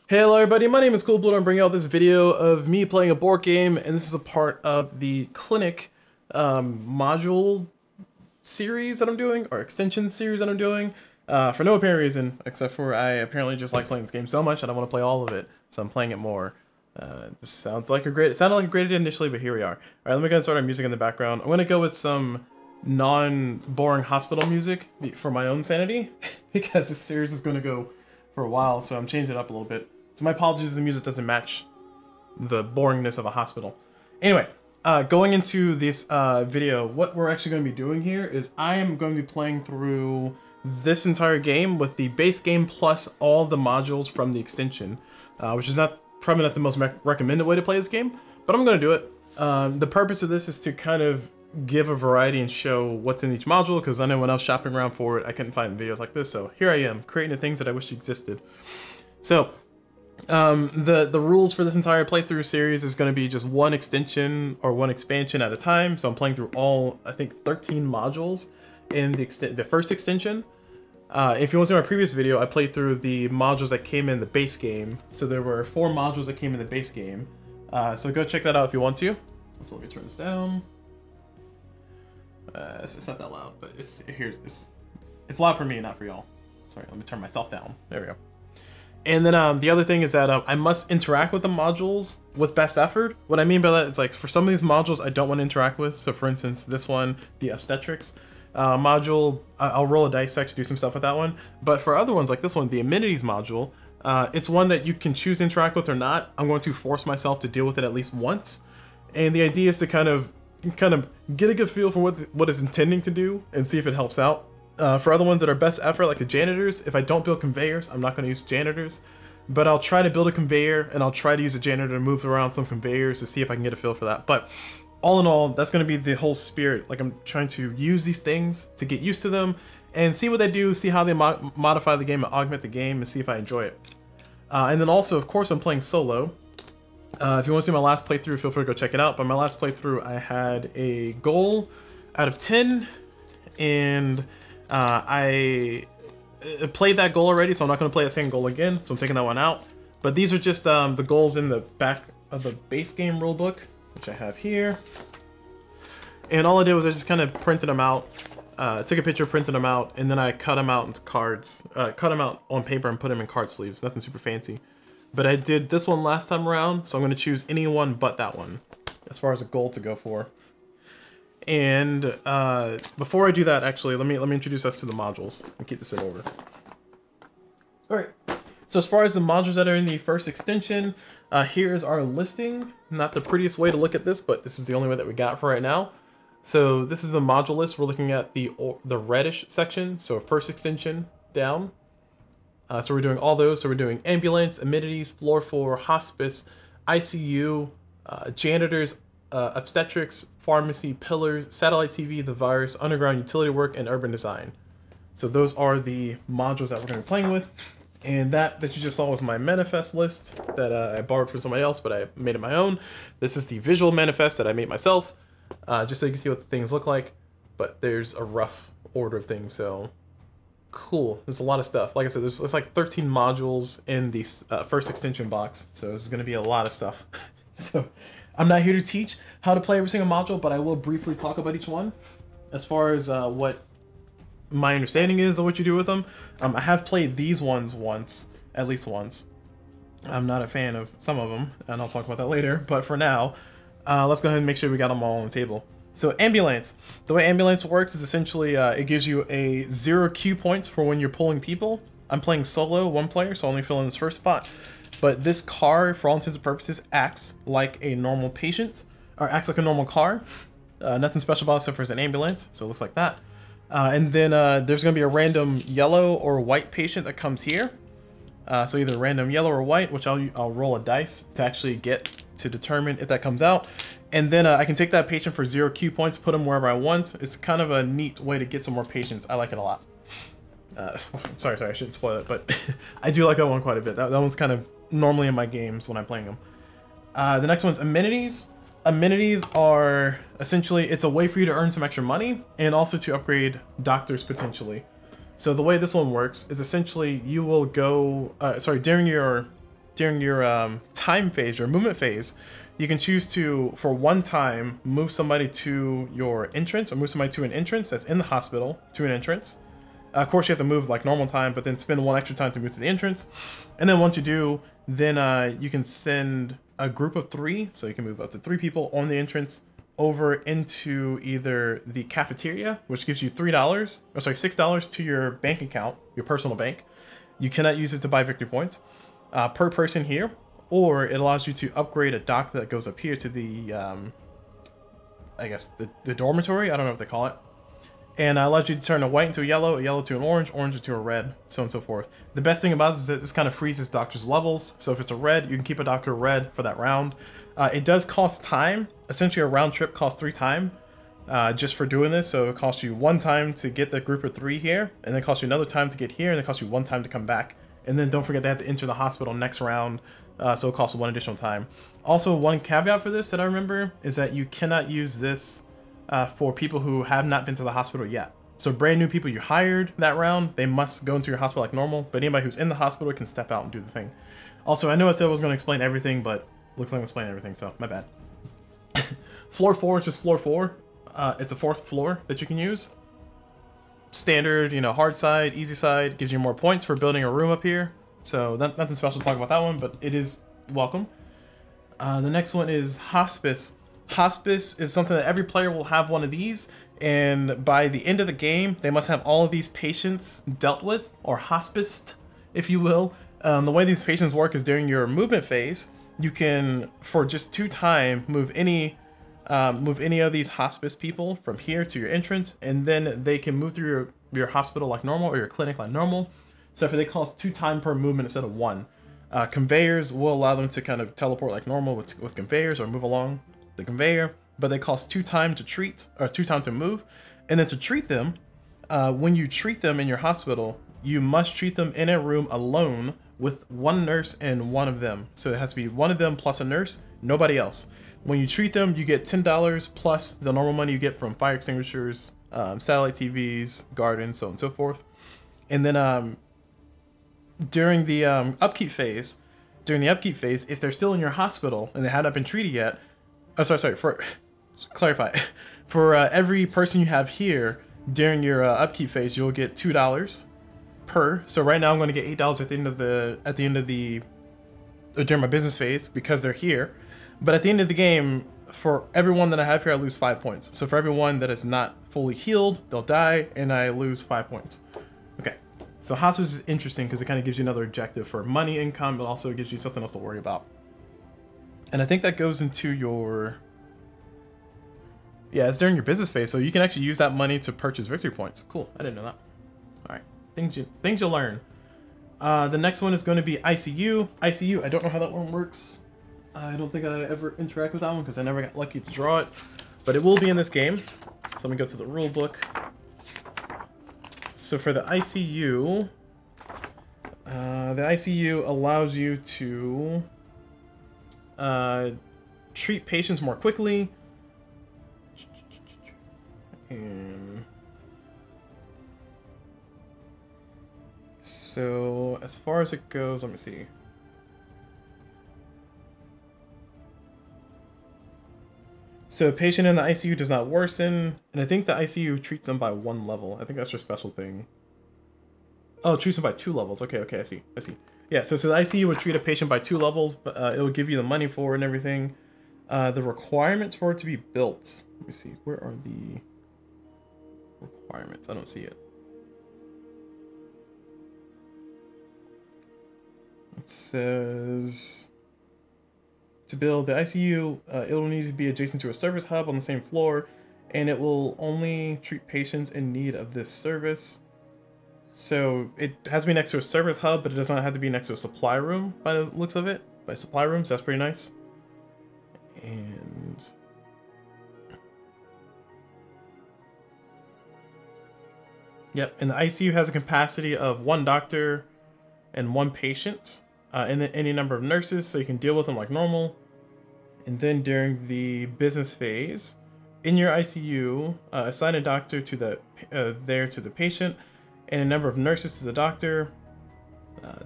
Hello everybody, my name is Coolblue. I'm bringing out this video of me playing a board game, and this is a part of the clinic module series that I'm doing, or extension series that I'm doing, for no apparent reason, except for I apparently just like playing this game so much and I want to play all of it, so I'm playing it more. This sounded like a great idea initially, but here we are. Alright, let me go and start our music in the background. I'm going to go with some non-boring hospital music for my own sanity, because this series is going to go for a while, so I'm changing it up a little bit. So my apologies if the music doesn't match the boringness of a hospital. Anyway, going into this video, what we're actually going to be doing here is I am going to be playing through this entire game with the base game plus all the modules from the extension, which is probably not the most recommended way to play this game, but I'm going to do it. The purpose of this is to kind of give a variety and show what's in each module, because I know when I was shopping around for it, I couldn't find videos like this, so here I am, creating the things that I wish existed. So, the rules for this entire playthrough series is going to be just one extension or one expansion at a time, so I'm playing through all, I think, 13 modules in the first extension. If you want to see my previous video, I played through the modules that came in the base game, so there were 4 modules that came in the base game, so go check that out if you want to. So let me turn this down. It's not that loud, but it's loud for me, not for y'all. Sorry, let me turn myself down. There we go. And then the other thing is that I must interact with the modules with best effort. What I mean by that is, like, for some of these modules I don't want to interact with. So for instance, this one, the Obstetrics module, I'll roll a dice to actually do some stuff with that one. But for other ones like this one, the Amenities module, it's one that you can choose to interact with or not. I'm going to force myself to deal with it at least once. And the idea is to kind of get a good feel for what it's intending to do and see if it helps out. For other ones that are best effort, like the Janitors, if I don't build conveyors, I'm not going to use Janitors, but I'll try to build a conveyor and I'll try to use a janitor to move around some conveyors to see if I can get a feel for that. But all in all, that's going to be the whole spirit. Like, I'm trying to use these things to get used to them and see what they do, see how they modify the game and augment the game, and see if I enjoy it. And then also, of course, I'm playing solo. If you want to see my last playthrough, feel free to go check it out. But my last playthrough, I had a goal out of 10, and I played that goal already, so I'm not going to play that same goal again, so I'm taking that one out. But these are just the goals in the back of the base game rulebook, which I have here. And all I did was I just kind of printed them out, took a picture, printed them out, and then I cut them out into cards, cut them out on paper and put them in card sleeves, nothing super fancy. But I did this one last time around, so I'm going to choose any one but that one, as far as a goal to go for. And before I do that, actually, let me introduce us to the modules and keep this in order. Alright, so as far as the modules that are in the first extension, here's our listing. Not the prettiest way to look at this, but this is the only way that we got for right now. So this is the module list. We're looking at the reddish section, so first extension down. So we're doing all those. So we're doing ambulance, amenities, floor 4, hospice, ICU, janitors, obstetrics, pharmacy, pillars, satellite TV, the virus, underground utility work, and urban design. So those are the modules that we're going to be playing with. And that you just saw was my manifest list that I borrowed from somebody else, but I made it my own. This is the visual manifest that I made myself, just so you can see what the things look like. But there's a rough order of things, so cool. There's a lot of stuff. Like I said, there's like 13 modules in the first extension box, so this is going to be a lot of stuff. So I'm not here to teach how to play every single module, but I will briefly talk about each one as far as what my understanding is of what you do with them. I have played these ones once, at least once. I'm not a fan of some of them, and I'll talk about that later, but for now, let's go ahead and make sure we got them all on the table. So ambulance. The way ambulance works is essentially it gives you a 0 Q points for when you're pulling people. I'm playing solo, 1 player, so I only fill in this first spot. But this car, for all intents and purposes, acts like a normal patient, or acts like a normal car. Nothing special about it except for it's an ambulance, so it looks like that. And then there's going to be a random yellow or white patient that comes here. So either random yellow or white, which I'll roll a dice to actually get to determine if that comes out. And then I can take that patient for 0 Q points, put them wherever I want. It's kind of a neat way to get some more patients. I like it a lot. Sorry, I shouldn't spoil it, but I do like that one quite a bit. That one's kind of normally in my games when I'm playing them. The next one's amenities. Amenities are essentially, it's a way for you to earn some extra money and also to upgrade doctors potentially. So the way this one works is essentially you will go, during your during your time phase, your movement phase, you can choose to, for one time, move somebody to your entrance, or move somebody to an entrance that's in the hospital to an entrance. Of course, you have to move like normal time, but then spend one extra time to move to the entrance. And then once you do, then you can send a group of 3, so you can move up to 3 people on the entrance over into either the cafeteria, which gives you $6 to your bank account, your personal bank. You cannot use it to buy victory points per person here, or it allows you to upgrade a dock that goes up here to the, I guess, the dormitory. I don't know what they call it. And allows you to turn a white into a yellow to an orange into a red, so on and so forth. The best thing about this is that this kind of freezes doctors' levels. So if it's a red, you can keep a doctor red for that round. It does cost time. Essentially, a round trip costs 3 time just for doing this. So it costs you 1 time to get the group of 3 here, and then it costs you another time to get here, and it costs you 1 time to come back. And then don't forget they have to enter the hospital next round, so it costs 1 additional time. Also, one caveat for this that I remember is that you cannot use this for people who have not been to the hospital yet. So brand new people you hired that round, they must go into your hospital like normal, but anybody who's in the hospital can step out and do the thing. Also, I know I said I was going to explain everything, but looks like I'm explaining everything, so my bad. Floor 4 is just floor 4. It's a 4th floor that you can use. Standard, you know, hard side, easy side, gives you more points for building a room up here. So nothing special to talk about that one, but it is welcome. The next one is Hospice. Hospice is something that every player will have one of these, and by the end of the game, they must have all of these patients dealt with, or hospiced, if you will. The way these patients work is during your movement phase, you can, for just 2 time, move any of these hospice people from here to your entrance, and then they can move through your hospital like normal, or your clinic like normal. So if they cost 2 time per movement instead of 1. Conveyors will allow them to kind of teleport like normal with conveyors, or move along the conveyor, but they cost 2 time to treat, or 2 time to move. And then to treat them, when you treat them in your hospital, you must treat them in a room alone with 1 nurse and 1 of them. So it has to be 1 of them plus a nurse, nobody else. When you treat them, you get $10 plus the normal money you get from fire extinguishers, satellite TVs, gardens, so on and so forth. And then during the upkeep phase, if they're still in your hospital and they have not been treated yet, clarify, for every person you have here during your upkeep phase, you'll get $2 per. So right now I'm going to get $8 during my business phase because they're here. But at the end of the game, for everyone that I have here, I lose 5 points. So for everyone that is not fully healed, they'll die, and I lose 5 points. Okay, so Hospice is interesting because it kind of gives you another objective for money income, but also gives you something else to worry about. And I think that goes into your... Yeah, it's during your business phase, so you can actually use that money to purchase victory points. Cool, I didn't know that. All right, things you'll learn. The next one is going to be ICU. ICU, I don't know how that one works. I don't think I ever interact with that one because I never got lucky to draw it, but it will be in this game. So let me go to the rule book. So for the ICU allows you to treat patients more quickly. And so as far as it goes, let me see. So a patient in the ICU does not worsen, and I think the ICU treats them by 1 level. I think that's their special thing. Oh, it treats them by 2 levels. Okay, I see. Yeah, so the ICU would treat a patient by 2 levels, but it will give you the money for it and everything. The requirements for it to be built. Let me see. Where are the requirements? I don't see it. It says... To build the ICU, it will need to be adjacent to a service hub on the same floor, and it will only treat patients in need of this service. So it has to be next to a service hub, but it does not have to be next to a supply room by the looks of it. By supply rooms, that's pretty nice. And yep, and the ICU has a capacity of 1 doctor and 1 patient, and then any number of nurses, so you can deal with them like normal. And then during the business phase, in your ICU, assign a doctor to the patient, and a number of nurses to the doctor.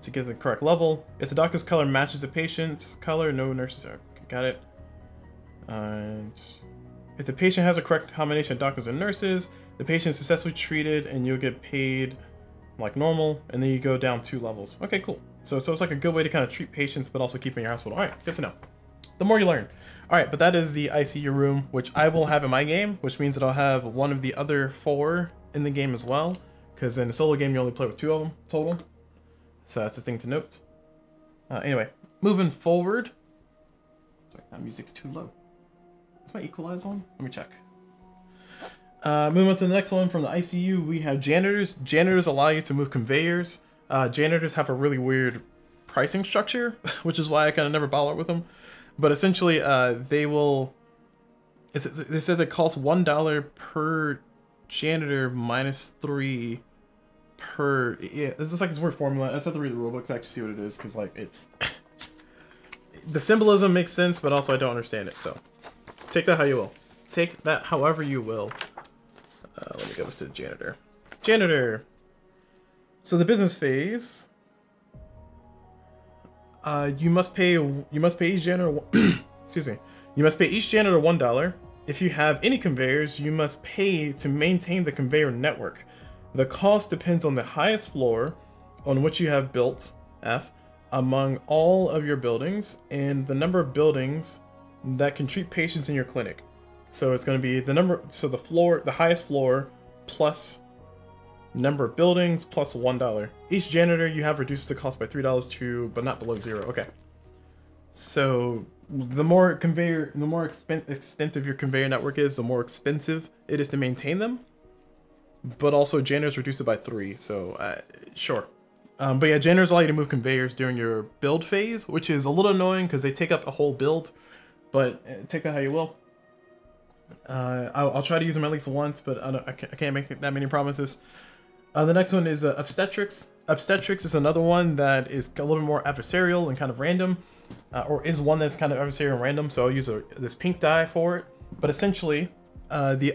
to get the correct level. If the doctor's color matches the patient's color, no nurses are. Okay, got it. And if the patient has a correct combination of doctors and nurses, the patient is successfully treated and you'll get paid like normal, and then you go down 2 levels. Okay, cool. So it's like a good way to kind of treat patients, but also keep in your hospital. All right, good to know. The more you learn. All right, but that is the ICU room, which I will have in my game, which means that I'll have one of the other 4 in the game as well, because in a solo game, you only play with 2 of them total. So that's the thing to note. Anyway, moving forward. Sorry, that music's too low. Is my equalizer on? Let me check. Moving on to the next one from the ICU, we have janitors. Janitors allow you to move conveyors. Janitors have a really weird pricing structure, which is why I kind of never bother with them. But essentially, they will. It says it costs $1 per janitor minus 3 per. Yeah, this is like this weird formula. I just have to read the rulebook to actually see what it is, because like it's the symbolism makes sense, but also I don't understand it. So take that how you will. Take that however you will. Let me go to the janitor. Janitor. So the business phase. You must pay each janitor. Excuse me. You must pay each janitor $1. If you have any conveyors, you must pay to maintain the conveyor network. The cost depends on the highest floor on which you have built, F, among all of your buildings, and the number of buildings that can treat patients in your clinic. So it's going to be the number, so the highest floor plus number of buildings plus $1. Each janitor you have reduces the cost by $3 to, but not below 0. Okay. So the more extensive your conveyor network is, the more expensive it is to maintain them. But also janitors reduce it by 3. So sure. But yeah, janitors allow you to move conveyors during your build phase, which is a little annoying because they take up a whole build. But take that how you will. I'll try to use them at least once, but I can't make that many promises. The next one is Obstetrics. Obstetrics is another one that is a little bit more adversarial and kind of random, or is one that's kind of adversarial and random, so I'll use this pink die for it. But essentially, the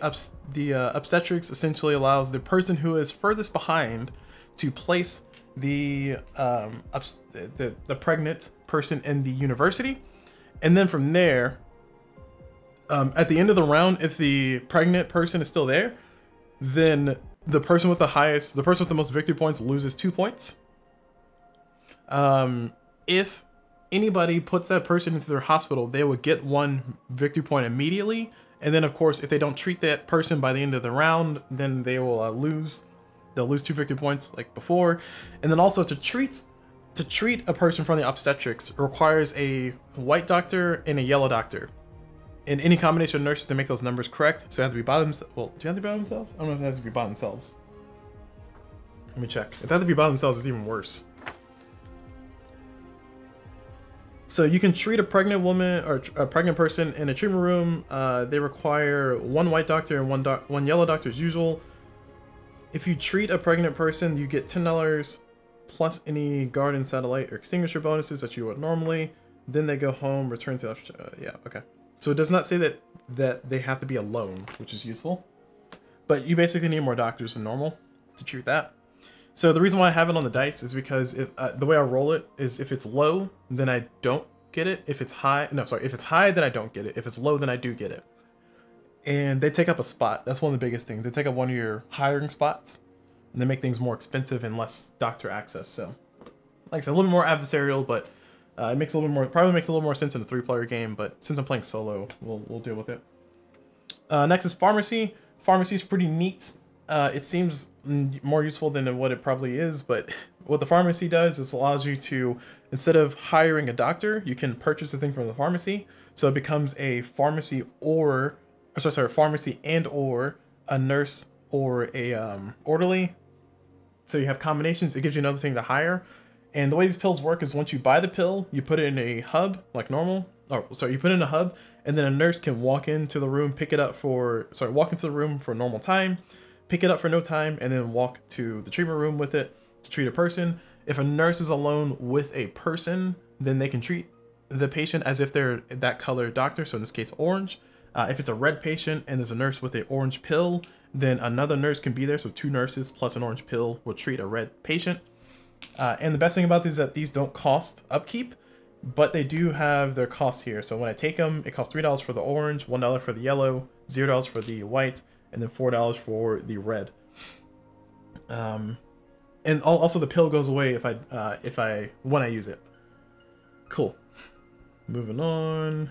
Obstetrics essentially allows the person who is furthest behind to place the pregnant person in the university, and then from there, at the end of the round, if the pregnant person is still there, then the person with the most victory points loses 2 points. If anybody puts that person into their hospital, they will get 1 victory point immediately. And then of course, if they don't treat that person by the end of the round, then they will lose. They'll lose 2 victory points like before. And then also to treat a person from the obstetrics requires a white doctor and a yellow doctor. And any combination of nurses to make those numbers correct. So it has to be by themselves. Well, do you have to be by themselves? I don't know if it has to be by themselves. Let me check. If they have to be by themselves, it's even worse. So you can treat a pregnant woman or a pregnant person in a treatment room. They require 1 white doctor and 1 yellow doctor as usual. If you treat a pregnant person, you get $10 plus any guard and satellite or extinguisher bonuses that you would normally. Then they go home, return to yeah, okay. So it does not say that they have to be alone, which is useful. But you basically need more doctors than normal to treat that. So the reason why I have it on the dice is because if the way I roll it is if it's low, then I don't get it. If it's high, if it's high, then I don't get it. If it's low, then I do get it. And they take up a spot. That's one of the biggest things. They take up one of your hiring spots, and they make things more expensive and less doctor access. So, like I said, a little bit more adversarial, but it makes probably makes a little more sense in a 3-player game. But since I'm playing solo, we'll deal with it. Next is pharmacy. Pharmacy is pretty neat. It seems more useful than what it probably is, but what the pharmacy does is allows you to, instead of hiring a doctor, you can purchase a thing from the pharmacy. So it becomes a pharmacy pharmacy and or a nurse or a orderly. So you have combinations. It gives you another thing to hire. And the way these pills work is once you buy the pill, you put it in a hub like normal. You put it in a hub, and then a nurse can walk into the room, walk into the room for normal time, pick it up for no time, and then walk to the treatment room with it to treat a person. If a nurse is alone with a person, then they can treat the patient as if they're that color doctor, so in this case orange. If it's a red patient and there's a nurse with an orange pill, then another nurse can be there, so 2 nurses plus an orange pill will treat a red patient. And the best thing about these is that these don't cost upkeep, but they do have their cost here. So when I take them, it costs $3 for the orange, $1 for the yellow, $0 for the white, and then $4 for the red. And also the pill goes away when I use it. Cool. Moving on.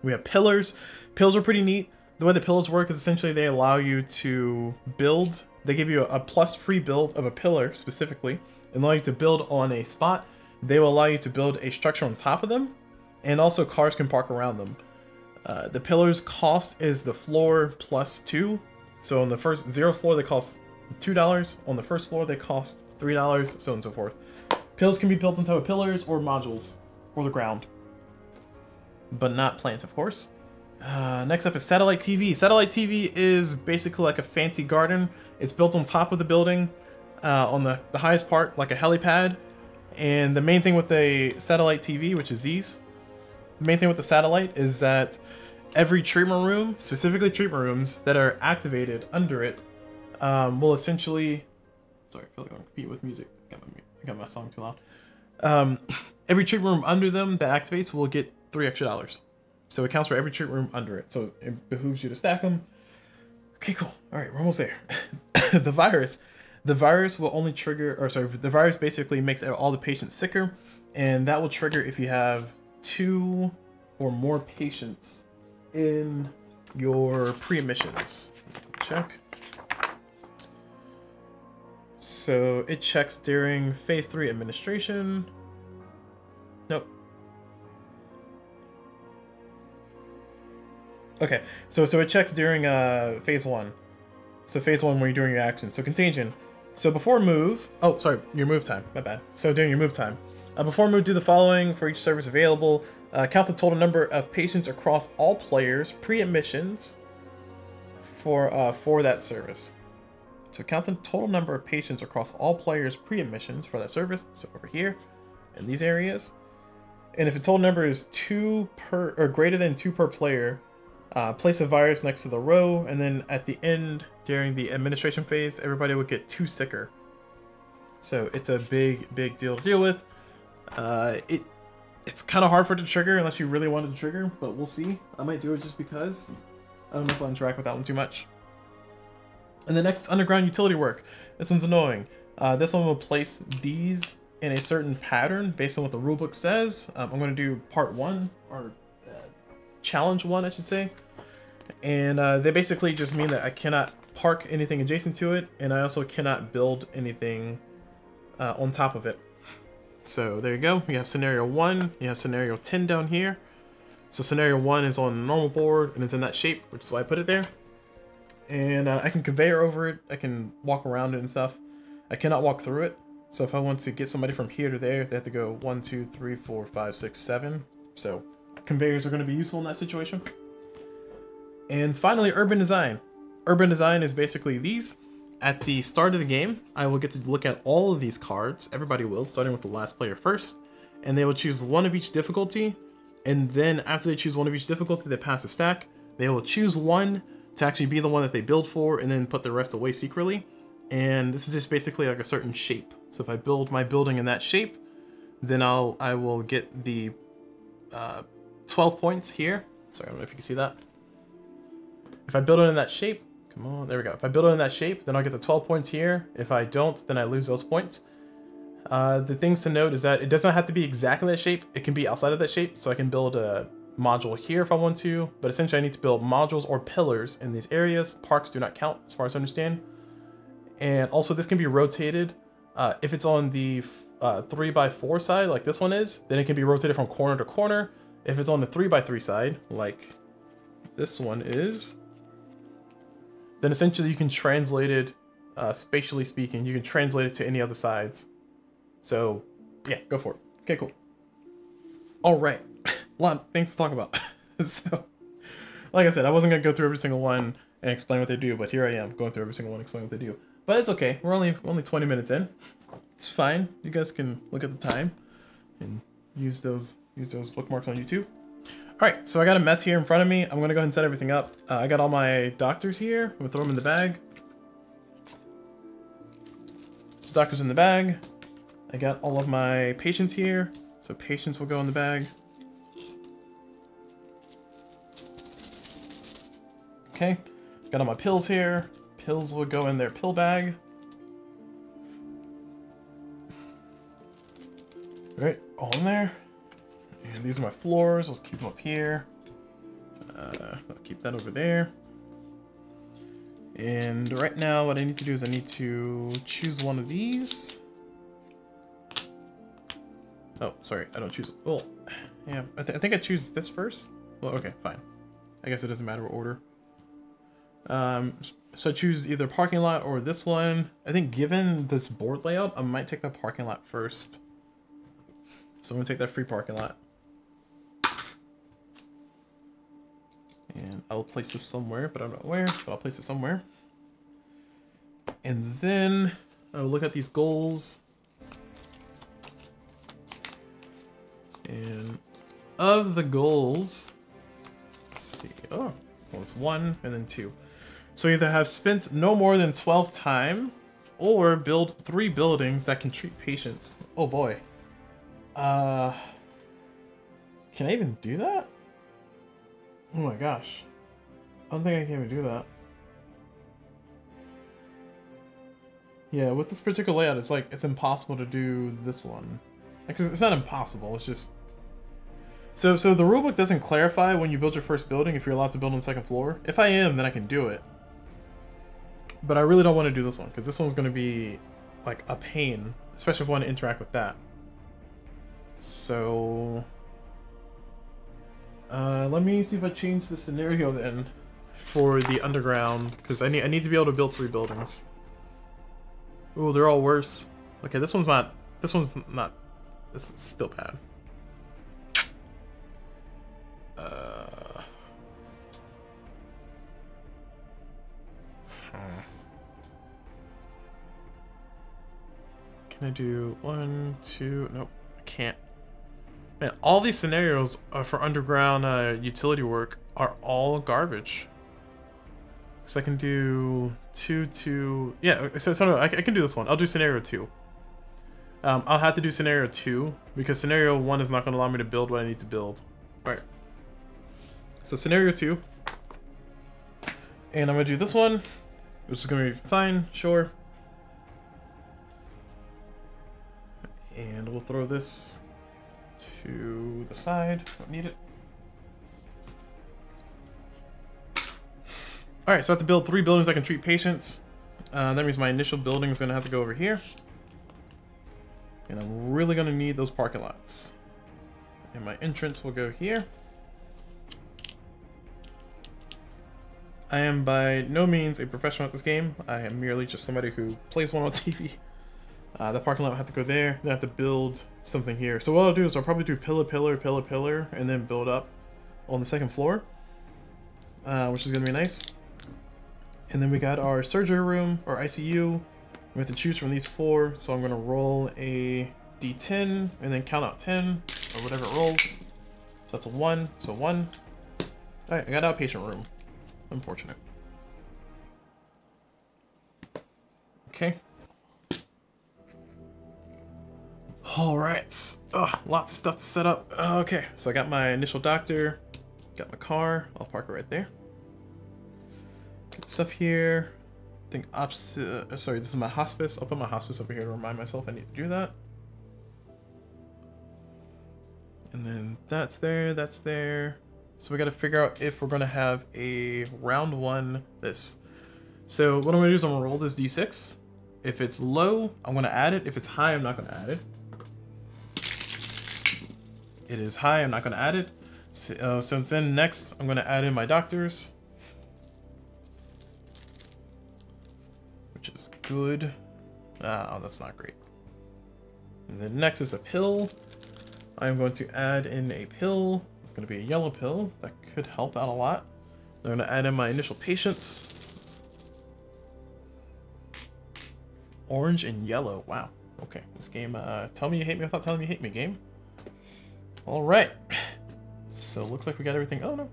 We have pillars. Pillars are pretty neat. The way the pillars work is essentially they allow you to build. They give you a plus free build of a pillar specifically, and allow you to build on a spot. They will allow you to build a structure on top of them, and also cars can park around them. The pillars cost is the floor plus 2. So on the first 0 floor they cost $2. On the first floor they cost $3, so on and so forth. Pillars can be built on top of pillars or modules or the ground, but not plants, of course. Next up is satellite TV. Satellite TV is basically like a fancy garden. It's built on top of the building, on the highest part, like a helipad. And the main thing with the satellite TV, which is these, the main thing with the satellite is that every treatment room, specifically treatment rooms that are activated under it, will essentially... Sorry, I feel like I'm competing with music. I got my song too loud. Every treatment room under them that activates will get $3 extra. So it counts for every treatment room under it. So it behooves you to stack them. Okay, cool. All right, we're almost there. The virus will only trigger, or sorry, the virus basically makes all the patients sicker, and that will trigger if you have 2 or more patients in your pre-admissions. Check. So it checks during phase 3 administration. Nope. Okay, so it checks during phase 1. So phase 1 when you're doing your action. So contagion. So before move, oh sorry, your move time, my bad. So during your move time. Before move, do the following for each service available. Count the total number of patients across all players pre-admissions for that service. So count the total number of patients across all players pre-admissions for that service. So over here, in these areas. And if the total number is 2 per, or greater than 2 per player, place a virus next to the row, and then at the end, during the administration phase, everybody would get 2 sicker. So it's a big deal to deal with. It's kind of hard for it to trigger unless you really wanted to trigger, but we'll see. I might do it just because. I don't know if I'll interact with that one too much. And the next, underground utility work. This one's annoying. This one will place these in a certain pattern based on what the rulebook says. I'm going to do part 1, or challenge 1, I should say. And they basically just mean that I cannot park anything adjacent to it, and I also cannot build anything on top of it. So there you go. You have scenario 1, you have scenario 10 down here. So scenario 1 is on the normal board, and it's in that shape, which is why I put it there. And I can conveyor over it, I can walk around it and stuff. I cannot walk through it. So if I want to get somebody from here to there, they have to go 1, 2, 3, 4, 5, 6, 7. So conveyors are going to be useful in that situation. And finally, urban design. Urban design is basically these. At the start of the game, I will get to look at all of these cards. Everybody will, starting with the last player first. And they will choose one of each difficulty. And then after they choose one of each difficulty, they pass a stack. They will choose one to actually be the one that they build for, and then put the rest away secretly. And this is just basically like a certain shape. So if I build my building in that shape, then I will get the 12 points here. Sorry, I don't know if you can see that. If I build it in that shape, come on, there we go. If I build it in that shape, then I'll get the 12 points here. If I don't, then I lose those points. The things to note is that it does not have to be exactly that shape. It can be outside of that shape. So I can build a module here if I want to, but essentially I need to build modules or pillars in these areas. Parks do not count as far as I understand. And also this can be rotated. If it's on the 3x4 side, like this one is, then it can be rotated from corner to corner. If it's on the 3x3 side, like this one is, then essentially you can translate it, spatially speaking, you can translate it to any other sides. So yeah, go for it. Okay, cool. All right, a lot of things to talk about. So like I said, I wasn't gonna go through every single one and explain what they do, but here I am going through every single one, explaining what they do. But it's okay, we're only 20 minutes in. It's fine. You guys can look at the time and use those bookmarks on YouTube. All right, so I got a mess here in front of me. I'm gonna go ahead and set everything up. I got all my doctors here. I'm gonna throw them in the bag. So doctors in the bag. I got all of my patients here, so patients will go in the bag. Okay, got all my pills here. Pills will go in their pill bag. Alright, all in there. And these are my floors. Let's keep them up here. Let's keep that over there. And right now, what I need to do is I need to choose one of these. Oh, sorry, I don't choose. Well, yeah, I think I choose this first. Well, okay, fine. I guess it doesn't matter what order. So I choose either parking lot or this one. I think given this board layout, I might take the parking lot first. So I'm gonna take that free parking lot. And I'll place this somewhere, but I'm not where, but I'll place it somewhere. And then I'll look at these goals. And of the goals, let's see, oh, well, it's 1 and then 2. So either have spent no more than 12 time or build 3 buildings that can treat patients. Oh boy. Can I even do that? Oh my gosh. I don't think I can even do that. Yeah, with this particular layout, it's like, it's impossible to do this one. Like, it's not impossible, it's just... So the rulebook doesn't clarify when you build your first building if you're allowed to build on the 2nd floor. If I am, then I can do it. But I really don't want to do this one, because this one's going to be, like, a pain. Especially if I want to interact with that. So... let me see if I change the scenario then for the underground, because I need to be able to build 3 buildings. Ooh, they're all worse. Okay, this one's not... This is still bad. Can I do 1, 2? Nope, I can't. Man, all these scenarios for underground utility work are all garbage. So I can do 2, 2. Yeah, so no, I can do this one. I'll do scenario 2. I'll have to do scenario 2 because scenario 1 is not going to allow me to build what I need to build. Alright. So scenario 2. And I'm going to do this one, which is going to be fine, sure. And we'll throw this to the side. Don't need it. Alright, so I have to build 3 buildings that can treat patients. That means my initial building is going to have to go over here. And I'm really going to need those parking lots. And my entrance will go here. I am by no means a professional at this game. I am merely just somebody who plays one on TV. The parking lot will have to go there. Then I have to build something here. So what I'll do is I'll probably do pillar, pillar, pillar, pillar, and then build up on the 2nd floor, which is going to be nice. And then we got our surgery room, or ICU. We have to choose from these 4. So I'm going to roll a D10 and then count out 10 or whatever it rolls. So that's a 1. So 1. Alright, I got outpatient room. Unfortunate. Okay. Alright. Lots of stuff to set up. Okay, so I got my initial doctor. Got my car. I'll park it right there. Stuff here. I think sorry, this is my hospice. I'll put my hospice over here to remind myself I need to do that. And then that's there, that's there. So we got to figure out if we're going to have a round 1 this. So what I'm going to do is I'm going to roll this D6. If it's low, I'm going to add it. If it's high, I'm not going to add it. It is high, I'm not going to add it. So then next, I'm going to add in my doctors. Which is good. Oh, that's not great. And then next is a pill. I'm going to add in a pill. It's going to be a yellow pill. That could help out a lot. I'm going to add in my initial patients. Orange and yellow. Wow. Okay. This game, tell me you hate me without telling me you hate me, game. All right. So looks like we got everything. Oh no.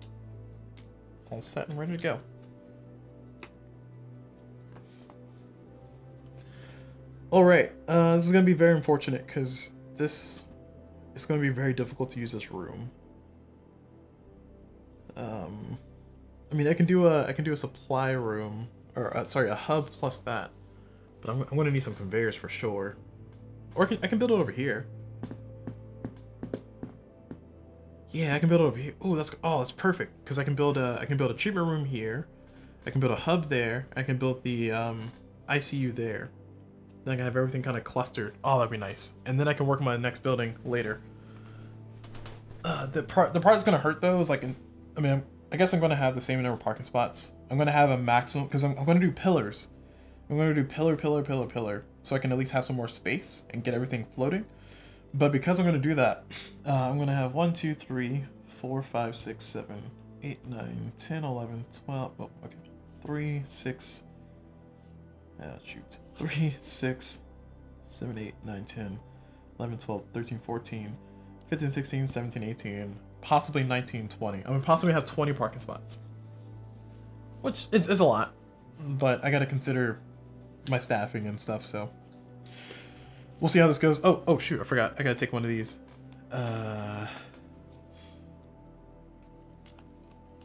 All set and ready to go. Alright, this is going to be very unfortunate because this is going to be very difficult to use this room. I mean, I can do a supply room, or sorry, a hub plus that, but I'm going to need some conveyors for sure. Or I can build it over here. Yeah, I can build it over here. Oh, that's perfect because I can build a treatment room here. I can build a hub there. I can build the ICU there. Then I can have everything kind of clustered. Oh, that'd be nice. And then I can work on my next building later. The part that's gonna hurt though is like, I guess I'm gonna have the same number of parking spots. I'm gonna have a maximum because I'm gonna do pillars. I'm gonna do pillar, so I can at least have some more space and get everything floating. But because I'm gonna do that, I'm gonna have 1, 2, 3, 4, 5, 6, 7, 8, 9, 10, 11, 12. Oh, okay. 3, 6. Shoot. 3, 6, 7, 8, 9, 10, 11, 12, 13, 14, 15, 16, 17, 18, possibly 19, 20. I mean, possibly have 20 parking spots. Which is a lot, but I gotta consider my staffing and stuff, so. We'll see how this goes. Oh shoot, I forgot. I gotta take one of these.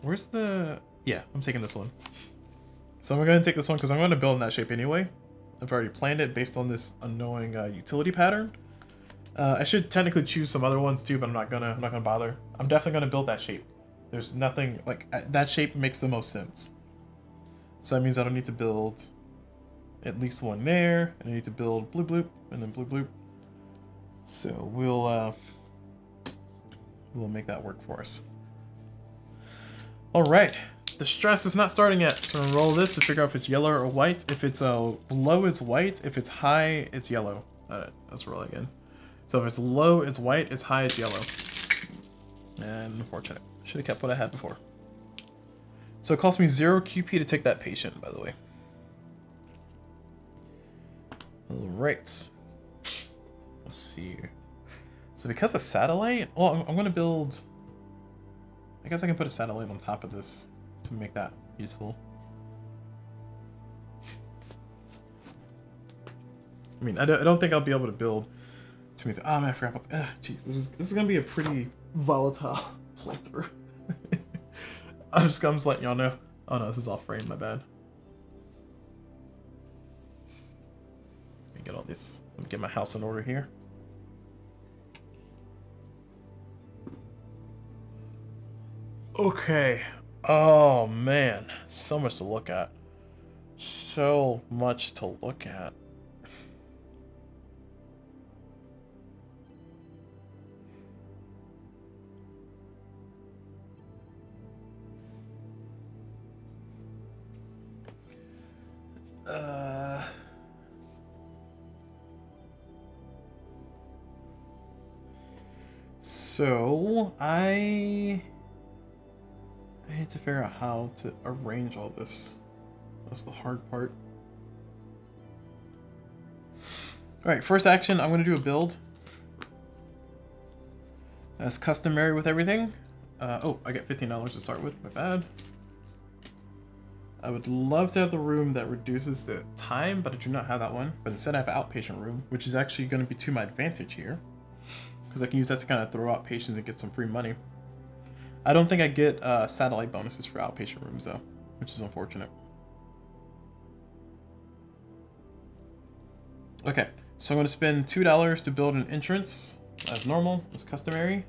Where's the... Yeah, I'm taking this one. So I'm going to take this one because I'm going to build in that shape anyway. I've already planned it based on this annoying utility pattern. I should technically choose some other ones too, but I'm not gonna bother. I'm definitely gonna build that shape. There's nothing like that shape makes the most sense. So that means I don't need to build at least one there, and I need to build bloop bloop and then bloop bloop. So we'll make that work for us. All right. The stress is not starting yet, so I'm gonna roll this to figure out if it's yellow or white. If it's low, it's white. If it's high, it's yellow. Alright, let's roll again. So if it's low, it's white. It's high, it's yellow. And unfortunate. Should have kept what I had before. So it cost me 0 QP to take that patient, by the way. Alright. Let's see. So because of satellite, well, I'm gonna build... I guess I can put a satellite on top of this to make that useful. I mean, I don't think I'll be able to build too many. Oh man, I forgot about. Jeez, this is gonna be a pretty volatile playthrough. I'm just letting y'all know. Oh no, this is off frame. My bad. Let me get all this. Let me get my house in order here. Okay. Oh man, so much to look at. So much to look at. So I need to figure out how to arrange all this. That's the hard part. Alright, first action, I'm going to do a build. As customary with everything. Oh, I get $15 to start with, my bad. I would love to have the room that reduces the time, but I do not have that one. But instead I have an outpatient room, which is actually going to be to my advantage here. Because I can use that to kind of throw out patients and get some free money. I don't think I get satellite bonuses for outpatient rooms though, which is unfortunate. Okay, so I'm going to spend $2 to build an entrance, as normal, as customary.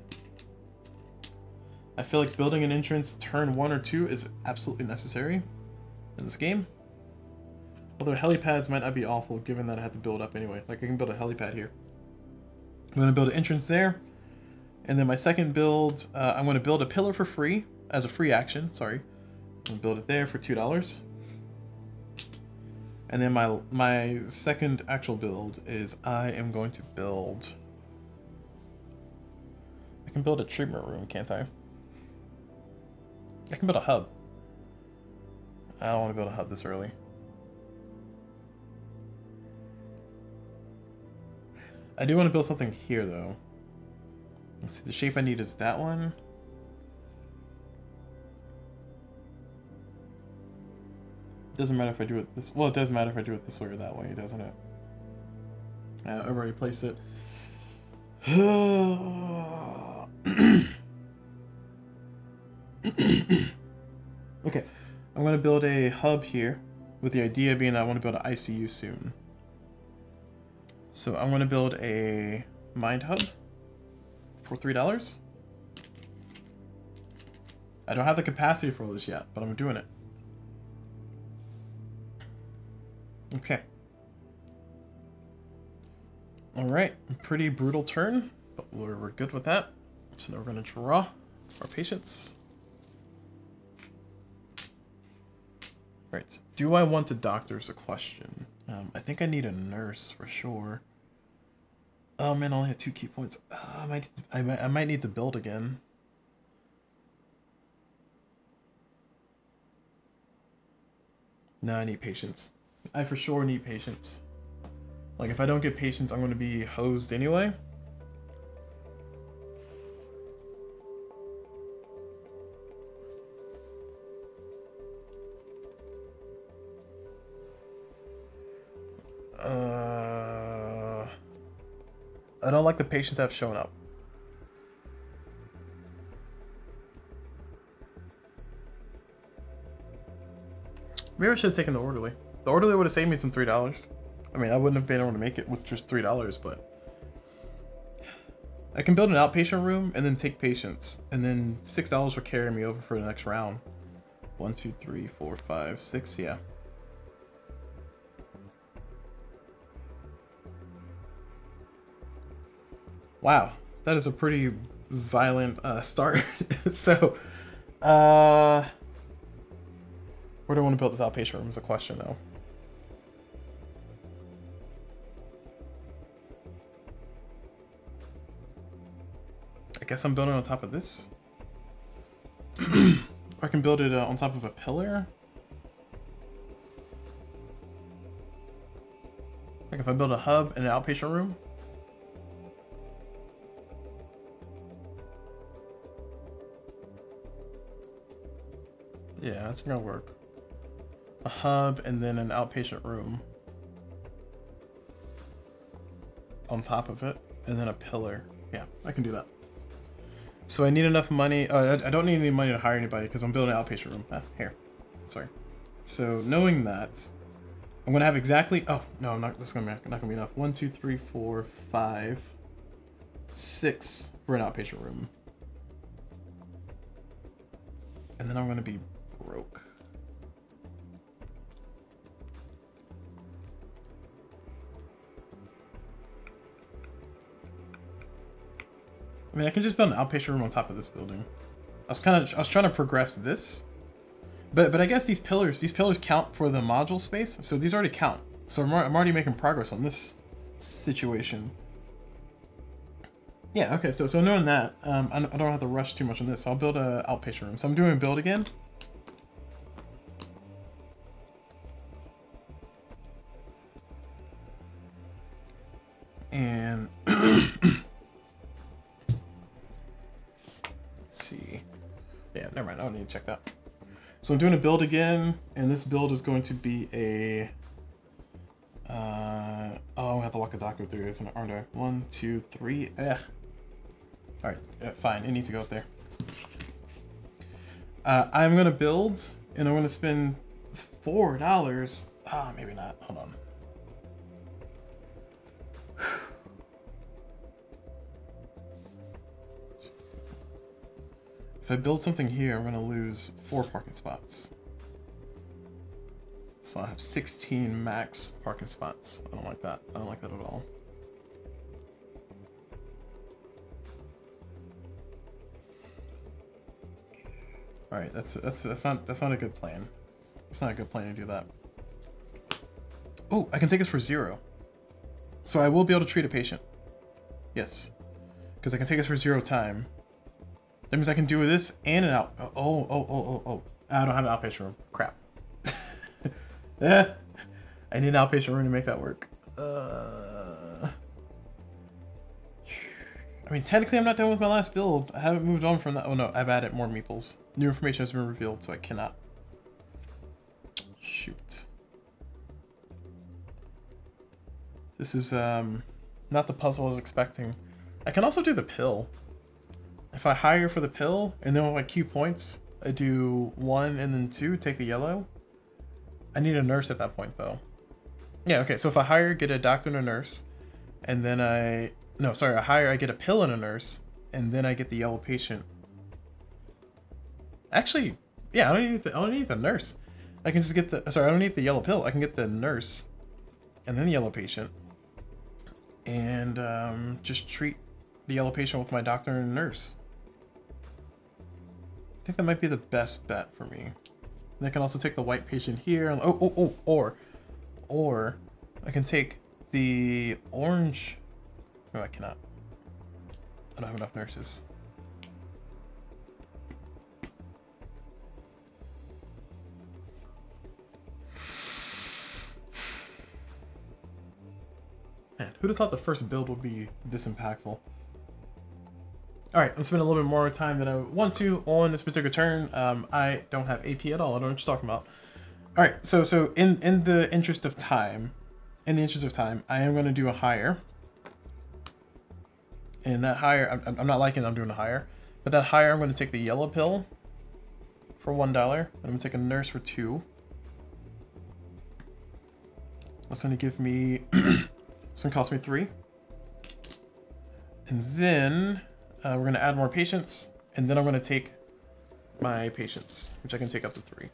I feel like building an entrance turn 1 or 2 is absolutely necessary in this game. Although helipads might not be awful, given that I have to build up anyway. Like I can build a helipad here. I'm going to build an entrance there. And then my second build, I'm going to build a pillar for free, as a free action, sorry. I'm going to build it there for $2. And then my second actual build is I am going to build... I can build a treatment room, can't I? I can build a hub. I don't want to build a hub this early. I do want to build something here, though. Let's see, the shape I need is that one. Doesn't matter if I do it this... Well, it does matter if I do it this way or that way, doesn't it? I've already placed it. Okay, I'm gonna build a hub here, with the idea being that I want to build an ICU soon. So I'm gonna build a mind hub for $3. I don't have the capacity for all this yet, but I'm doing it. Okay. Alright, pretty brutal turn, but we're good with that. So now we're gonna draw our patients. Right, do I want a doctor is a question. I think I need a nurse for sure. Oh man, I only have 2 key points. I might need to build again. No, I need patience. I for sure need patience. Like, if I don't get patience, I'm going to be hosed anyway. I don't like the patients that have shown up. Maybe I should have taken the orderly. The orderly would have saved me some $3. I mean, I wouldn't have been able to make it with just $3, but I can build an outpatient room and then take patients, and then $6 will carry me over for the next round. 1, 2, 3, 4, 5, 6, yeah. Wow, that is a pretty violent start. So, where do I want to build this outpatient room is a question, though. I guess I'm building on top of this. Or I can build it on top of a pillar. Like if I build a hub and an outpatient room. Yeah, that's gonna work. A hub and then an outpatient room on top of it, and then a pillar. Yeah, I can do that. So I need enough money. I don't need any money to hire anybody because I'm building an outpatient room. Here, sorry. So knowing that, I'm gonna have exactly. Oh no, I'm not. That's not gonna be enough. 1, 2, 3, 4, 5, 6 for an outpatient room, and then I'm gonna be broke. I mean, I can just build an outpatient room on top of this building. I was trying to progress this, but I guess these pillars count for the module space, so these already count. So I'm already making progress on this situation. Yeah, okay. So knowing that, I don't have to rush too much on this. So I'll build a outpatient room. So I'm doing build again. And see. Yeah, never mind. I don't need to check that. So I'm doing a build again, and this build is going to be a. Oh, I have to walk a document through this, aren't I? 1, 2, 3. All right, fine. It needs to go up there. I'm gonna build, and I'm gonna spend $4. Ah, maybe not. Hold on. If I build something here, I'm gonna lose 4 parking spots. So I have 16 max parking spots. I don't like that. I don't like that at all. All right, that's not a good plan. It's not a good plan to do that. Oh, I can take this for 0. So I will be able to treat a patient. Yes, because I can take this for 0 time. That means I can do this and an out. Oh. I don't have an outpatient room. Crap. Yeah. I need an outpatient room to make that work. I mean, technically I'm not done with my last build. I haven't moved on from that. Oh no, I've added more meeples. New information has been revealed, so I cannot. Shoot. This is, Not the puzzle I was expecting. I can also do the pill. If I hire for the pill, and then with my Q points, I do 1 and then 2, take the yellow. I need a nurse at that point, though. Yeah, okay, so if I hire, get a doctor and a nurse, and then I hire, I get a pill and a nurse, and then I get the yellow patient. Actually, yeah, I don't need the nurse. I can just get the, sorry, I don't need the yellow pill. I can get the nurse, and then the yellow patient, and just treat the yellow patient with my doctor and nurse. I think that might be the best bet for me. And I can also take the white patient here. Or I can take the orange. No, I cannot. I don't have enough nurses. Man, who'd have thought the first build would be this impactful? Alright, I'm spending a little bit more time than I want to on this particular turn. I don't have AP at all. I don't know what you're talking about. Alright, so in the interest of time, I am going to do a hire. And that hire, I'm not liking that I'm doing a hire, but that hire, I'm going to take the yellow pill for $1. And I'm going to take a nurse for 2. That's going to give me, it's going to cost me 3. And then we're going to add more patients, and then I'm going to take my patients, which I can take up to 3.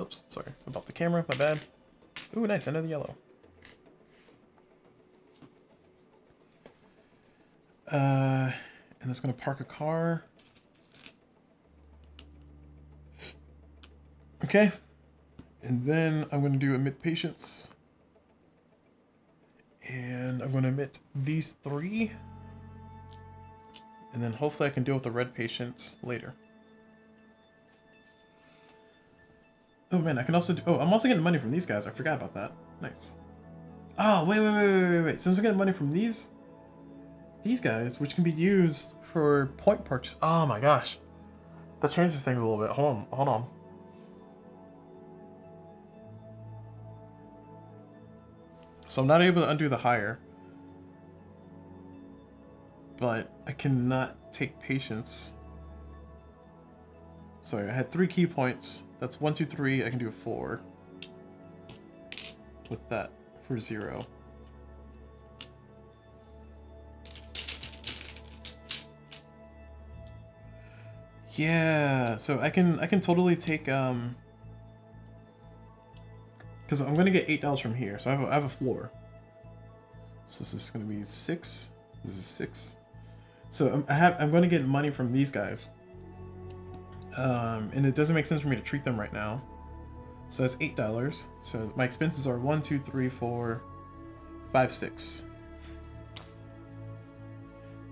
Oops, sorry about the camera, my bad. Ooh, nice, another yellow. And it's going to park a car. Okay, and then I'm going to do admit patients. And I'm going to admit these 3. And then hopefully I can deal with the red patients later. Oh man, I can also do, oh, I'm also getting money from these guys. I forgot about that. Nice. Oh, wait. Since we're getting money from these guys, which can be used for point purchase. Oh my gosh. That changes things a little bit. Hold on. So I'm not able to undo the hire. But I cannot take patients. Sorry, I had 3 key points. That's 1, 2, 3. I can do a 4 with that for 0. Yeah, so I can totally take because I'm gonna get $8 from here. So I have a floor. So this is gonna be 6. This is 6. So I'm going to get money from these guys, and it doesn't make sense for me to treat them right now. So that's $8. So my expenses are 1, 2, 3, 4, 5, 6,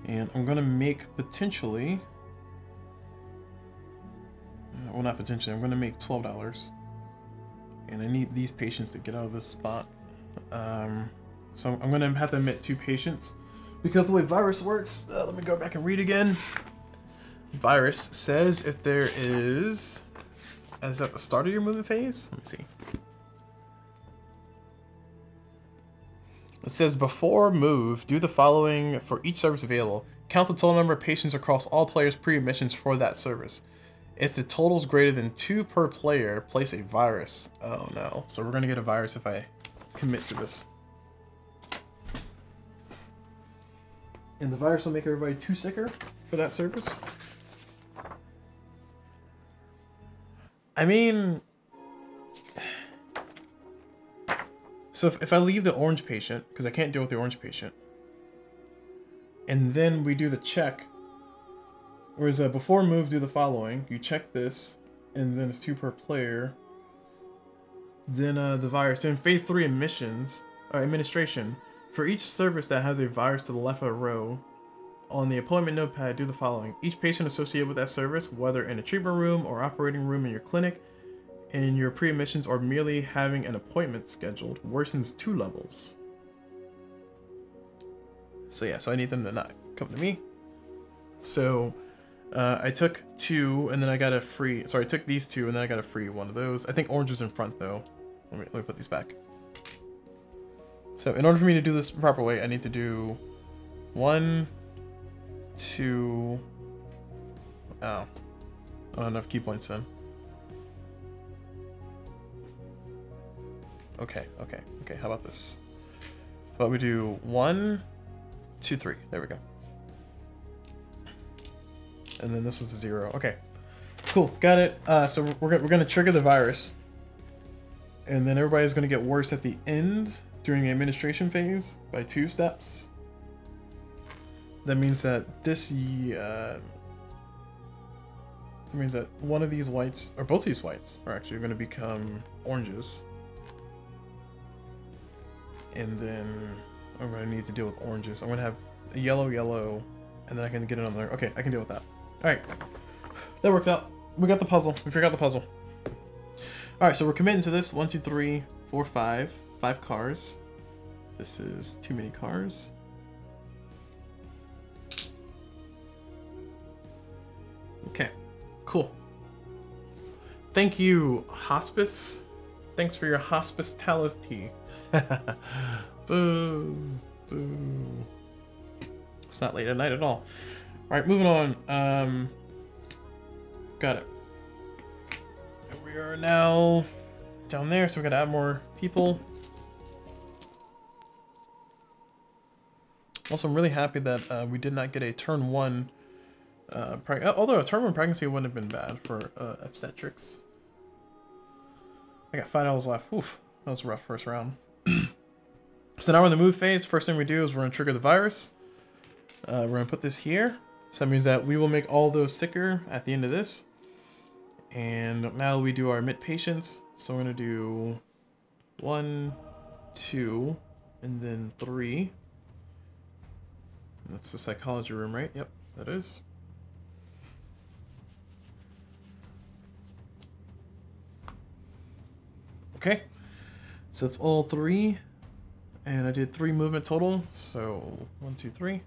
and I'm going to make potentially, well, not potentially. I'm going to make $12, and I need these patients to get out of this spot. So I'm going to have to admit 2 patients. Because the way virus works, let me go back and read again. Virus says if there is at the start of your movement phase? Let me see. It says before move, do the following for each service available. Count the total number of patients across all players' pre-admissions for that service. If the total is greater than 2 per player, place a virus. Oh no. So we're going to get a virus if I commit to this. And the virus will make everybody 2 sicker for that service. I mean, so if I leave the orange patient, because I can't deal with the orange patient, and then we do the check, whereas before move, do the following. You check this, and then it's 2 per player. Then the virus. So in phase 3 administration, for each service that has a virus to the left of a row, on the appointment notepad, do the following. Each patient associated with that service, whether in a treatment room or operating room in your clinic, in your pre-admissions, or merely having an appointment scheduled, worsens 2 levels. So yeah, so I need them to not come to me. So I took 2, and then I got a free, sorry, I took these 2, and then I got a free one of those. I think orange was in front though. Let me put these back. So in order for me to do this the proper way, I need to do 1, 2. Oh, I don't have enough key points then. Okay. How about this? How about we do 1, 2, 3. There we go. And then this was a 0. Okay, cool, got it. So we're gonna trigger the virus, and then everybody's gonna get worse at the end during the administration phase by 2 steps. That means that that means that one of these whites, or both these whites, are actually going to become oranges. And then I'm going to need to deal with oranges. I'm going to have a yellow, and then I can get another. Okay, I can deal with that. Alright, that works out. We got the puzzle. We figured out the puzzle. Alright, so we're committing to this. 1, 2, 3, 4, 5. 5 cars. This is too many cars. Okay, cool. Thank you, Hospice. Thanks for your hospitality. Boo, boo. It's not late at night at all. Alright, moving on. Got it. And we are now down there, so we gotta add more people. Also, I'm really happy that we did not get a turn 1 although a turn 1 pregnancy wouldn't have been bad for obstetrics. I got $5 left. Oof, that was a rough first round. So now we're in the move phase. First thing we do is we're going to trigger the virus. We're going to put this here. So that means that we will make all those sicker at the end of this. And now we do our admit patients. So we're going to do 1, 2, and then 3. That's the psychology room, right? Yep, that is. Okay, so it's all 3, and I did 3 movement total, so 1, 2, 3.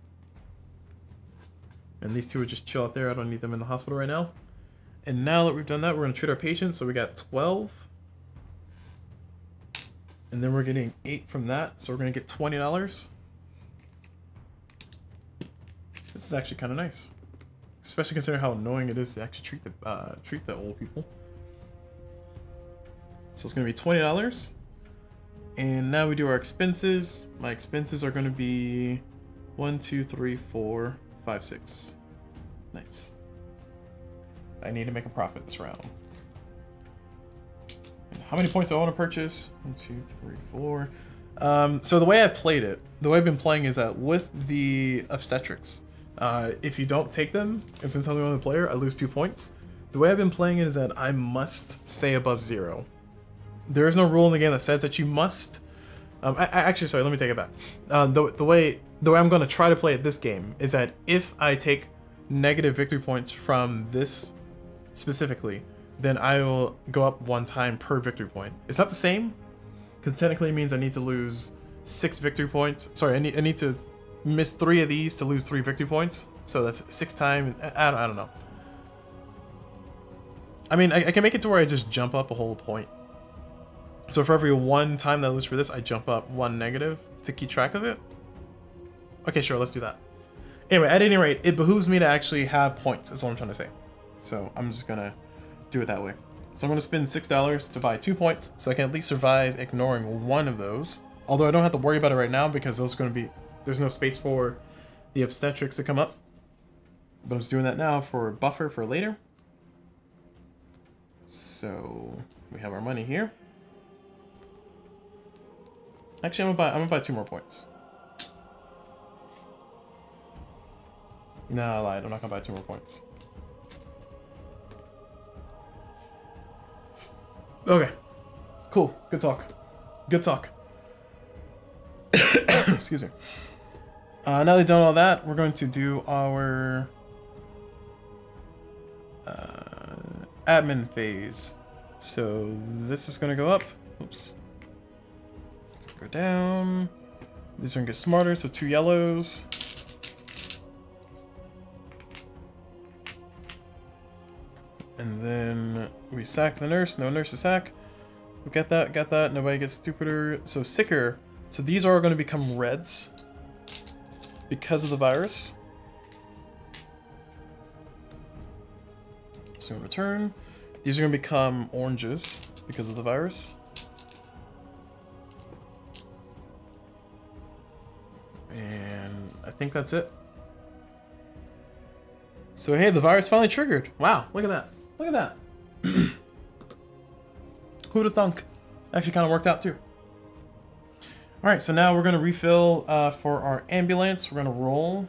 And these 2 would just chill out there. I don't need them in the hospital right now. And now that we've done that, we're going to treat our patients. So we got 12, and then we're getting 8 from that, so we're going to get $20. This is actually kind of nice, especially considering how annoying it is to actually treat the old people. So it's going to be $20. And now we do our expenses. My expenses are going to be 1, 2, 3, 4, 5, 6. Nice. I need to make a profit this round. And how many points do I want to purchase? 1, 2, 3, 4. So the way I played it, the way I've been playing is that with the obstetrics, if you don't take them, and since I'm the only player, I lose 2 points. The way I've been playing it is that I must stay above 0. There is no rule in the game that says that you must. Actually, sorry, let me take it back. The way I'm going to try to play it this game is that if I take negative victory points from this specifically, then I will go up 1 time per victory point. It's not the same, because technically it means I need to lose 6 victory points. Sorry, I need to miss 3 of these to lose 3 victory points. So that's 6 times. I don't know. I mean, I can make it to where I just jump up a whole point. So for every 1 time that I lose for this, I jump up 1 negative to keep track of it. Okay, sure, let's do that. Anyway, at any rate, it behooves me to actually have points, is what I'm trying to say. So I'm just gonna do it that way. So I'm gonna spend $6 to buy 2 points, so I can at least survive ignoring 1 of those. Although I don't have to worry about it right now because those are gonna be, there's no space for the obstetrics to come up. But I'm just doing that now for buffer for later. So we have our money here. Actually, I'm gonna buy 2 more points. No, I lied. I'm not gonna buy 2 more points. Okay. Cool. Good talk. Good talk. Excuse me. Now that we've done all that, we're going to do our admin phase. So this is gonna go up. Oops. Go down. These are gonna get smarter, so 2 yellows. And then we sack the nurse. No nurse to sack. We got that, got that. Nobody gets stupider. So sicker So these are going to become reds because of the virus. So in return, these are going to become oranges because of the virus. And I think that's it. So hey, the virus finally triggered. Wow, look at that. Look at that. Who'd have thunk? Actually kind of worked out too. Alright, so now we're going to refill for our ambulance. We're going to roll.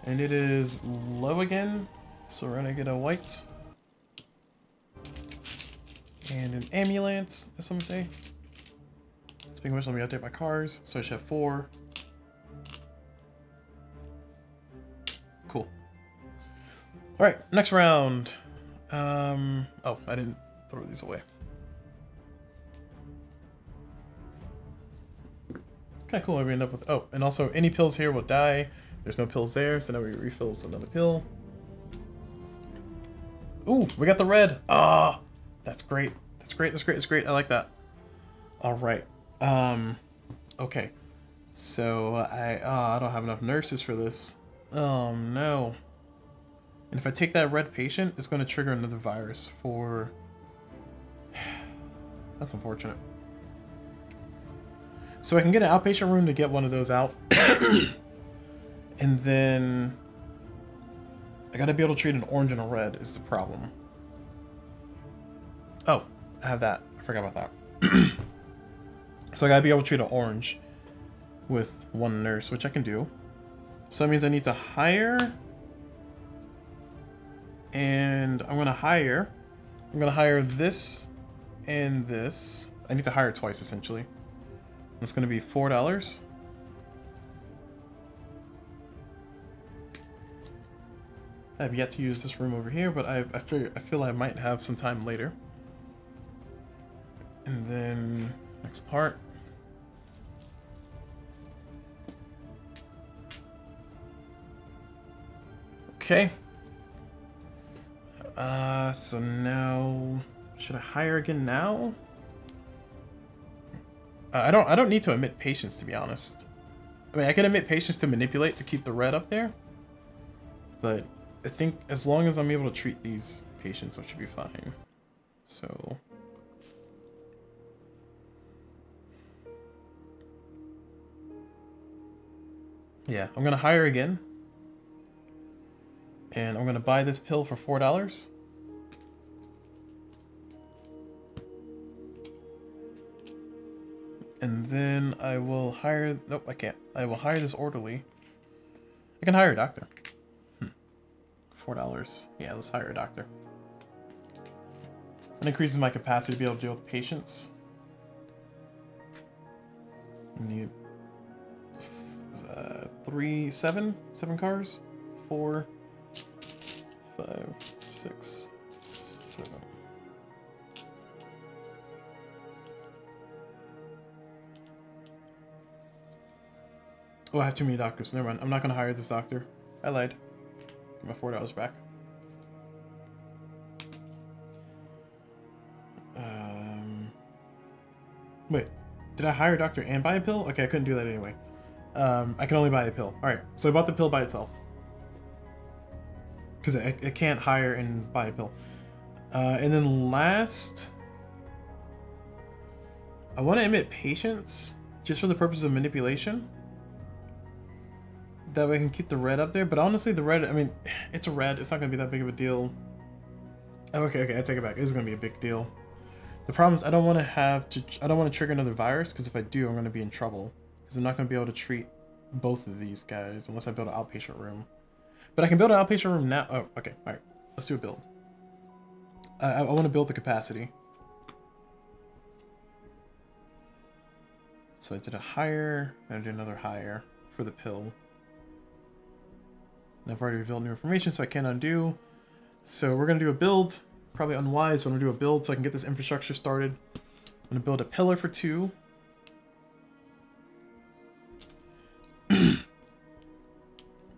And it is low again. So we're going to get a white. And an ambulance, as some say. Speaking of which, let me update my cars. So I should have 4. Cool. Alright, next round. Oh, I didn't throw these away. Okay, cool. We end up with... Oh, and also any pills here will die. There's no pills there, so now we refill with another pill. Ooh, we got the red. Ah, that's great. That's great. That's great. That's great. I like that. All right. Okay. So I don't have enough nurses for this. Oh no. And if I take that red patient, it's going to trigger another virus for... That's unfortunate. So I can get an outpatient room to get one of those out. And then... I gotta be able to treat an orange and a red is the problem. Oh, I have that. I forgot about that. So I gotta be able to treat an orange with one nurse, which I can do. So that means I need to hire... And I'm gonna hire this and this. I need to hire twice essentially. It's gonna be $4. I have yet to use this room over here, but I feel I might have some time later. And then next part. Okay. So now, should I hire again now? I don't need to admit patients, to be honest. I mean, I can admit patients to manipulate to keep the red up there, but I think as long as I'm able to treat these patients, I should be fine. So. Yeah, I'm gonna hire again. And I'm gonna buy this pill for $4. And then I will hire... Nope, I can't. I will hire this orderly. I can hire a doctor. $4. Yeah, let's hire a doctor. It increases my capacity to be able to deal with patients. I need... 7 cars? 4, 5, 6, 7. Oh, I have too many doctors. Never mind. I'm not going to hire this doctor. I lied. Get my $4 back. Wait. Did I hire a doctor and buy a pill? Okay, I couldn't do that anyway. I can only buy a pill. Alright, so I bought the pill by itself. Because I can't hire and buy a pill. And then last... I want to admit patients, just for the purpose of manipulation. That way I can keep the red up there, but honestly the red, I mean, it's a red, it's not going to be that big of a deal. Oh, okay, I take it back. It is going to be a big deal. The problem is I don't want to trigger another virus, because if I do, I'm going to be in trouble. Because I'm not going to be able to treat both of these guys unless I build an outpatient room. But I can build an outpatient room now. Oh, okay, alright. Let's do a build. I want to build the capacity. So I did a hire, and I did another hire for the pill. And I've already revealed new information, so I can't undo. So we're going to do a build. Probably unwise, but I'm going to do a build so I can get this infrastructure started. I'm going to build a pillar for 2.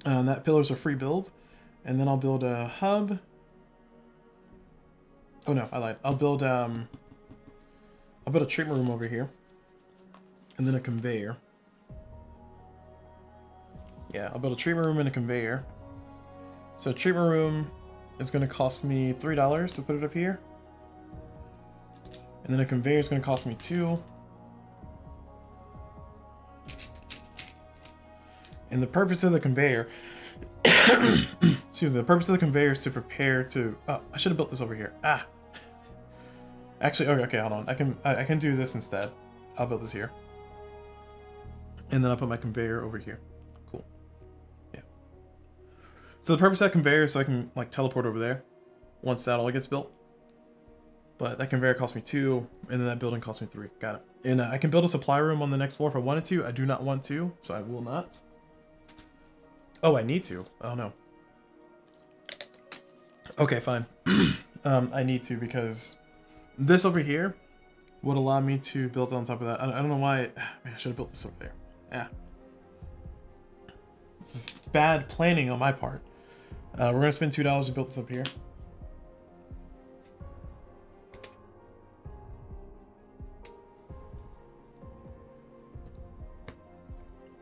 And that pillar's a free build. And then I'll build a hub. Oh no, I lied. I'll build a treatment room over here. and then a conveyor. Yeah, I'll build a treatment room and a conveyor. So treatment room is going to cost me $3 to put it up here. And then a conveyor is going to cost me $2. And the purpose of the conveyor, excuse me, the purpose of the conveyor is to prepare to, oh, I should have built this over here. Ah. Actually, okay, hold on. I can do this instead. I'll build this here. And then I'll put my conveyor over here. Cool. Yeah. So the purpose of that conveyor is so I can like teleport over there once that all gets built. But that conveyor cost me 2, and then that building cost me 3. Got it. And I can build a supply room on the next floor if I wanted to. I do not want to, so I will not. Oh, I need to. Oh no. Okay, fine. I need to because this over here would allow me to build on top of that. I don't know why. Man, I should have built this over there. Yeah. This is bad planning on my part. We're gonna spend $2 to build this up here.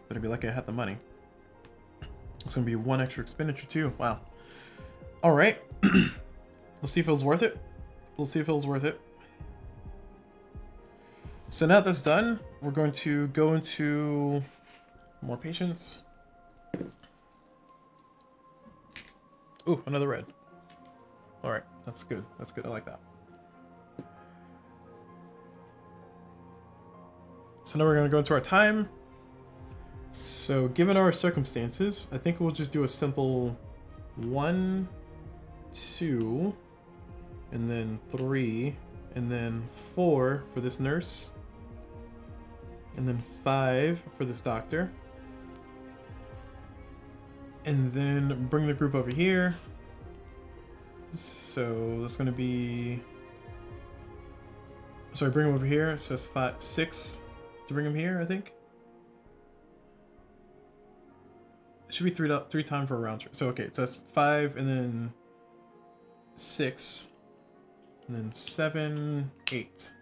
Better be lucky I had the money. It's gonna be 1 extra expenditure too. Wow. All right. We'll see if it was worth it. We'll see if it was worth it. So now that's done, we're going to go into more patients. Ooh, another red. All right, that's good. That's good. I like that. So now we're gonna go into our time. So given our circumstances, I think we'll just do a simple 1, 2, and then 3, and then 4 for this nurse, and then 5 for this doctor, and then bring the group over here. So that's going to be, sorry, bring them over here. So that's 6 to bring them here, I think. It should be 3 times for a round trip. So okay, so that's 5 and then 6, and then 7, 8,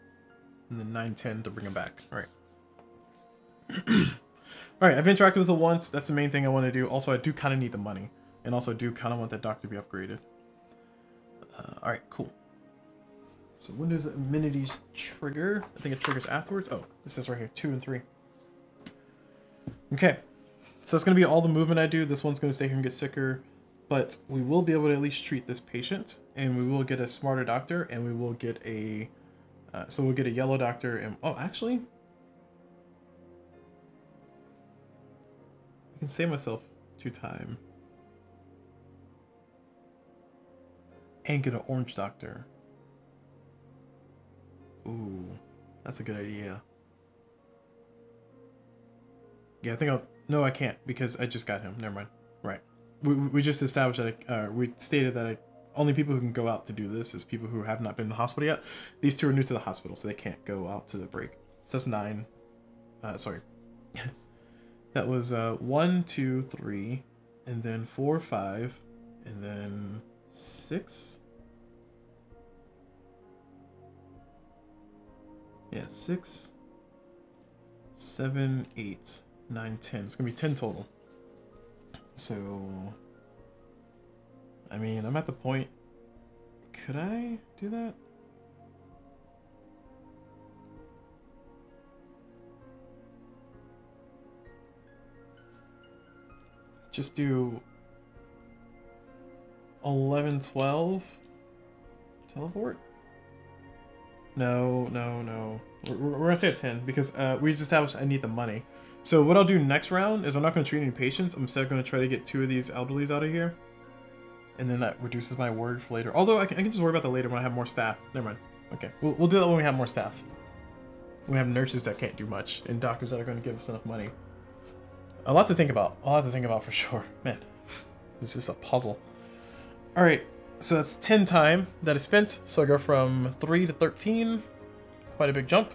and then 9, 10 to bring them back. All right. All right, I've interacted with it once. That's the main thing I want to do. Also, I do kind of need the money, and also I do kind of want that doctor to be upgraded. All right, cool. So when does amenities trigger? I think it triggers afterwards. Oh, this is right here, 2 and 3. Okay. So it's going to be all the movement I do. This one's going to stay here and get sicker. But we will be able to at least treat this patient. And we will get a smarter doctor. And we will get a... so we'll get a yellow doctor. And oh, actually... I can save myself 2 time. And get an orange doctor. Ooh. That's a good idea. Yeah, I think I'll... No, I can't, because I just got him. Never mind. Right. We just established that we stated that only people who can go out to do this is people who have not been in the hospital yet. These 2 are new to the hospital, so they can't go out to the break. So that's 9. Sorry. That was 1, 2, 3, and then 4, 5, and then 6. Yeah, 6, 7, 8. 9, 10. It's gonna be 10 total. So, I mean, I'm at the point. Could I do that? Just do 11, 12. Teleport? No. We're gonna stay at 10 because we just established I need the money. So what I'll do next round is I'm not going to treat any patients. I'm instead going to try to get 2 of these elderlies out of here. And then that reduces my worry for later. Although I can just worry about that later when I have more staff. Never mind. Okay, we'll do that when we have more staff. We have nurses that can't do much. And doctors that are going to give us enough money. A lot to think about. A lot to think about for sure. Man, this is a puzzle. Alright, so that's 10 time that I spent. So I go from 3 to 13. Quite a big jump.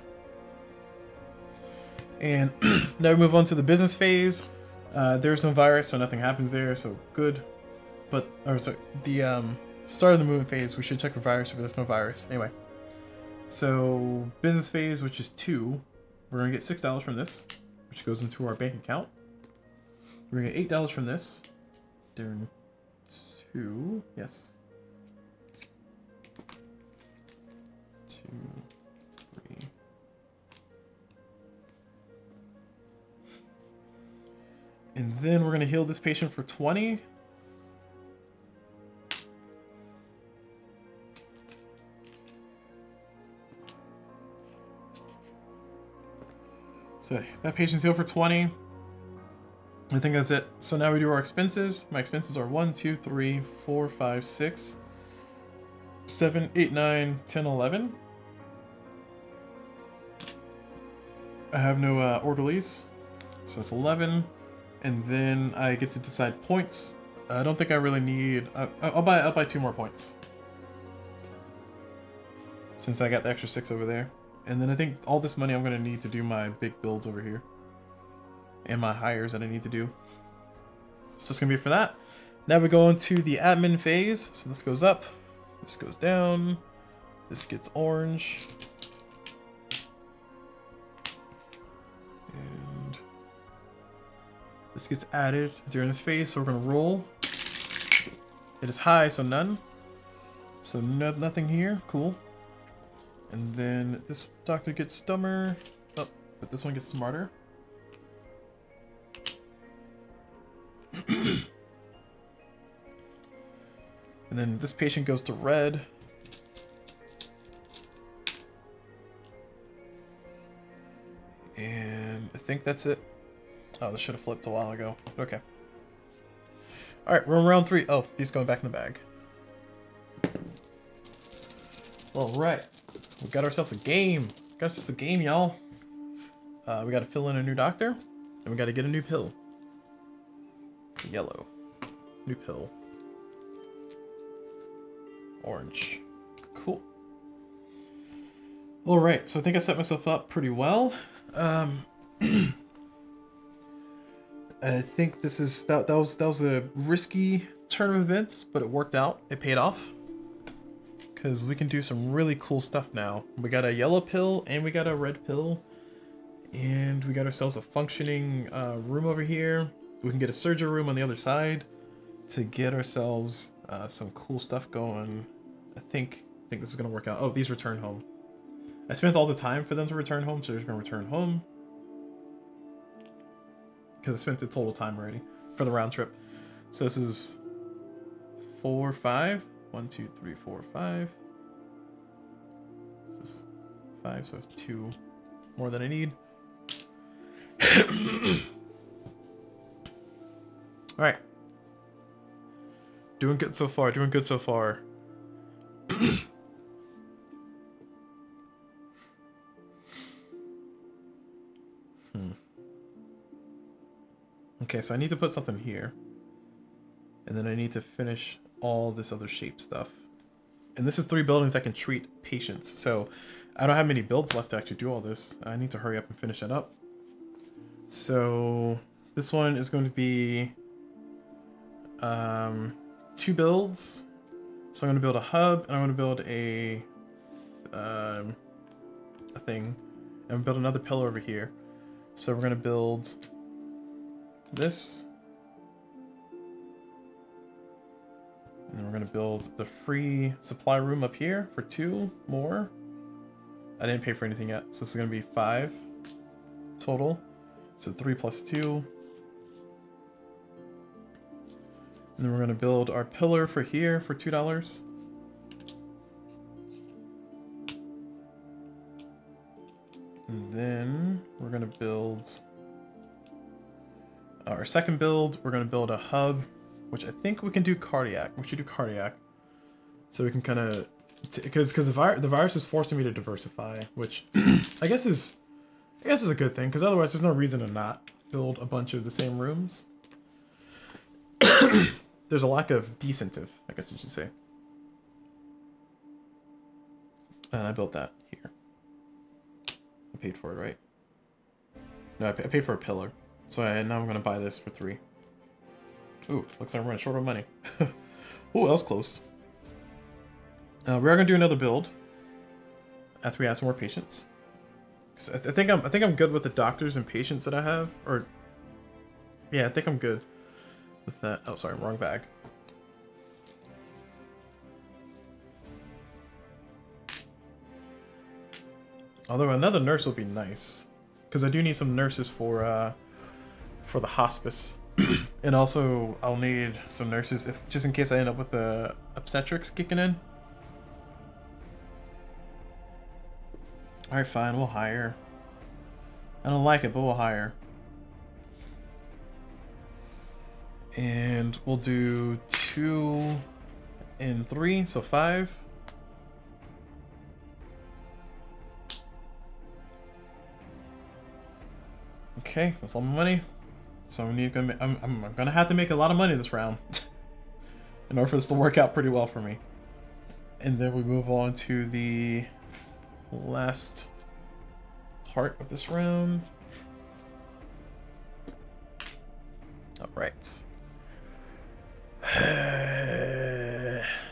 And now we move on to the business phase. There's no virus, so nothing happens there, so good. But, or sorry, the start of the movement phase, we should check for virus if there's no virus. Anyway, so business phase, which is 2. we're gonna get $6 from this, which goes into our bank account. We're gonna get $8 from this. Down 2, yes. 2, 3. And then we're gonna heal this patient for 20. So that patient's healed for 20. I think that's it. So now we do our expenses. My expenses are 1, 2, 3, 4, 5, 6, 7, 8, 9, 10, 11. I have no orderlies, so it's 11. And then I get to decide points. I don't think I really need. I'll buy 2 more points since I got the extra 6 over there. And then I think all this money I'm gonna need to do my big builds over here. And my hires that I need to do. So it's gonna be for that. Now we go into the admin phase. So this goes up, this goes down, this gets orange. And this gets added during this phase, so we're gonna roll. It is high, so none. So nothing here, cool. And then this doctor gets dumber, oh, but this one gets smarter. And then this patient goes to red. And I think that's it. Oh, this should have flipped a while ago. Okay. Alright, we're on round 3. Oh, these going back in the bag. Alright. We got ourselves a game. Got ourselves a game, y'all. We gotta fill in a new doctor. And we gotta get a new pill. It's yellow. New pill. Orange. Cool. Alright, so I think I set myself up pretty well. I think this is that was a risky turn of events, but it worked out. It paid off. Because we can do some really cool stuff now. We got a yellow pill and we got a red pill. And we got ourselves a functioning room over here. We can get a surgery room on the other side to get ourselves some cool stuff going. I think this is going to work out. Oh, these return home. I spent all the time for them to return home, so they're going to return home. Because I spent the total time already for the round trip. So this is 4, 5. 1, 2, 3, 4, 5. This is 5, so it's 2 more than I need. Alright. Doing good so far, doing good so far. Okay, so I need to put something here. And then I need to finish all this other shape stuff. And this is 3 buildings I can treat patients. So I don't have many builds left to actually do all this. I need to hurry up and finish it up. So this one is going to be 2 builds. So I'm going to build a hub and I'm going to build a thing. And build another pillar over here. So we're going to build this. And then we're going to build the free supply room up here for 2 more. I didn't pay for anything yet, so this is going to be 5 total. So 3 plus 2. And then we're going to build our pillar for here for $2. And then we're going to build our second build. We're going to build a hub, which I think we can do cardiac. We should do cardiac. So we can kind of, because the virus is forcing me to diversify, which I guess is a good thing, because otherwise there's no reason to not build a bunch of the same rooms. There's a lack of decentive, I guess you should say. And I built that here. I paid for it, right? No, I paid for a pillar. So now I'm going to buy this for 3. Ooh, looks like I'm running short on money. Ooh, that was close. We are going to do another build after we add some more patients. 'Cause I think I'm good with the doctors and patients that I have. Or yeah, I think I'm good with that. Oh, sorry, wrong bag. Although another nurse would be nice, because I do need some nurses for the hospice, and also I'll need some nurses if just in case I end up with the obstetrics kicking in. All right, fine, we'll hire. I don't like it, but we'll hire. And we'll do 2 and 3, so 5. Okay, that's all my money. So I'm gonna have to make a lot of money this round in order for this to work out pretty well for me. And then we move on to the last part of this round. All right.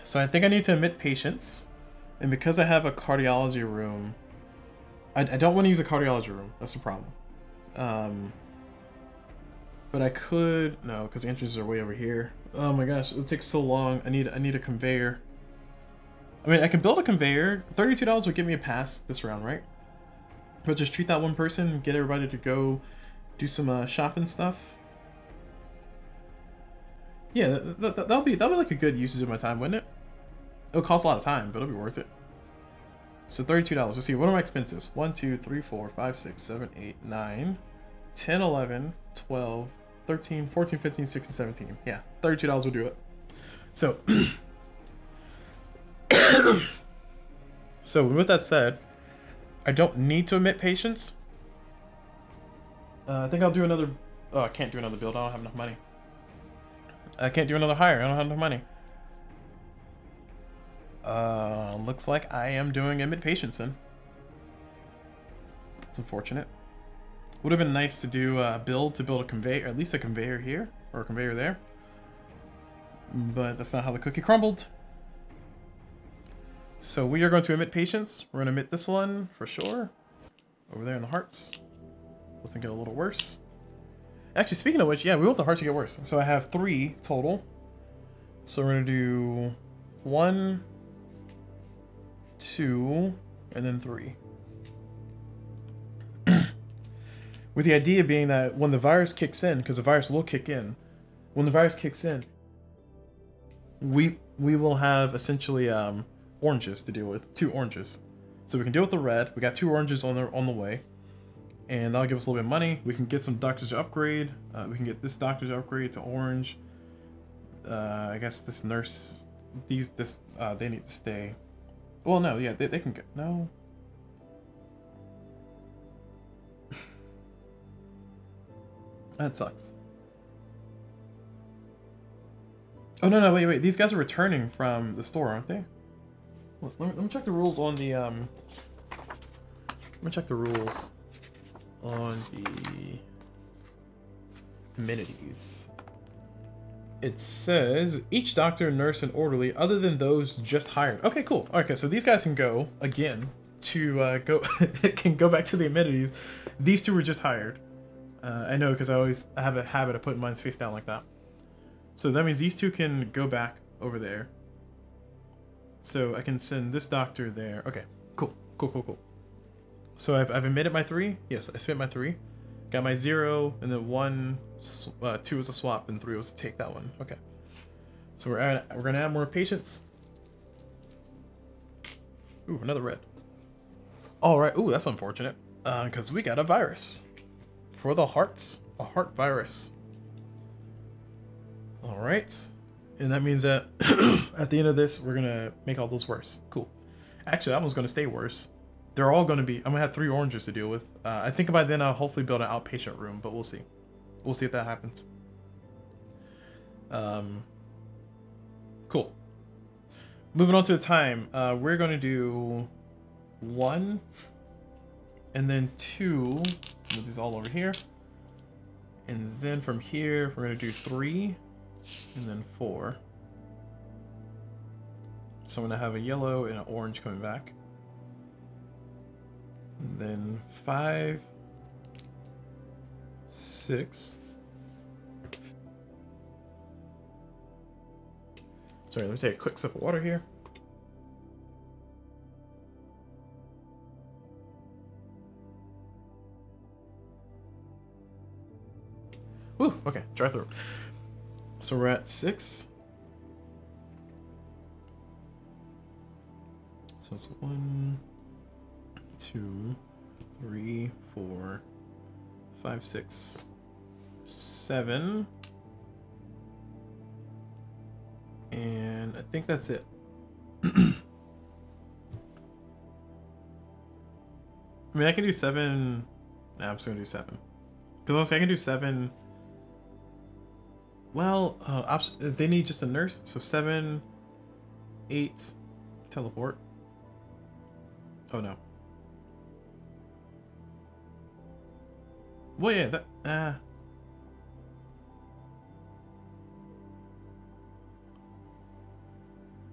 So I think I need to admit patients, and because I have a cardiology room, I don't want to use a cardiology room. That's the problem. But I could no, because the entrances are way over here. Oh my gosh, it takes so long. I need a conveyor. I mean, I can build a conveyor. $32 would get me a pass this round, right? But just treat that one person, get everybody to go do some shopping stuff. Yeah, that'll be like a good usage of my time, wouldn't it? It'll cost a lot of time, but it'll be worth it. So $32. Let's see, what are my expenses? 1, 2, 3, 4, 5, 6, 7, 8, 9, 10, 11, 12, 13, 14, 15, 16, 17. Yeah, $32 will do it. So, so with that said, I don't need to admit patients. I think I'll do another. Oh, I can't do another build. I don't have enough money. I can't do another hire. I don't have enough money. Looks like I am doing admit patients then. It's unfortunate. Would have been nice to do a build to build a conveyor, at least a conveyor here or a conveyor there. But that's not how the cookie crumbled. So we are going to admit patients. We're going to admit this one for sure. Over there in the hearts. We'll think it a little worse. Actually, speaking of which, yeah, we want the heart to get worse. So I have 3 total. So we're going to do 1, 2, and then 3. With the idea being that when the virus kicks in, because the virus will kick in, when the virus kicks in, we will have essentially oranges to deal with, 2 oranges. So we can deal with the red. We got 2 oranges on the way, and that'll give us a little bit of money. We can get some doctors to upgrade. We can get this doctor to upgrade to orange. I guess this nurse, they need to stay. Well, no, yeah, they can get no. That sucks. Oh no, wait, these guys are returning from the store, aren't they? Let me check the rules on the Let me check the rules on the amenities. It says each doctor, nurse, and orderly, other than those just hired. Okay, cool. Okay, so these guys can go again to go can go back to the amenities. These 2 were just hired. I know, because I have a habit of putting mine face down like that. So that means these 2 can go back over there. So I can send this doctor there. Okay, cool. So I've admitted my 3. Yes, I spent my 3. Got my 0, and then 1, 2 was a swap, and 3 was to take that one. Okay. So we're gonna add more patients. Ooh, another red. All right. Ooh, that's unfortunate. Because we got a virus for the hearts. A heart virus. All right. And that means that at the end of this, we're gonna make all those worse. Cool. Actually, that one's gonna stay worse. They're all gonna be. I'm gonna have 3 oranges to deal with. I think by then I'll hopefully build an outpatient room, but we'll see. We'll see if that happens. Cool. Moving on to the time, we're gonna do 1, and then 2. Move these all over here, and then from here we're gonna do 3. And then 4. So I'm gonna have a yellow and an orange coming back. And And then 5, 6. Sorry, let me take a quick sip of water here. Woo, okay, dry throat. So we're at 6. So it's 1, 2, 3, 4, 5, 6, 7. And I think that's it. I mean, I can do 7. Nah, I'm just gonna do 7. Because honestly, I can do 7. Well, they need just a nurse, so 7, 8, teleport. Oh no. Well, yeah, that.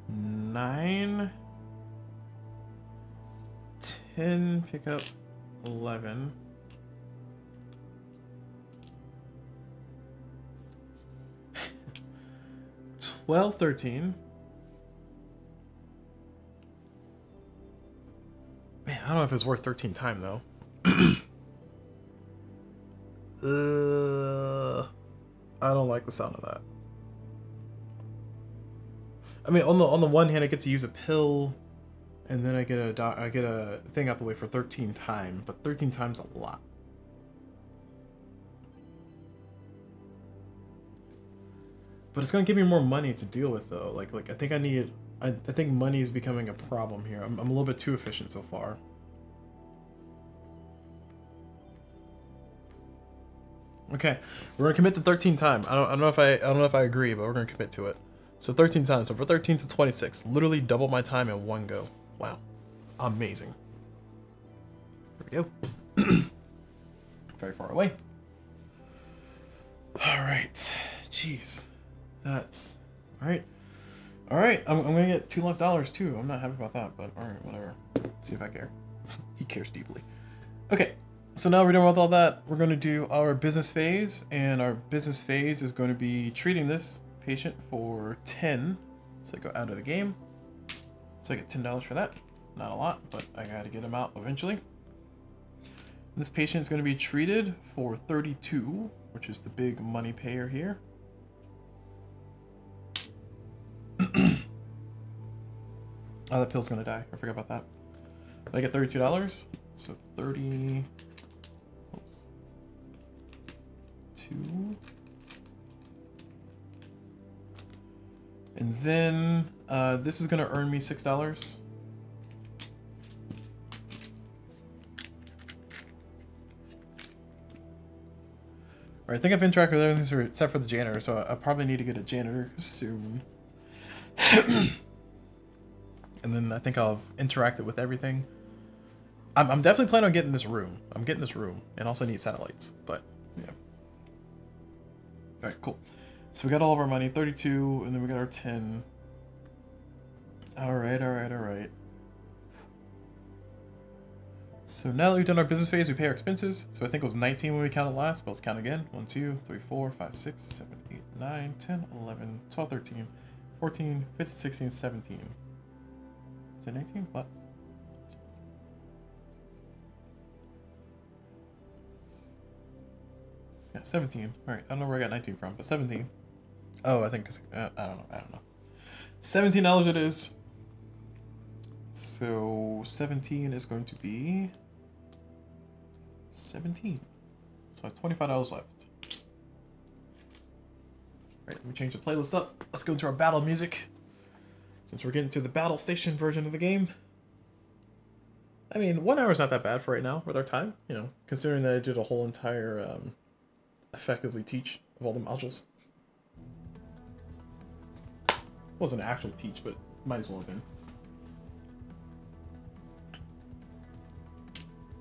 9, 10, pick up 11. 12, 13. Man, I don't know if it's worth 13 time though. I don't like the sound of that. I mean, on the one hand, I get to use a pill, and then I get a thing out the way for 13 time, but 13 times a lot. But it's gonna give me more money to deal with though. Like I think I think money is becoming a problem here. I'm a little bit too efficient so far. Okay, we're gonna commit to 13 time. I don't know if I agree, but we're gonna commit to it. So 13 times. So for 13 to 26, literally double my time in one go. Wow, amazing. Here we go. Very far away. All right, jeez. That's all right. All right, I'm gonna get $2 less too. I'm not happy about that, but all right, whatever. Let's see if I care. He cares deeply. Okay, so now we're done with all that. We're gonna do our business phase, and our business phase is going to be treating this patient for 10. So I go out of the game. So I get $10 for that. Not a lot, but I gotta get him out eventually. This patient is going to be treated for 32, which is the big money payer here. Oh, that pill's gonna die. I forgot about that. I get $32. So 30. Oops. 2. And then this is gonna earn me $6. Alright, I think I've interacted with everything except for the janitor, so I probably need to get a janitor soon. And then I think I'll interact it with everything. I'm definitely planning on getting this room. I'm getting this room, and also need satellites, but yeah. Alright, cool. So we got all of our money, 32, and then we got our 10. Alright, alright, alright. So now that we've done our business phase, we pay our expenses. So I think it was 19 when we counted last, but let's count again. 1, 2, 3, 4, 5, 6, 7, 8, 9, 10, 11, 12, 13, 14, 15, 16, 17. Is it 19? What? Yeah, 17. Alright, I don't know where I got 19 from, but 17. Oh, I think, I don't know. $17 it is. So 17 is going to be 17. So I have $25 left. Alright, let me change the playlist up. Let's go into our battle music. Since we're getting to the battle station version of the game. I mean, 1 hour is not that bad for right now with our time, you know, considering that I did a whole entire effectively teach of all the modules. Wasn't an actual teach, but might as well have been.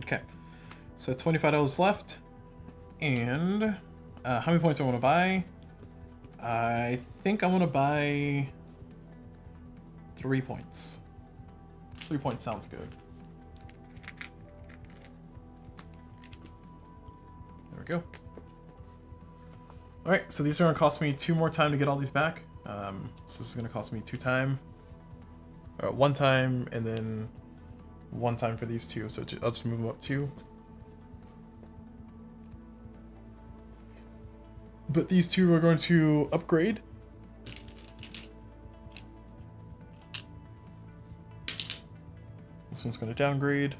Okay, so $25 left, and how many points do I want to buy? I think I want to buy 3 points. 3 points sounds good. we go. Alright, so these are going to cost me 2 more time to get all these back. So this is going to cost me 2 time. 1 time, and then 1 time for these 2. So I'll just move them up 2. But these 2 are going to upgrade. This one's going to downgrade.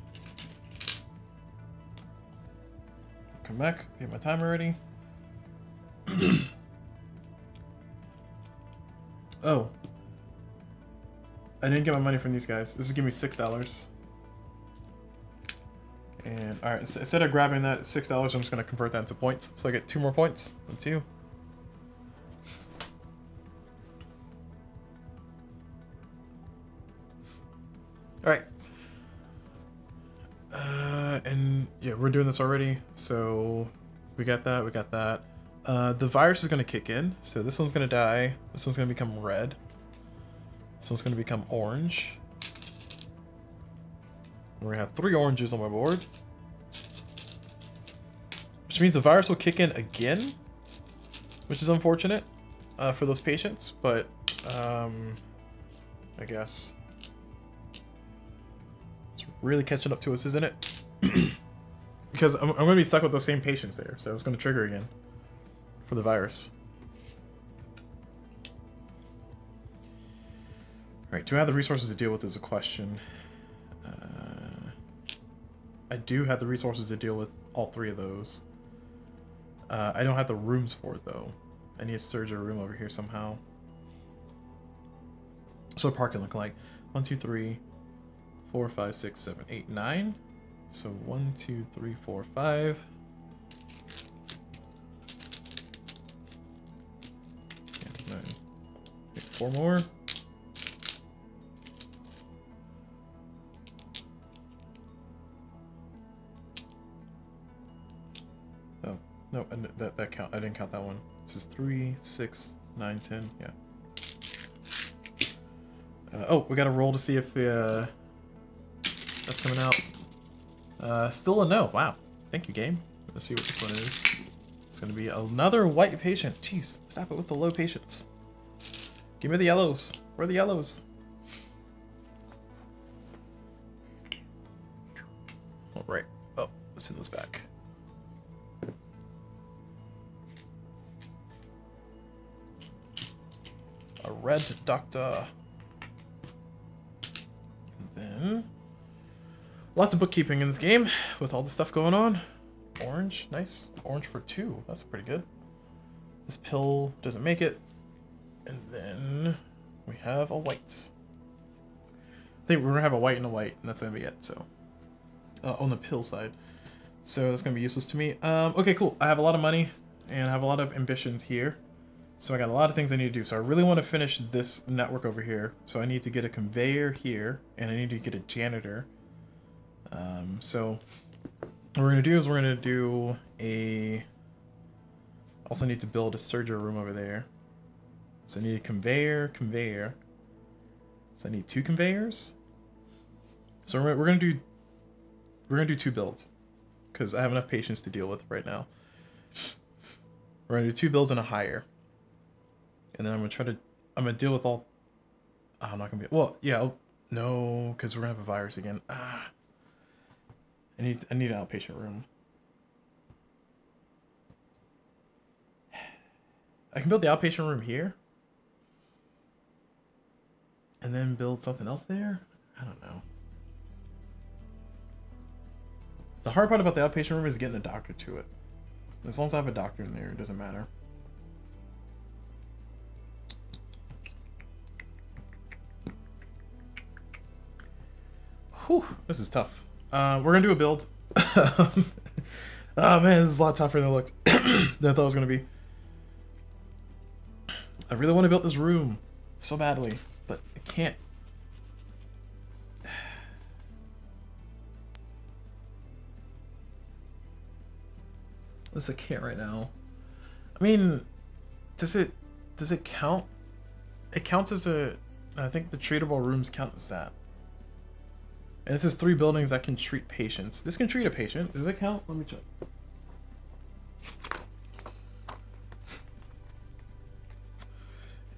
Come back, get my time already. Oh. I didn't get my money from these guys. This is giving me $6. And alright, instead of grabbing that $6, I'm just going to convert that into points. So I get 2 more points. 1, 2. Alright. And yeah, we're doing this already. So we got that, we got that. The virus is going to kick in. So this one's going to die. This one's going to become red. This one's going to become orange. We're going to have 3 oranges on my board. Which means the virus will kick in again. Which is unfortunate for those patients. But, I guess. It's really catching up to us, isn't it? Because I'm going to be stuck with those same patients there. So it's going to trigger again. For the virus. Alright, do I have the resources to deal with is a question. I do have the resources to deal with all 3 of those. I don't have the rooms for it though. I need a surgery room over here somehow. So what parking look like? 1, 2, 3, 4, 5, 6, 7, 8, 9. So 1, 2, 3, 4, 5. 9. 4 more. Oh, no, that count. I didn't count that one. This is 3, 6, 9, 10. Yeah. Oh, we got to roll to see if that's coming out. Still a no. Wow. Thank you, game. Let's see what this one is. It's going to be another white patient. Jeez, stop it with the low patients. Give me the yellows. Where are the yellows? All right. Oh, let's send this back. A red doctor. And then lots of bookkeeping in this game with all the stuff going on. Orange, nice. Orange for 2. That's pretty good. This pill doesn't make it. And then we have a white. I think we're gonna have a white and a white, and that's gonna be it. So on the pill side, so it's gonna be useless to me. Okay, cool. I have a lot of money and I have a lot of ambitions here, so I got a lot of things I need to do. So I really want to finish this network over here. So I need to get a conveyor here, and I need to get a janitor. So what we're gonna do is we're gonna do a. Also need to build a surgery room over there. So I need a conveyor. So I need 2 conveyors. So we're gonna do 2 builds, because I have enough patients to deal with right now. We're gonna do 2 builds and a hire, and then I'm gonna deal with all. Oh, I'm not gonna be. Well, yeah, no, because we're gonna have a virus again. I need an outpatient room. I can build the outpatient room here. And then build something else there? I don't know. The hard part about the outpatient room is getting a doctor to it. As long as I have a doctor in there, it doesn't matter. Whew, this is tough. We're gonna do a build. Oh man, this is a lot tougher than it looked than I thought it was gonna be. I really want to build this room so badly, but I can't. This I can't right now. I mean, does it count? It counts as a. I think the treatable rooms count as that. And this is 3 buildings that can treat patients. This can treat a patient. Does it count? Let me check.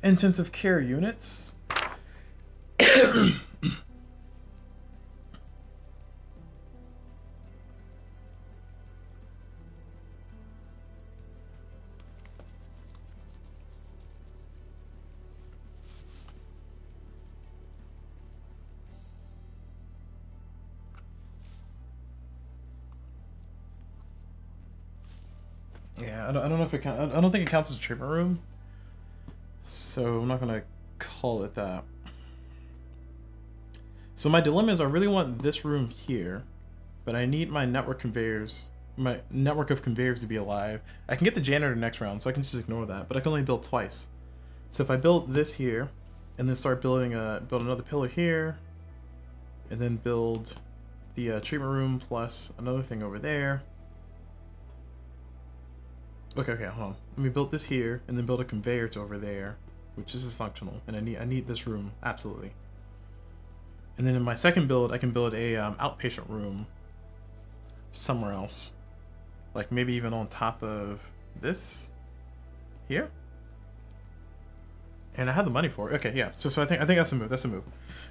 Intensive care units. Yeah, I don't know if it counts. I don't think it counts as a treatment room, so I'm not gonna call it that. So my dilemma is I really want this room here, but I need my network conveyors, my network of conveyors to be alive. I can get the janitor next round, so I can just ignore that, but I can only build twice. So if I build this here, and then start build another pillar here, and then build the treatment room plus another thing over there. Okay, hold on. Let me build this here, and then build a conveyor to over there, which is functional, and I need this room absolutely. And then in my second build, I can build a outpatient room somewhere else, like maybe even on top of this here. And I have the money for it. Okay, yeah. So I think that's a move. That's a move.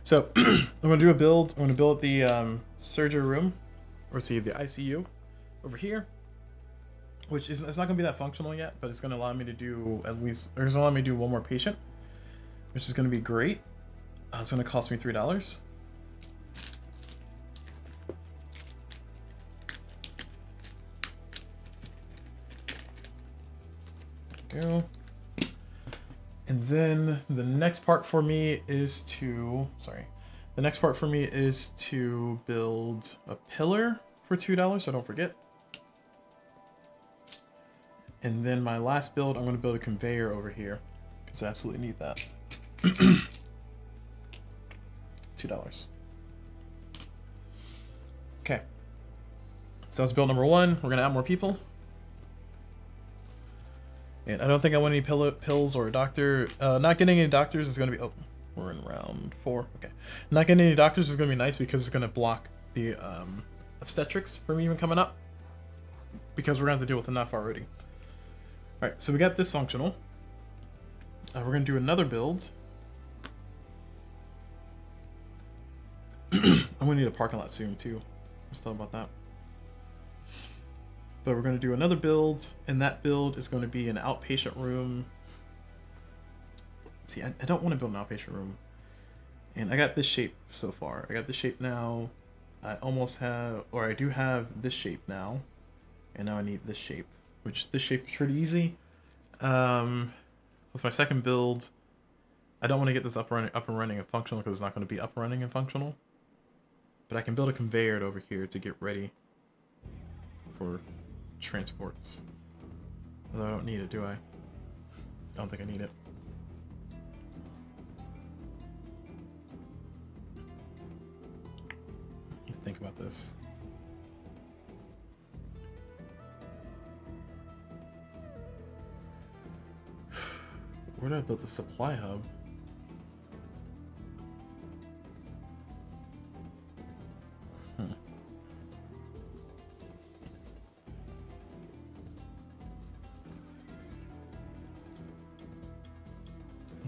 So I'm gonna do a build. I'm gonna build the surgery room, or see the ICU over here. Which is, it's not gonna be that functional yet, but it's gonna allow me to do at least, or it's gonna allow me to do one more patient, which is gonna be great. It's gonna cost me $3. Go. And then the next part for me is to, the next part for me is to build a pillar for $2, so don't forget. And then my last build, I'm going to build a conveyor over here, because I absolutely need that. $2. Okay. So that's build number 1. We're going to add more people. And I don't think I want any pills or a doctor. Not getting any doctors is going to be... Oh, we're in round 4. Okay. Not getting any doctors is going to be nice because it's going to block the obstetrics from even coming up. Because we're going to have to deal with enough already. Alright, so we got this functional. We're going to do another build. I'm going to need a parking lot soon too. Let's talk about that. But we're going to do another build, and that build is going to be an outpatient room. See, I don't want to build an outpatient room. And I got this shape so far. I got this shape now. I almost have, or I do have this shape now. And now I need this shape, which this shape is pretty easy. With my second build, I don't want to get this up and running and functional because it's not going to be up and running and functional. But I can build a conveyor over here to get ready for transports. Although I don't need it, do I? I don't think I need it. Think about this. Where did I build the supply hub?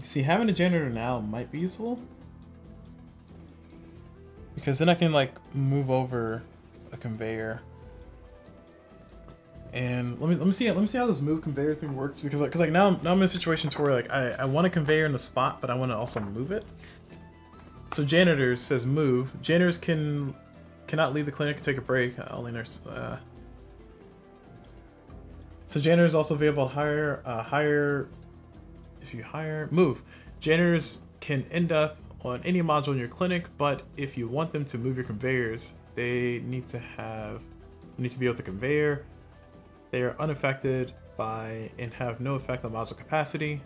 See, having a janitor now might be useful. Because then I can like move over a conveyor. And let me see how this move conveyor thing works, because now I'm in a situation to where like I want a conveyor in the spot, but I want to also move it. So janitors says move. Janitors cannot leave the clinic to take a break. Only nurse. So janitors also available to hire. If you hire, move. Janitors can end up on any module in your clinic, but if you want them to move your conveyors, they need to be with the conveyor. They are unaffected by and have no effect on module capacity.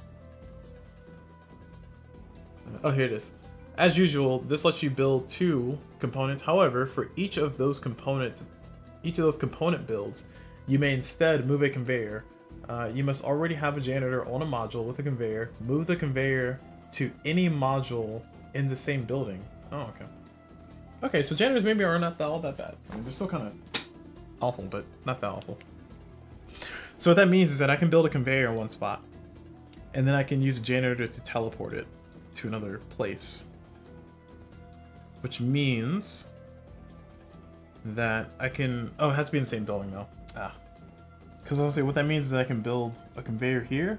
Oh, here it is. As usual, this lets you build 2 components. However, for each of those component builds, you may instead move a conveyor. You must already have a janitor on a module with a conveyor. Move the conveyor to any module in the same building. Oh, okay. Okay, so janitors maybe are not all that bad. I mean, they're still kind of awful, but not that awful. So what that means is that I can build a conveyor in one spot, and then I can use a janitor to teleport it to another place. Which means that I can... Oh, it has to be in the same building though. Ah. Because I'll say what that means is that I can build a conveyor here,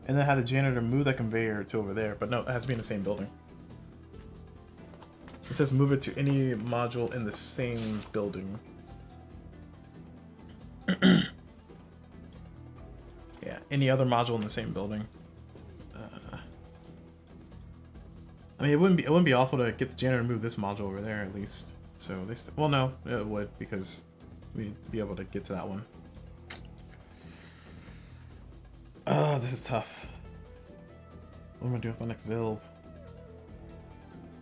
and then have the janitor move that conveyor to over there. But no, it has to be in the same building. It says move it to any module in the same building. Yeah, any other module in the same building. I mean, it wouldn't be awful to get the janitor to move this module over there at least. So they well, no, it would, because we'd be able to get to that one. Oh, this is tough. What am I gonna do with my next build?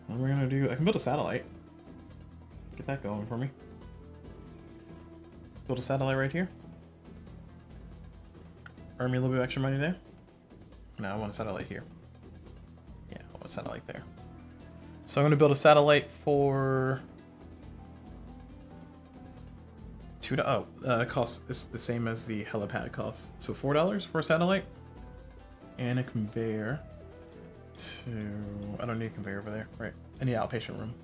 What am I gonna do? I can build a satellite. Get that going for me. Build a satellite right here. Earn me a little bit of extra money there. No, I want a satellite here. Yeah, I want a satellite there. So I'm going to build a satellite for $2. It costs the same as the helipad costs. So $4 for a satellite. And a conveyor to... I don't need a conveyor over there. Right. I need an outpatient room.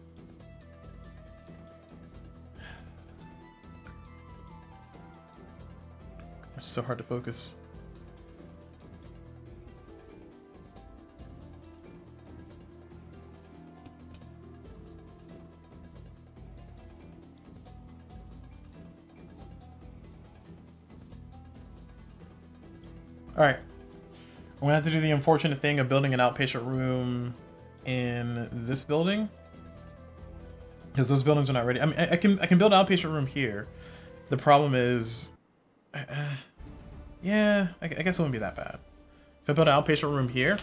It's so hard to focus. Alright, I'm gonna have to do the unfortunate thing of building an outpatient room in this building, because those buildings are not ready. I mean, I can build an outpatient room here. The problem is, yeah, I guess it wouldn't be that bad. If I build an outpatient room here,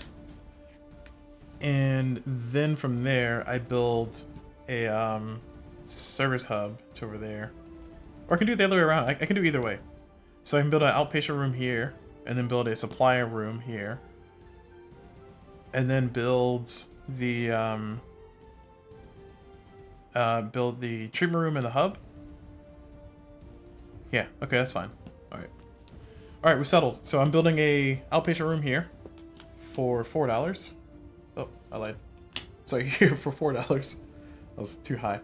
and then from there I build a service hub to over there, or I can do it the other way around. I can do either way. So I can build an outpatient room here, and then build a supplier room here, and then build the treatment room in the hub. Yeah, okay, that's fine. All right, we're settled. So I'm building a outpatient room here for $4. Oh, I lied. Sorry, here for $4. That was too high.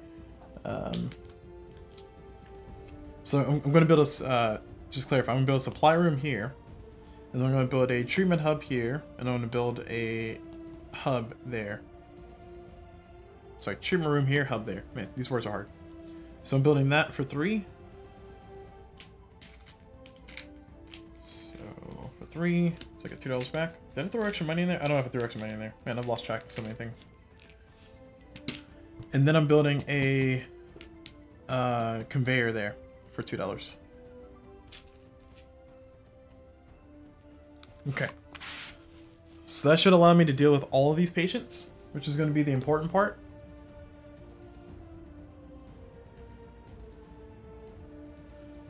So I'm going to build a just clarify. I'm going to build a supply room here. And then I'm going to build a treatment hub here, and I'm going to build a hub there. Sorry, treatment room here, hub there. Man, these words are hard. So I'm building that for $3. So for $3, so I get $2 back. Did I throw extra money in there? I don't know if I threw extra money in there. Man, I've lost track of so many things. And then I'm building a conveyor there for $2. Okay, so that should allow me to deal with all of these patients, which is going to be the important part.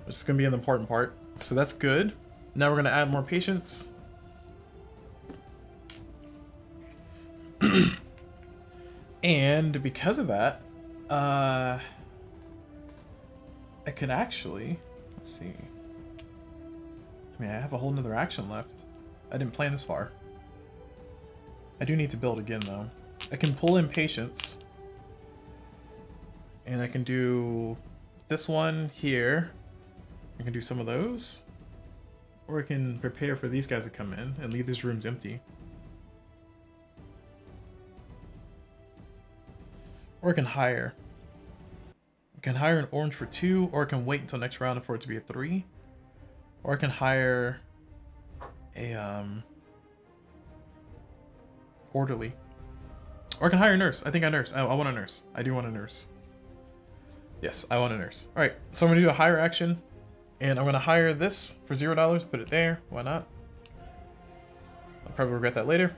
Which is going to be an important part. So that's good. Now we're going to add more patients. And because of that, I could actually, let's see. I mean, I have a whole nother action left. I didn't plan this far. I do need to build again, though. I can pull in patients. And I can do this one here. I can do some of those. Or I can prepare for these guys to come in and leave these rooms empty. Or I can hire. I can hire an orange for 2, or I can wait until next round for it to be a 3. Or I can hire a orderly. Or I can hire a nurse. I think I nurse. I want a nurse. I do want a nurse. Yes, I want a nurse. Alright, so I'm going to do a hire action. And I'm going to hire this for $0. Put it there. Why not? I'll probably regret that later.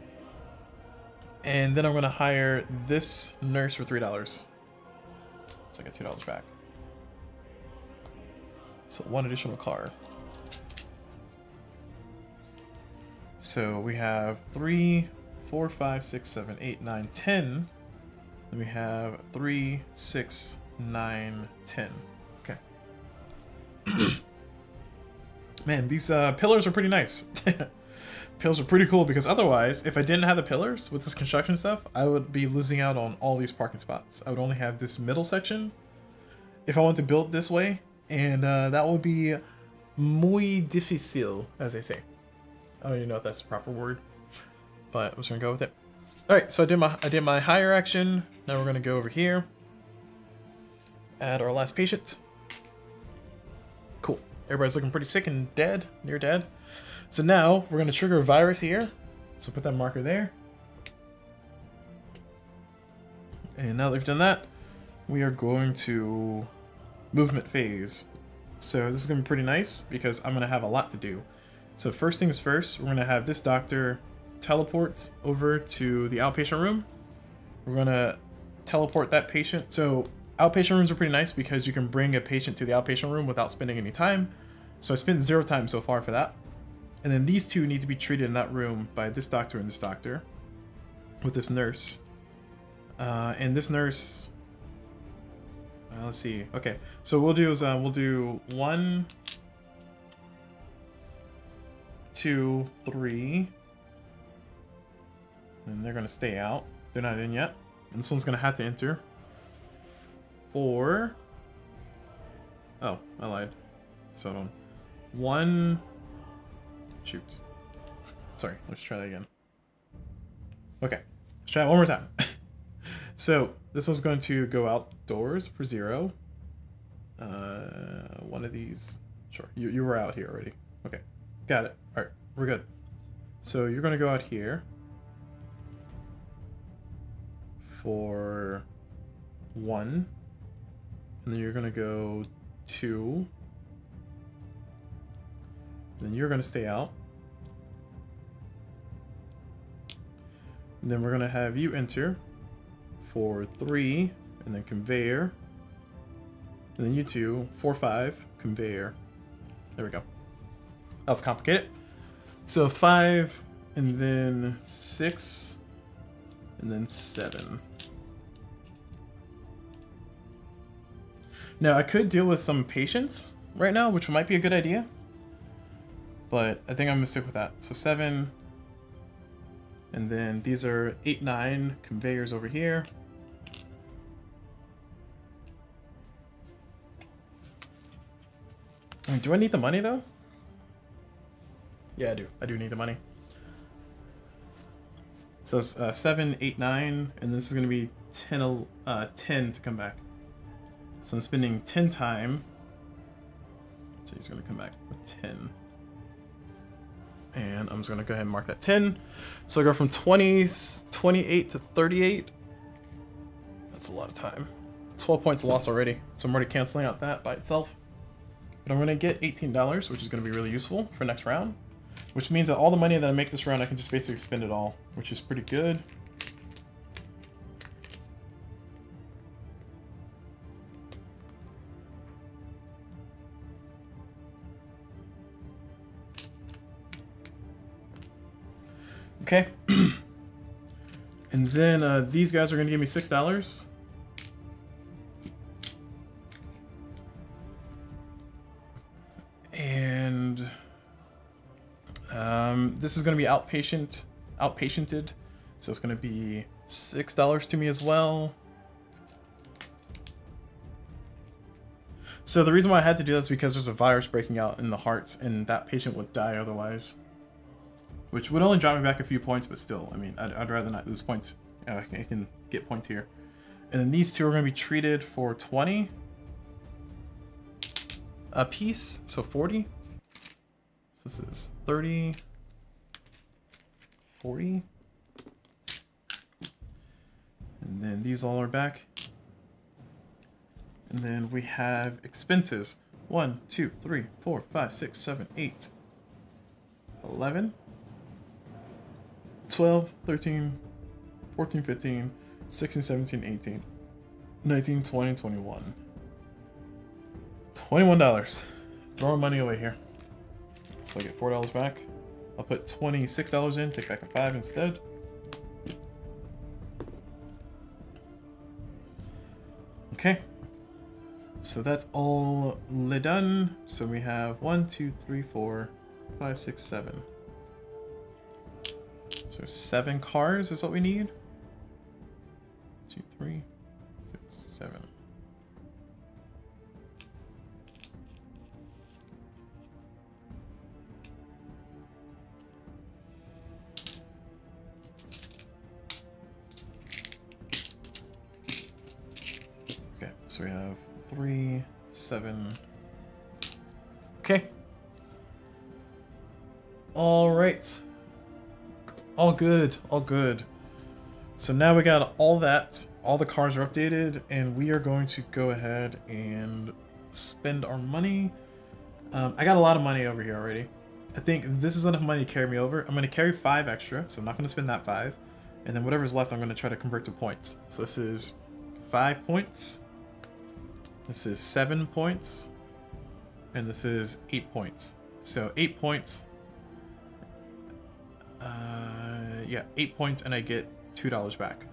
And then I'm going to hire this nurse for $3. So I get $2 back. So 1 additional car. So we have 3, 4, 5, 6, 7, 8, 9, 10. Then we have 3, 6, 9, 10. Okay. Man, these pillars are pretty nice. Pillars are pretty cool because otherwise, if I didn't have the pillars with this construction stuff, I would be losing out on all these parking spots. I would only have this middle section if I want to build this way, and that would be muy difícil, as they say. I don't even know if that's the proper word, but I'm just gonna go with it. All right, so I did my higher action. Now we're gonna go over here, add our last patient. Cool. Everybody's looking pretty sick and dead, near dead. So now we're gonna trigger a virus here. So put that marker there. And now that we've done that, we are going to movement phase. So this is gonna be pretty nice because I'm gonna have a lot to do. So first things first, we're gonna have this doctor teleport over to the outpatient room. We're gonna teleport that patient. So outpatient rooms are pretty nice because you can bring a patient to the outpatient room without spending any time. So I spent 0 time so far for that. And then these two need to be treated in that room by this doctor and this doctor with this nurse. And this nurse, let's see. Okay, so we'll do is we'll do 1, 2, 3. And they're gonna stay out. They're not in yet. And this one's gonna have to enter. 4. Oh, I lied. So hold on. 1. Shoot. Sorry, let's try that again. Okay, let's try it one more time. So this one's going to go outdoors for 0. One of these. Sure, you were out here already. Okay, got it. All right, we're good. So you're going to go out here for 1, and then you're going to go 2. Then you're going to stay out. And then we're going to have you enter for 3, and then conveyor. And then you 2, 4, 5, conveyor. There we go. That was complicated. So 5, and then 6, and then 7. Now I could deal with some patients right now, which might be a good idea. But I think I'm gonna stick with that. So 7, and then these are 8, 9 conveyors over here. I mean, do I need the money though? Yeah, I do. I do need the money. So it's 7, 8, 9, and this is gonna be 10 to come back. So I'm spending 10 time. So he's gonna come back with 10. And I'm just gonna go ahead and mark that 10. So I go from 28 to 38. That's a lot of time. 12 points lost already. So I'm already canceling out that by itself. But I'm gonna get $18, which is gonna be really useful for next round. Which means that all the money that I make this round, I can just basically spend it all, which is pretty good. Okay, and then these guys are going to give me $6. And this is going to be outpatiented, so it's going to be $6 to me as well. So the reason why I had to do that is because there's a virus breaking out in the hearts, and that patient would die otherwise. Which would only drop me back a few points, but still, I mean, I'd rather not lose points. I can get points here. And then these two are going to be treated for 20 a piece, so 40. So this is 30, 40. And then these all are back. And then we have expenses. 1, 2, 3, 4, 5, 6, 7, 8, 11. 12, 13, 14, 15, 16, 17, 18, 19, 20, 21. $21. Throwing money away here. So I get $4 back. I'll put $26 in, take back a 5 instead. Okay. So that's all done. So we have 1, 2, 3, 4, 5, 6, 7. So 7 cars is what we need. 2, 3, 6, 7. Okay, so we have 3, 7. Okay. All right. All good, all good. So now we got all that, all the cars are updated, and we are going to go ahead and spend our money. I got a lot of money over here already. I think this is enough money to carry me over. I'm going to carry 5 extra, so I'm not going to spend that 5. And then whatever's left, I'm going to try to convert to points. So this is 5 points. This is 7 points. And this is 8 points. So 8 points. Yeah, 8 points, and I get $2 back.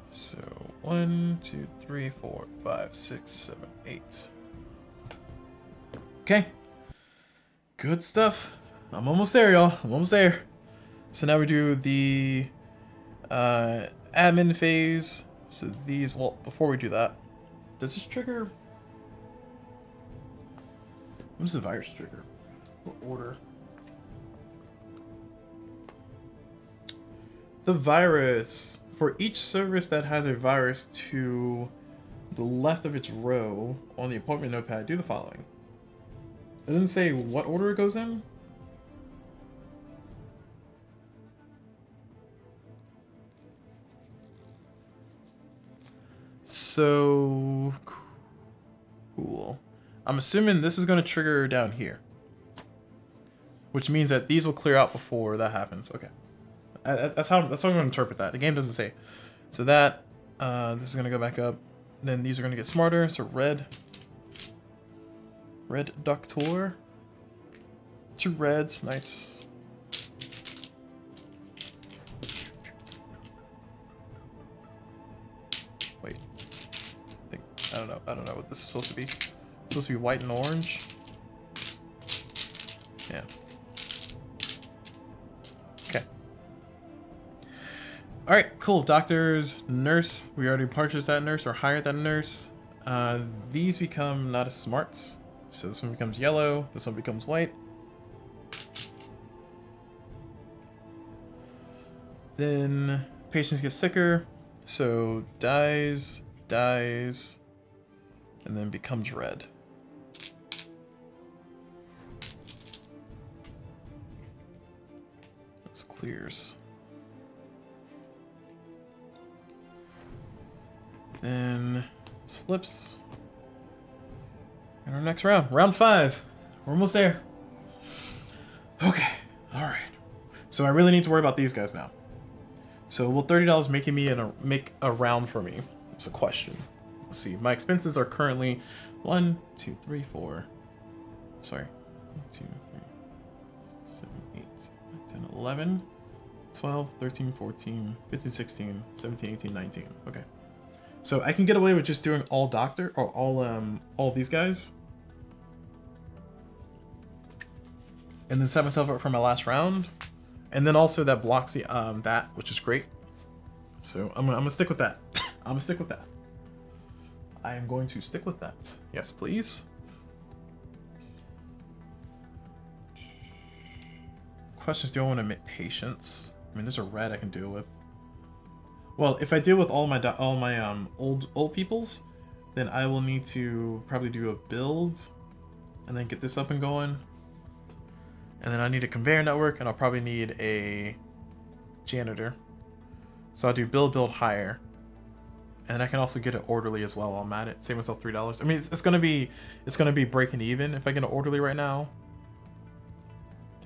So 1, 2, 3, 4, 5, 6, 7, 8. Okay. Good stuff. I'm almost there, y'all. I'm almost there. So now we do the admin phase. So these, well, before we do that, does this trigger? What does the virus trigger? What order? The virus. For each service that has a virus to the left of its row on the appointment notepad, do the following. It doesn't say what order it goes in. So cool. I'm assuming this is going to trigger down here, which means that these will clear out before that happens. Okay, that's how I'm going to interpret that. The game doesn't say. So that this is going to go back up. Then these are going to get smarter. So red ductor, 2 reds, nice. Wait, I don't know what this is supposed to be. It's supposed to be white and orange. Yeah. Okay. All right, cool. Doctors, nurse. We already purchased that nurse or hired that nurse. These become not as smarts. So this one becomes yellow. This one becomes white. Then patients get sicker. So dies, and then becomes red. This clears. Then this flips. And our next round, round 5. We're almost there. Okay, all right. So I really need to worry about these guys now. So will $30 making me make a round for me? That's a question. Let's see. My expenses are currently 1, 2, 3, 4. Sorry. 1, 2, 3, 7, 8, 9, 10, 11, 12, 13, 14, 15, 16, 17, 18, 19. Okay. So I can get away with just doing all doctor or all these guys. And then set myself up for my last round. And then also that blocks the that, which is great. So I'm gonna stick with that. I'm gonna stick with that. I am going to stick with that. Yes, please. Questions, do I want to admit patients? I mean, there's a red I can deal with. Well, if I deal with all my old peoples, then I will need to probably do a build and then get this up and going. And then I need a conveyor network, and I'll probably need a janitor. So I'll do build, hire. And I can also get an orderly as well. I'm at it. Save myself $3. I mean, it's gonna be breaking even if I get an orderly right now.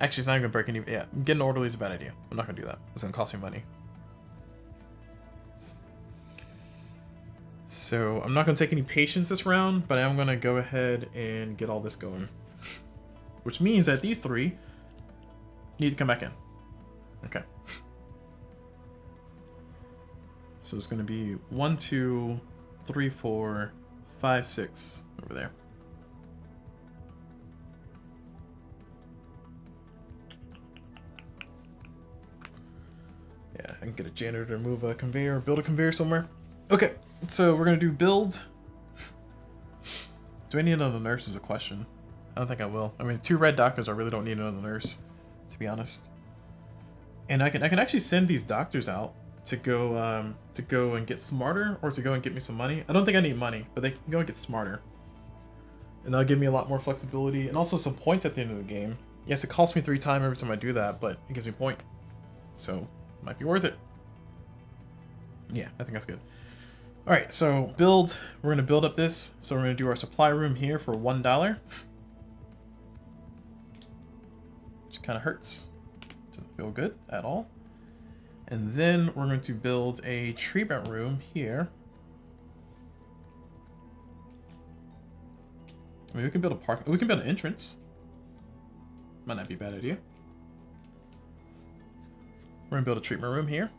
Actually, it's not even breaking even. Yeah, getting an orderly is a bad idea. I'm not gonna do that. It's gonna cost me money. So I'm not gonna take any patients this round, but I'm gonna go ahead and get all this going. Which means that these 3 need to come back in. Okay. So it's going to be 1, 2, 3, 4, 5, 6 over there. Yeah, I can get a janitor to move a conveyor, build a conveyor somewhere. Okay, so we're going to do build. Do I need another nurse is a question. I don't think I will. I mean, 2 red doctors, I really don't need another nurse, to be honest. And I can actually send these doctors out to go and get smarter, or to go and get me some money. I don't think I need money, but they can go and get smarter. And that'll give me a lot more flexibility and also some points at the end of the game. Yes, it costs me 3 time every time I do that, but it gives me a point. So, it might be worth it. Yeah, I think that's good. Alright, so build. We're going to build up this. So we're going to do our supply room here for $1. Which kind of hurts. Doesn't feel good at all. And then we're going to build a treatment room here. I mean, we can build a park. We can build an entrance. Might not be a bad idea. We're going to build a treatment room here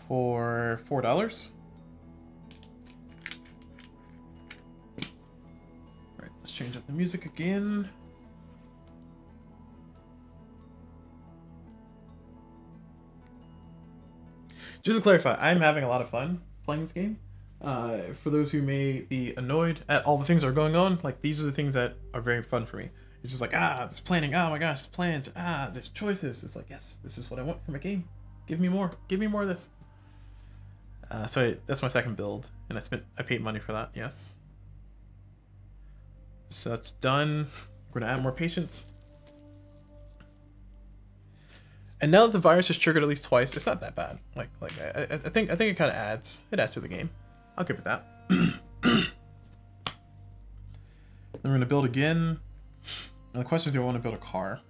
for $4. Alright, let's change up the music again. Just to clarify, I'm having a lot of fun playing this game. For those who may be annoyed at all the things that are going on, like these are the things that are very fun for me. It's just like, this planning, oh my gosh, plans, there's choices. It's like, yes, this is what I want from a game. Give me more of this. So that's my second build, and I paid money for that, yes. So that's done. We're gonna add more patients. And now that the virus is triggered at least twice, it's not that bad. I think it kind of adds to the game. I'll give it that. Then we're gonna build again. And the question is, do I want to build a car?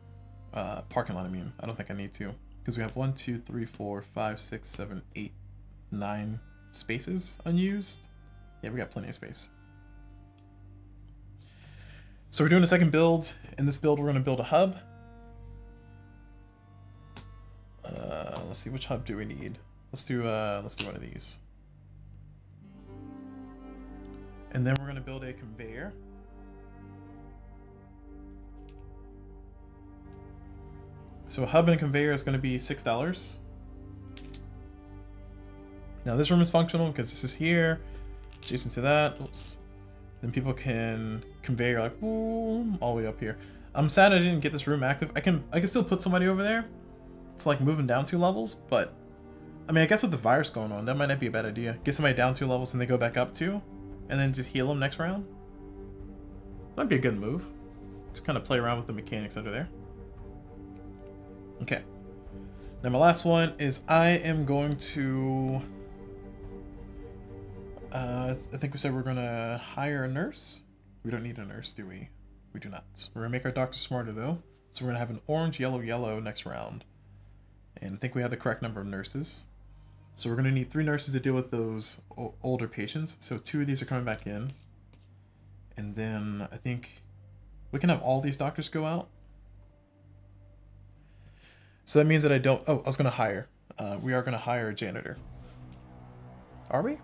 Parking lot, I mean. I don't think I need to. Because we have 1, 2, 3, 4, 5, 6, 7, 8, 9 spaces unused. Yeah, we got plenty of space. So we're doing a second build. In this build, we're going to build a hub. Let's see, which hub do we need? Let's do one of these. And then we're going to build a conveyor. So a hub and a conveyor is going to be $6. Now this room is functional because this is here, adjacent to that. Oops. Then people can conveyor like boom, all the way up here. I'm sad I didn't get this room active. I can still put somebody over there. It's like moving down 2 levels, but I mean, I guess with the virus going on, that might not be a bad idea. Get somebody down 2 levels and they go back up 2, and then just heal them next round. Might be a good move. Just kind of play around with the mechanics under there. Okay. Now my last one is I am going to... I think we said we're going to hire a nurse. We don't need a nurse, do we? We do not. We're going to make our doctor smarter, though. So we're going to have an orange, yellow, yellow next round. And I think we have the correct number of nurses. So we're going to need 3 nurses to deal with those older patients. So 2 of these are coming back in. And then I think we can have all these doctors go out. So that means that I don't... Oh, I was going to hire. We are going to hire a janitor. Are we?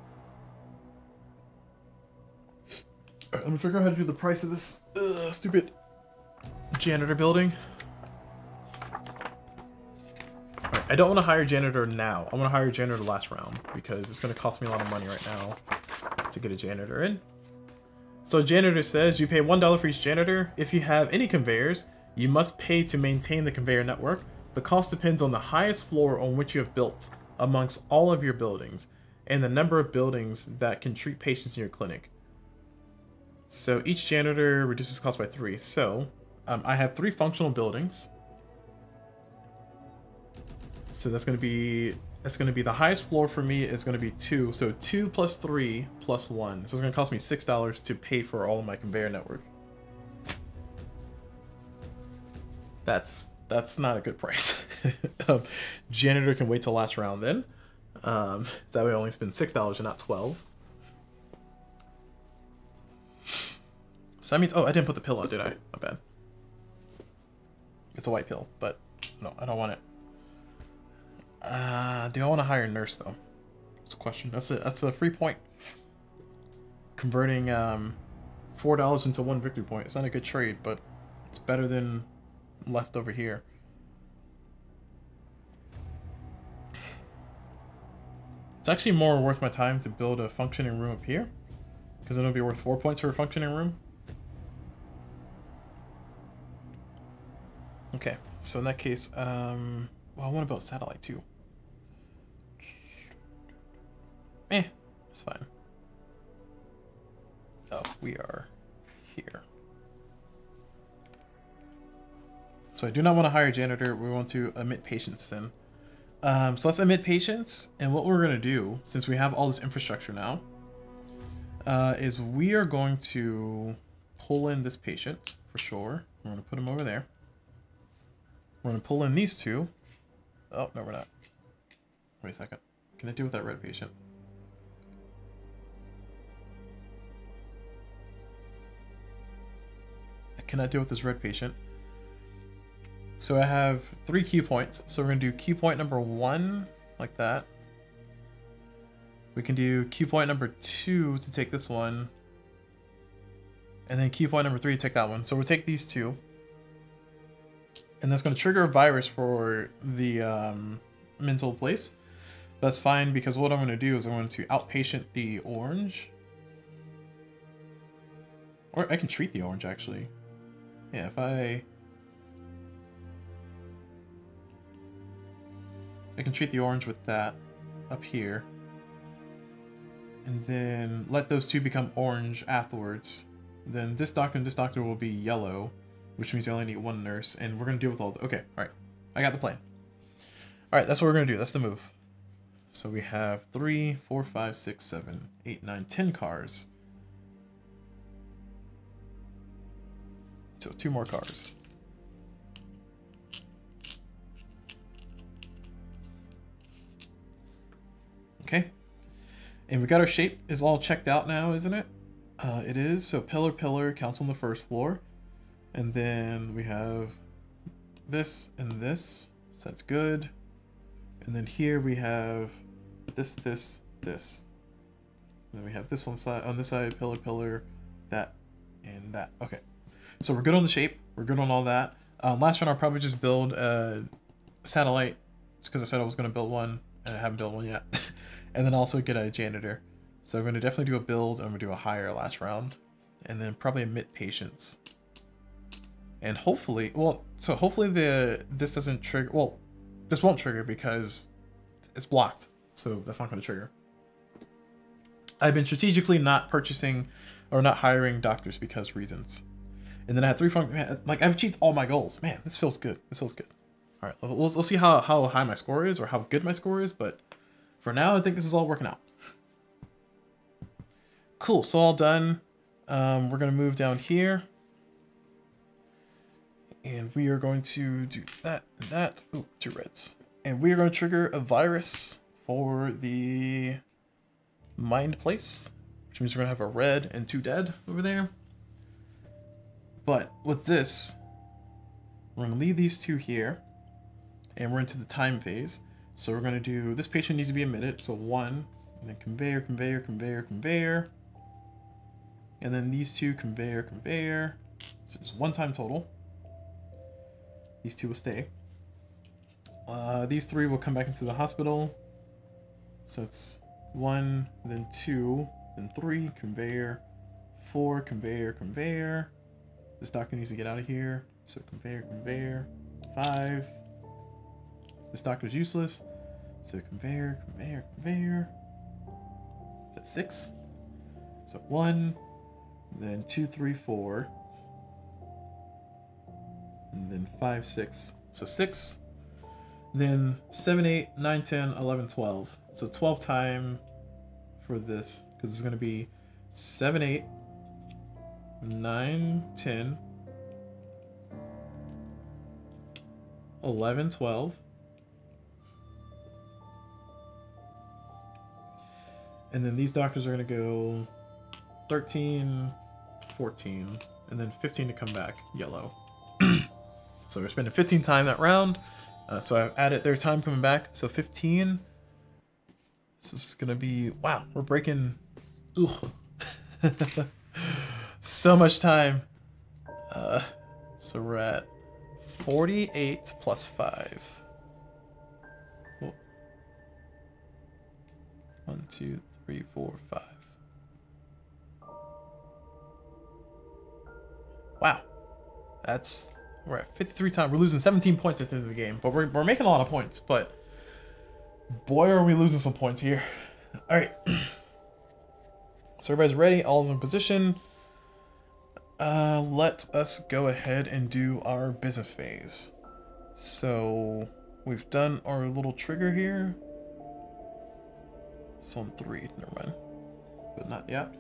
Alright, let me figure out how to do the price of this stupid janitor building. Alright, I don't want to hire a janitor now. I want to hire a janitor last round because it's going to cost me a lot of money right now to get a janitor in. So janitor says you pay $1 for each janitor. If you have any conveyors, you must pay to maintain the conveyor network. The cost depends on the highest floor on which you have built amongst all of your buildings and the number of buildings that can treat patients in your clinic. So each janitor reduces cost by 3. So I have 3 functional buildings. So that's going to be the highest floor for me is going to be 2. So 2 plus 3 plus 1. So it's going to cost me $6 to pay for all of my conveyor network. That's not a good price. Janitor can wait till last round then. So that way I only spend $6 and not 12. So that means, oh, I didn't put the pill out, did I? My bad. It's a white pill, but no, I don't want it. Do I want to hire a nurse though? That's a question. That's a free point. Converting $4 into 1 victory point. It's not a good trade, but it's better than left over here. It's actually more worth my time to build a functioning room up here, because it'll be worth 4 points for a functioning room. Okay, so in that case, well, I want to build a satellite too. It's fine. Oh, we are here. So I do not want to hire a janitor. We want to admit patients then. So let's admit patients, and what we're going to do, since we have all this infrastructure now, is we are going to pull in this patient for sure. We're going to put him over there. We're going to pull in these two. Oh, no, we're not. Wait a second. Can I deal with that red patient? I cannot deal with this red patient. So I have 3 key points. So we're going to do key point number 1, like that. We can do key point number 2 to take this one. And then key point number 3 to take that one. So we'll take these 2. And that's going to trigger a virus for the mental place. That's fine, because what I'm going to do is I'm going to outpatient the orange. Or I can treat the orange, actually. Yeah, if I can treat the orange with that up here. And then let those 2 become orange afterwards. Then this doctor and this doctor will be yellow, which means I only need 1 nurse, and we're going to deal with all the... Okay, alright. I got the plan. Alright, that's what we're going to do. That's the move. So we have 3, 4, 5, 6, 7, 8, 9, 10 cars. So 2 more cars. Okay. And we got our shape is all checked out now, isn't it? It is. So pillar counts on the first floor. And then we have this and this. So that's good. And then here we have this. And then we have this on this side, pillar, that, and that. Okay. So we're good on the shape. We're good on all that. Last round I'll probably just build a satellite, just because I said I was going to build one, and I haven't built one yet. And then also get a janitor. So I'm going to definitely do a build, and I'm going to do a hire last round. And then probably admit patients. And hopefully, hopefully this doesn't trigger, well, this won't trigger because it's blocked. So that's not going to trigger. I've been strategically not purchasing or not hiring doctors because reasons. And then I had 3 like I've achieved all my goals. Man, this feels good. This feels good. All right, we'll see how high my score is or how good my score is. But for now, I think this is all working out. Cool, so all done. We're going to move down here. And we are going to do that and that. Ooh, 2 reds. And we are going to trigger a virus for the mind place, which means we're going to have a red and 2 dead over there. But with this, we're going to leave these 2 here. And we're into the time phase. So we're going to do, this patient needs to be admitted. So 1, and then conveyor. And then these 2, conveyor. So just 1 time total. These 2 will stay. These 3 will come back into the hospital. So it's 1, then 2, then 3, conveyor, 4, conveyor. This doctor needs to get out of here. So conveyor, 5. This doctor's useless. So conveyor. So 6. So 1, then 2, 3, 4. And then 5, 6. So 6. Then 7, 8, 9, 10, 11, 12. So 12 time for this, because it's going to be 7, 8, 9, 10, 11, 12. And then these doctors are going to go 13, 14, and then 15 to come back yellow. So we're spending 15 time that round. So I've added their time coming back. So 15. So this is gonna be, wow, we're breaking, ugh. So much time. So we're at 48 plus 5. Whoa. 1, 2, 3, 4, 5. Wow. We're at 53 time. We're losing 17 points at the end of the game, but we're making a lot of points, but boy, are we losing some points here. All right. So everybody's ready. All's in position. Let us go ahead and do our business phase. So we've done our little trigger here. It's on 3, never mind. But not yet.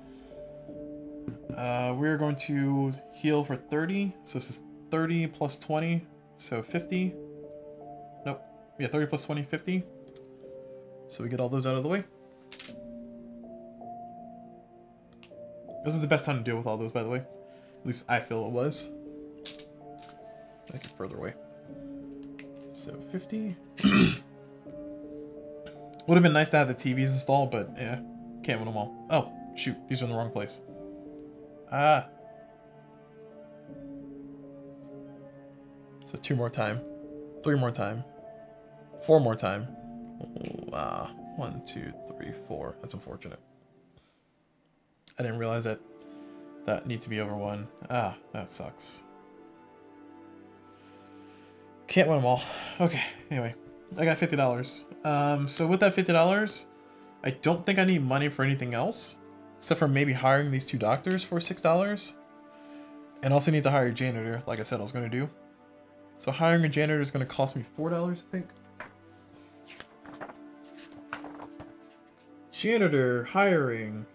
We're going to heal for 30. So this is 30 plus 20, so 50. Nope. Yeah, 30 plus 20, 50. So we get all those out of the way. This is the best time to deal with all those, by the way. At least I feel it was. Make it further away. So 50. Would have been nice to have the TVs installed, but yeah, can't win them all. Oh, shoot, these are in the wrong place. Ah. So 2 more time, 3 more time, 4 more time. 1, 2, 3, 4. That's unfortunate. I didn't realize that needs to be over 1. Ah, that sucks. Can't win them all. Okay, anyway, I got $50. So with that $50, I don't think I need money for anything else, except for maybe hiring these 2 doctors for $6. And also need to hire a janitor, like I said I was going to do. So hiring a janitor is going to cost me $4, I think. Janitor hiring.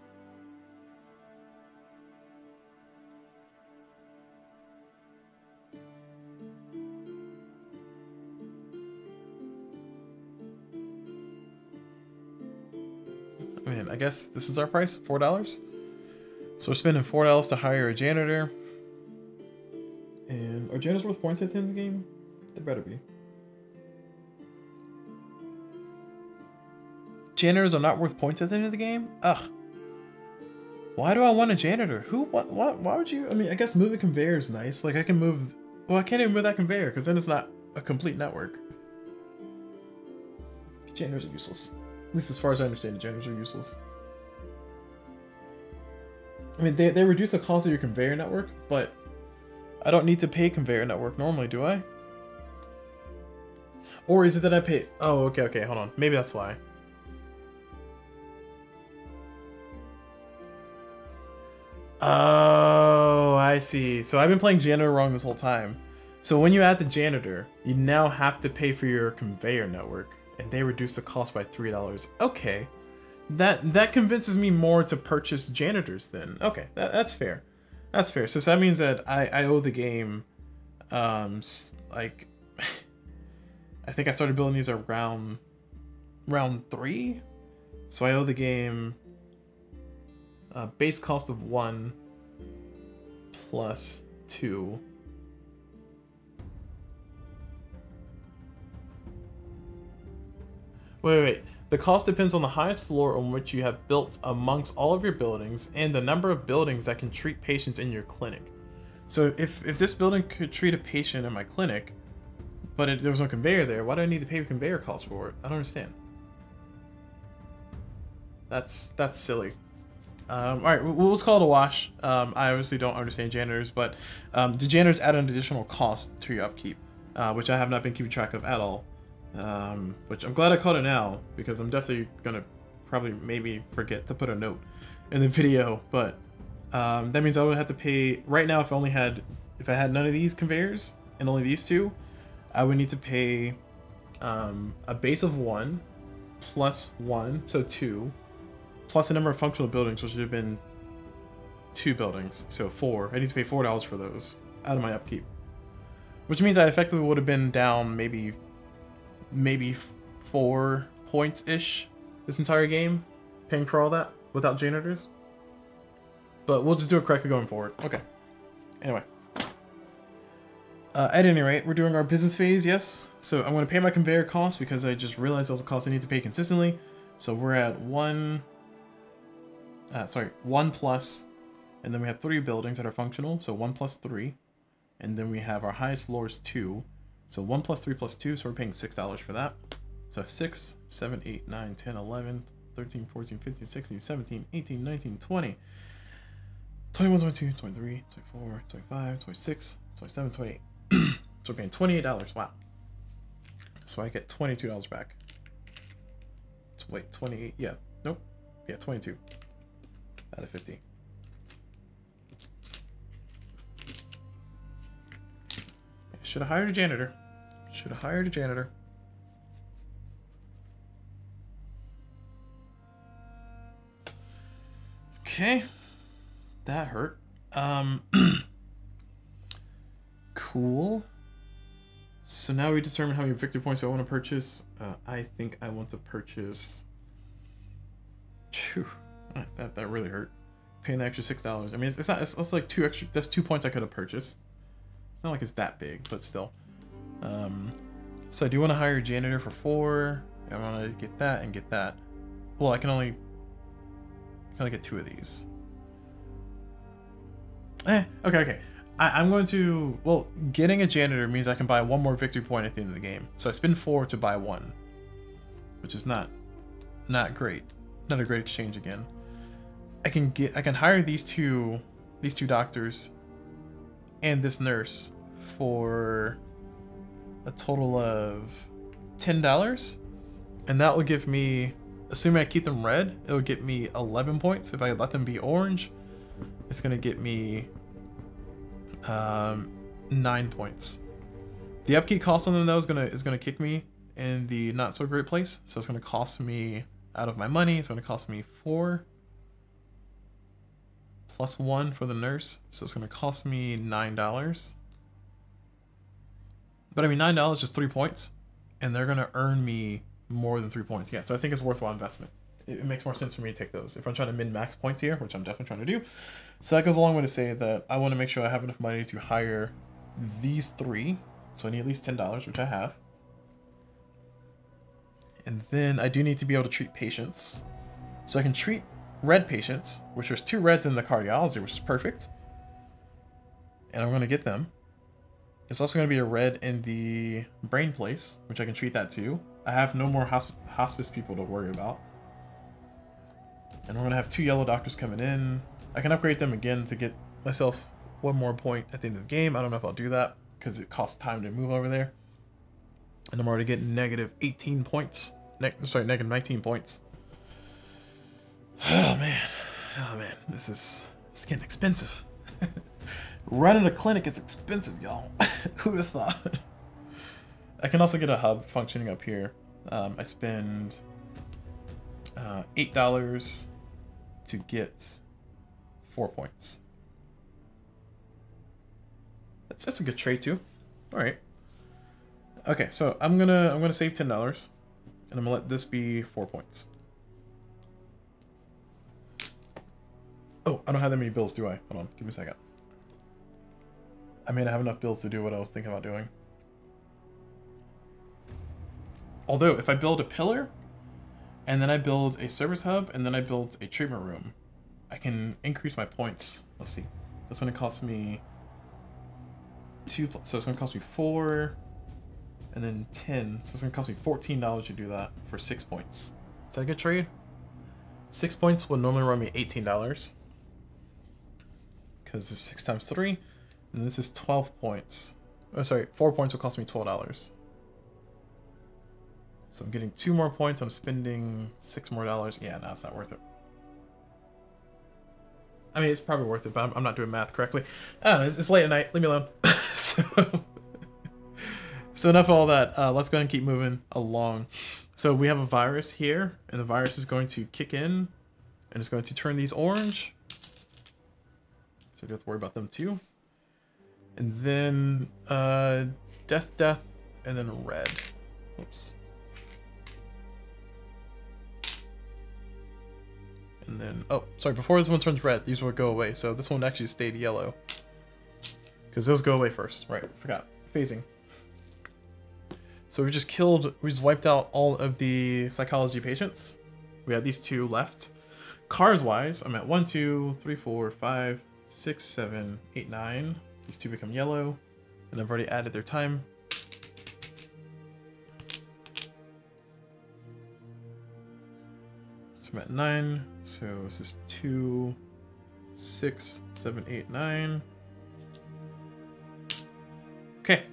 I mean, I guess this is our price, $4. So we're spending $4 to hire a janitor. And are janitors worth points at the end of the game? They better be. Janitors are not worth points at the end of the game? Ugh. Why do I want a janitor? Who? What? Why would you? I mean, I guess moving conveyor is nice. Like I can move. Well, I can't even move that conveyor because then it's not a complete network. Janitors are useless. At least as far as I understand it, janitors are useless. I mean, they reduce the cost of your conveyor network, but I don't need to pay conveyor network normally, do I? Or is it that I pay? Oh, okay, hold on. Maybe that's why. Oh, I see. So I've been playing janitor wrong this whole time. So when you add the janitor, you now have to pay for your conveyor network, and they reduce the cost by $3. Okay, that convinces me more to purchase janitors then. Okay, that's fair. That's fair. So that means that I owe the game, like, I think I started building these around round 3, so I owe the game base cost of 1 plus 2. Wait. The cost depends on the highest floor on which you have built amongst all of your buildings and the number of buildings that can treat patients in your clinic. So if this building could treat a patient in my clinic, but there was no conveyor there, why do I need to pay conveyor costs for it? I don't understand. That's silly. Alright, we'll just call it a wash. I obviously don't understand janitors, but the janitors add an additional cost to your upkeep, which I have not been keeping track of at all. Which I'm glad I caught it now, because I'm definitely gonna probably maybe forget to put a note in the video, but that means I would have to pay right now. If I had none of these conveyors and only these 2, I would need to pay a base of 1 plus 1, so 2, plus the number of functional buildings, which would have been 2 buildings, so 4. I need to pay $4 for those out of my upkeep, which means I effectively would have been down maybe 4 points ish this entire game, paying for all that without janitors. But we'll just do it correctly going forward. Okay. Anyway, At any rate, we're doing our business phase, yes. So I'm going to pay my conveyor costs because I just realized those are costs I need to pay consistently. So we're at one plus, and then we have 3 buildings that are functional, so 1 plus 3. And then we have our highest floor is 2. So 1 plus 3 plus 2, so we're paying $6 for that. So 6, 7, 8, 9, 10, 11, 13, 14, 15, 16, 17, 18, 19, 20, 21, 22, 23, 24, 25, 26, 27, 28. So we're paying $28. Wow. So I get $22 back. Wait, 28? Yeah. Nope. Yeah, 22 out of 50. Should have hired a janitor. Should have hired a janitor. Okay. That hurt. Cool. So now we determine how many victory points I want to purchase. I think I want to purchase... Phew. That really hurt. Paying the extra $6. I mean, it's not. It's like 2 extra. That's 2 points I could have purchased. It's not like it's that big, but still. So I do want to hire a janitor for 4. I want to get that and get that. Well, I can only get 2 of these. Okay. I'm going to... Well, getting a janitor means I can buy 1 more victory point at the end of the game. So I spend 4 to buy 1, which is not great. Not a great exchange again. I can hire these two doctors and this nurse for a total of $10, and that will give me, assuming I keep them red, it'll get me 11 points. If I let them be orange, it's gonna get me 9 points. The upkeep cost on them though is gonna kick me in the not so great place, so it's gonna cost me out of my money. It's gonna cost me 4 plus 1 for the nurse, so it's gonna cost me $9. But I mean, $9 is just 3 points, and they're gonna earn me more than 3 points. Yeah, so I think it's a worthwhile investment. It makes more sense for me to take those if I'm trying to min-max points here, which I'm definitely trying to do. So that goes a long way to say that I want to make sure I have enough money to hire these 3. So I need at least $10, which I have. And then I do need to be able to treat patients. So I can treat red patients, which there's 2 reds in the cardiology, which is perfect. And I'm going to get them. There's also going to be a red in the brain place, which I can treat that too. I have no more hospice people to worry about. And we're going to have 2 yellow doctors coming in. I can upgrade them again to get myself 1 more point at the end of the game. I don't know if I'll do that because it costs time to move over there. And I'm already getting negative 18 points. Negative 19 points. Oh man. This is getting expensive. Running a clinic is expensive, y'all. Who would have thought? I can also get a hub functioning up here. I spend $8 to get 4 points. That's a good trade too. All right. Okay, so I'm gonna save $10, and I'm gonna let this be 4 points. Oh, I don't have that many bills, do I? Hold on, give me a second. I may not have enough bills to do what I was thinking about doing. Although, if I build a pillar, and then I build a service hub, and then I build a treatment room, I can increase my points. Let's see. That's gonna cost me 2, so it's gonna cost me 4, and then 10. So it's gonna cost me $14 to do that for 6 points. Is that a good trade? 6 points would normally run me $18. Because it's 6 times 3, and this is 12 points. Oh, sorry, 4 points will cost me $12. So I'm getting 2 more points. I'm spending $6 more. Yeah, no, it's not worth it. I mean, it's probably worth it, but I'm not doing math correctly. I don't know, it's late at night. Leave me alone. So enough of all that. Let's go ahead and keep moving along. So we have a virus here, and the virus is going to kick in, and it's going to turn these orange. So you don't have to worry about them too. And then death, and then red. Oops. And then, oh, sorry, before this one turns red, these will go away. So this one actually stayed yellow. Because those go away first. Right, forgot. phasing. So we just wiped out all of the psychology patients. We had these 2 left. Cars wise, I'm at 1, 2, 3, 4, 5, 6, 7, 8, 9. These 2 become yellow, and I've already added their time. So I'm at 9. So this is 2, 6, 7, 8, 9. Okay.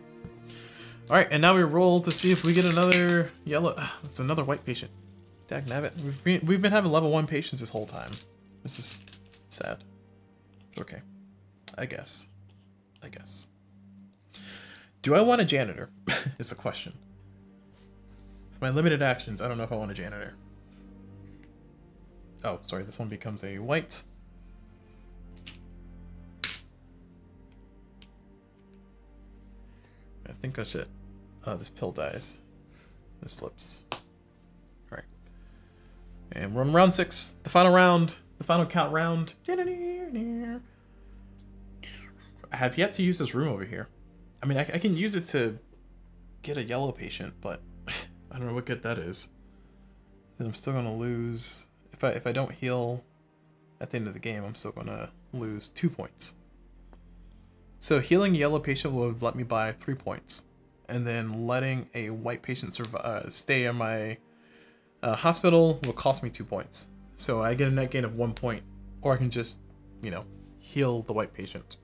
All right, and now we roll to see if we get another yellow. It's another white patient. Dagnabbit. We've been having level 1 patients this whole time. This is sad. Okay. I guess. Do I want a janitor? Is the question. With my limited actions, I don't know if I want a janitor. Oh, sorry, this one becomes a white. I think that's it. This pill dies. This flips. Alright. And we're on round 6. The final round. The final count round. I have yet to use this room over here. I mean, I can use it to get a yellow patient, but I don't know what good that is. Then I'm still going to lose. If I don't heal at the end of the game, I'm still going to lose 2 points. So healing a yellow patient would let me buy 3 points. And then letting a white patient stay in my hospital will cost me 2 points. So I get a net gain of 1 point. Or I can just, you know, heal the white patient.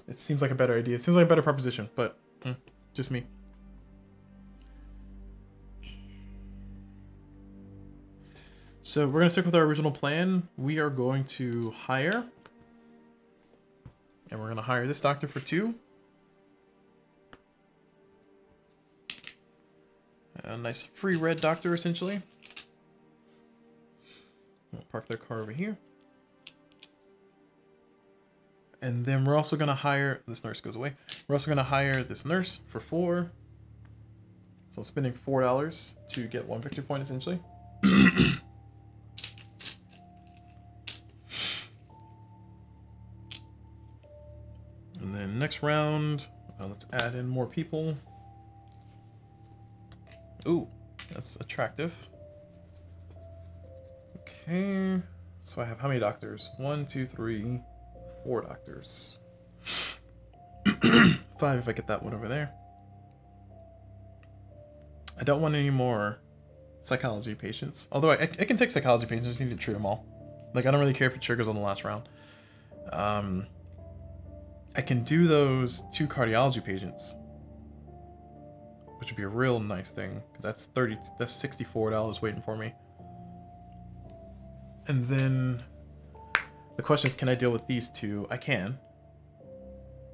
It seems like a better idea. It seems like a better proposition, but just me. So we're going to stick with our original plan. We are going to hire. And we're going to hire this doctor for 2. A nice free red doctor, essentially. We'll park their car over here. And then we're also going to hire... This nurse goes away. We're also going to hire this nurse for 4. So spending $4 to get 1 victory point, essentially. And then next round, let's add in more people. Ooh, that's attractive. Okay, so I have how many doctors? 1, 2, 3, 4 doctors. 5 if I get that one over there. I don't want any more psychology patients. Although I can take psychology patients, I just need to treat them all. Like, I don't really care if it triggers on the last round. I can do those 2 cardiology patients, which would be a real nice thing, because that's $64 waiting for me. And then the question is, can I deal with these 2? I can.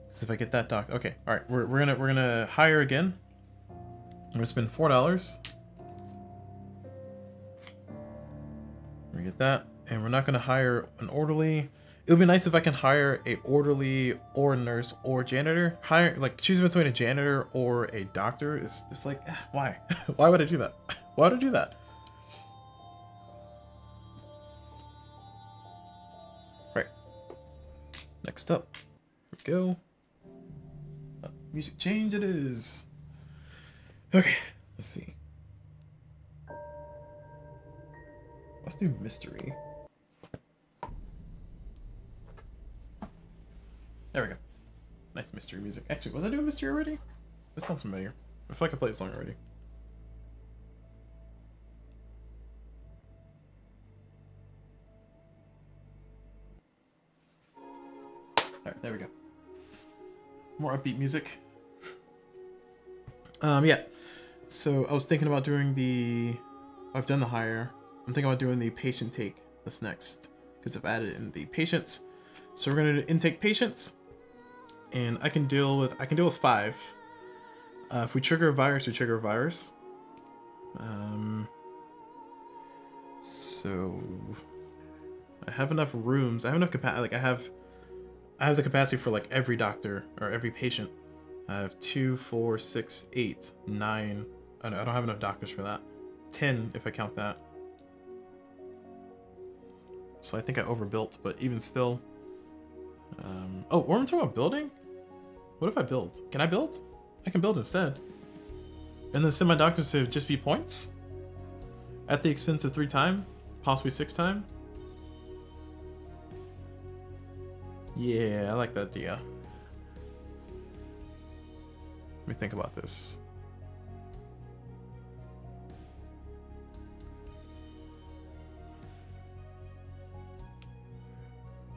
Because if I get that doctor, okay, all right, we're gonna hire again. I'm gonna spend $4. We get that, and we're not gonna hire an orderly. It would be nice if I can hire a orderly or a nurse or janitor. Choosing between a janitor or a doctor is just like, why? Why would I do that? Why would I do that? Right. Next up, here we go. Music change it is. Okay, let's see. Let's do mystery. There we go. Nice mystery music. Actually, was I doing mystery already? This sounds familiar. I feel like I played this song already. Alright, there we go. More upbeat music. Yeah. So I was thinking about doing the... I've done the hire. I'm thinking about doing the patient take this next, because I've added in the patients. So we're gonna do intake patients. And I can deal with 5. If we trigger a virus, we trigger a virus. So I have enough rooms. I have enough capacity. Like I have the capacity for like every doctor or every patient. I have 2, 4, 6, 8, 9. I don't have enough doctors for that. 10 if I count that. So I think I overbuilt, but even still. Oh, we're talking about building? What if I build? Can I build? I can build instead. And then send my doctors to just be points? At the expense of 3 time? Possibly 6 time? Yeah, I like that idea. Let me think about this.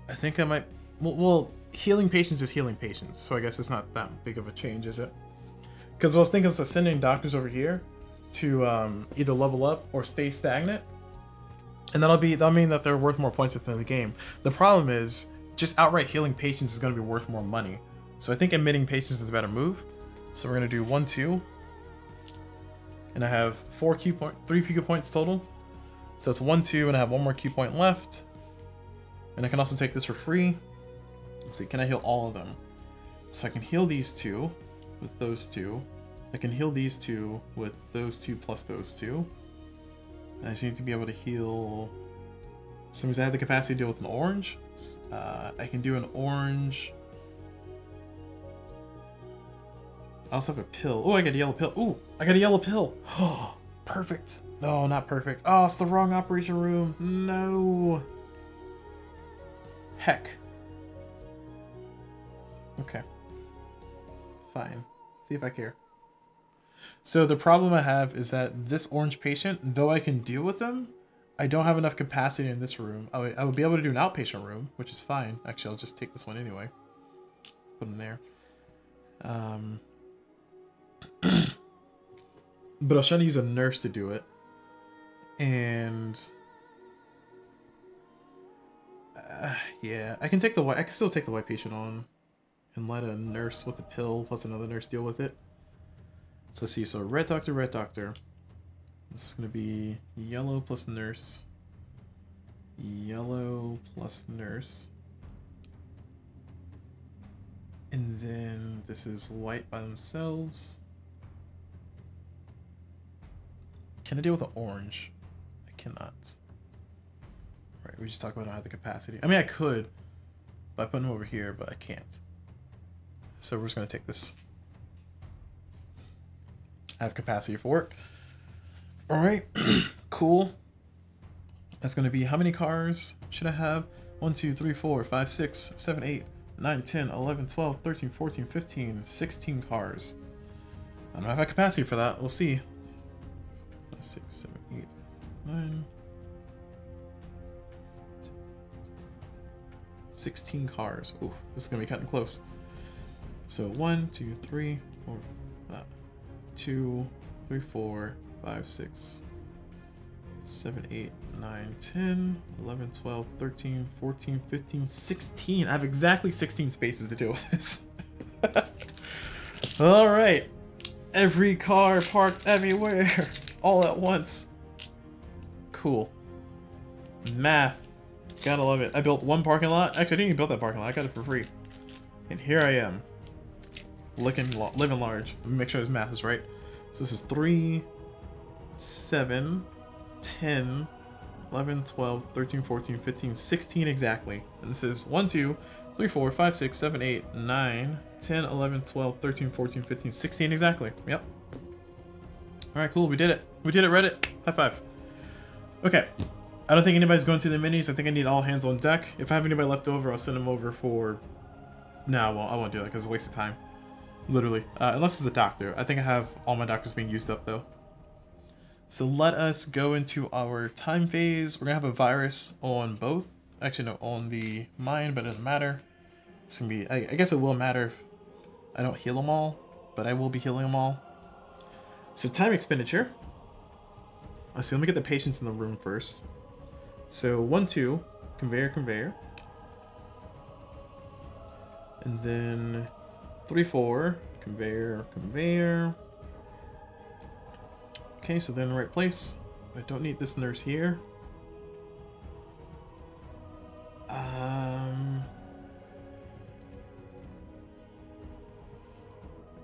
I think I might... Well, healing patients is healing patients, so I guess it's not that big of a change, is it? Because I was thinking of sending doctors over here to either level up or stay stagnant. And that'll mean that they're worth more points within the game. The problem is, just outright healing patients is going to be worth more money. So I think emitting patients is a better move. So we're going to do 1, 2. And I have 3 Q points total. So it's 1, 2, and I have 1 more Q point left. And I can also take this for free. Let's see, can I heal all of them? So I can heal these 2 with those 2. I can heal these 2 with those 2 plus those 2. And I just need to be able to heal... So I have the capacity to deal with an orange. I can do an orange... I also have a pill. Oh, I got a yellow pill. Ooh, I got a yellow pill. Oh, perfect. No, not perfect. Oh, it's the wrong operation room. No. Heck. Okay. Fine. See if I care. So the problem I have is that this orange patient, though I can deal with them, I don't have enough capacity in this room. I would be able to do an outpatient room, which is fine. Actually, I'll just take this one anyway. Put him there. But I was trying to use a nurse to do it. And... yeah, I can still take the white patient on and let a nurse with a pill plus another nurse deal with it. So let's see, so red doctor, red doctor. This is going to be yellow plus nurse. Yellow plus nurse. And then this is white by themselves. Can I deal with an orange? I cannot. Right, we just talked about I don't have the capacity. I mean, I could by putting them over here, but I can't. So we're just going to take this. I have capacity for it. Alright, cool. That's going to be how many cars should I have? 1, 2, 3, 4, 5, 6, 7, 8, 9, 10, 11, 12, 13, 14, 15, 16 cars. I don't have a capacity for that. We'll see. 5, 6, 7, 8, 9, 16 cars. Ooh, this is going to be cutting close. So 1, 2, 3, 4, 2, 3, 4, 5, 6, 7, 8, 9, 10, 11, 12, 13, 14, 15, 16. I have exactly 16 spaces to deal with this. Alright. Every car parked everywhere. All at once. Cool. Math. Gotta love it. I built 1 parking lot. Actually, I didn't even build that parking lot. I got it for free. And here I am. Living large. Let me make sure his math is right. So this is 3, 7, 10, 11, 12, 13, 14, 15, 16 exactly. And this is 1, 2, 3, 4, 5, 6, 7, 8, 9, 10, 11, 12, 13, 14, 15, 16 exactly. Yep. Alright, cool. We did it. We did it, Reddit. High five. Okay. I don't think anybody's going to the minis. I think I need all hands on deck. If I have anybody left over, I'll send them over for... No, I won't do that because it's a waste of time. Literally. Unless it's a doctor. I think I have all my doctors being used up though. So let us go into our time phase. We're going to have a virus on both. Actually, no, on the mine, but it doesn't matter. It's going to be... I guess it will matter if I don't heal them all, but I will be healing them all. So time expenditure. Let's see, let me get the patients in the room first. So 1, 2, conveyor, conveyor. And then 3, 4, conveyor, conveyor. Okay, so they're in the right place. I don't need this nurse here.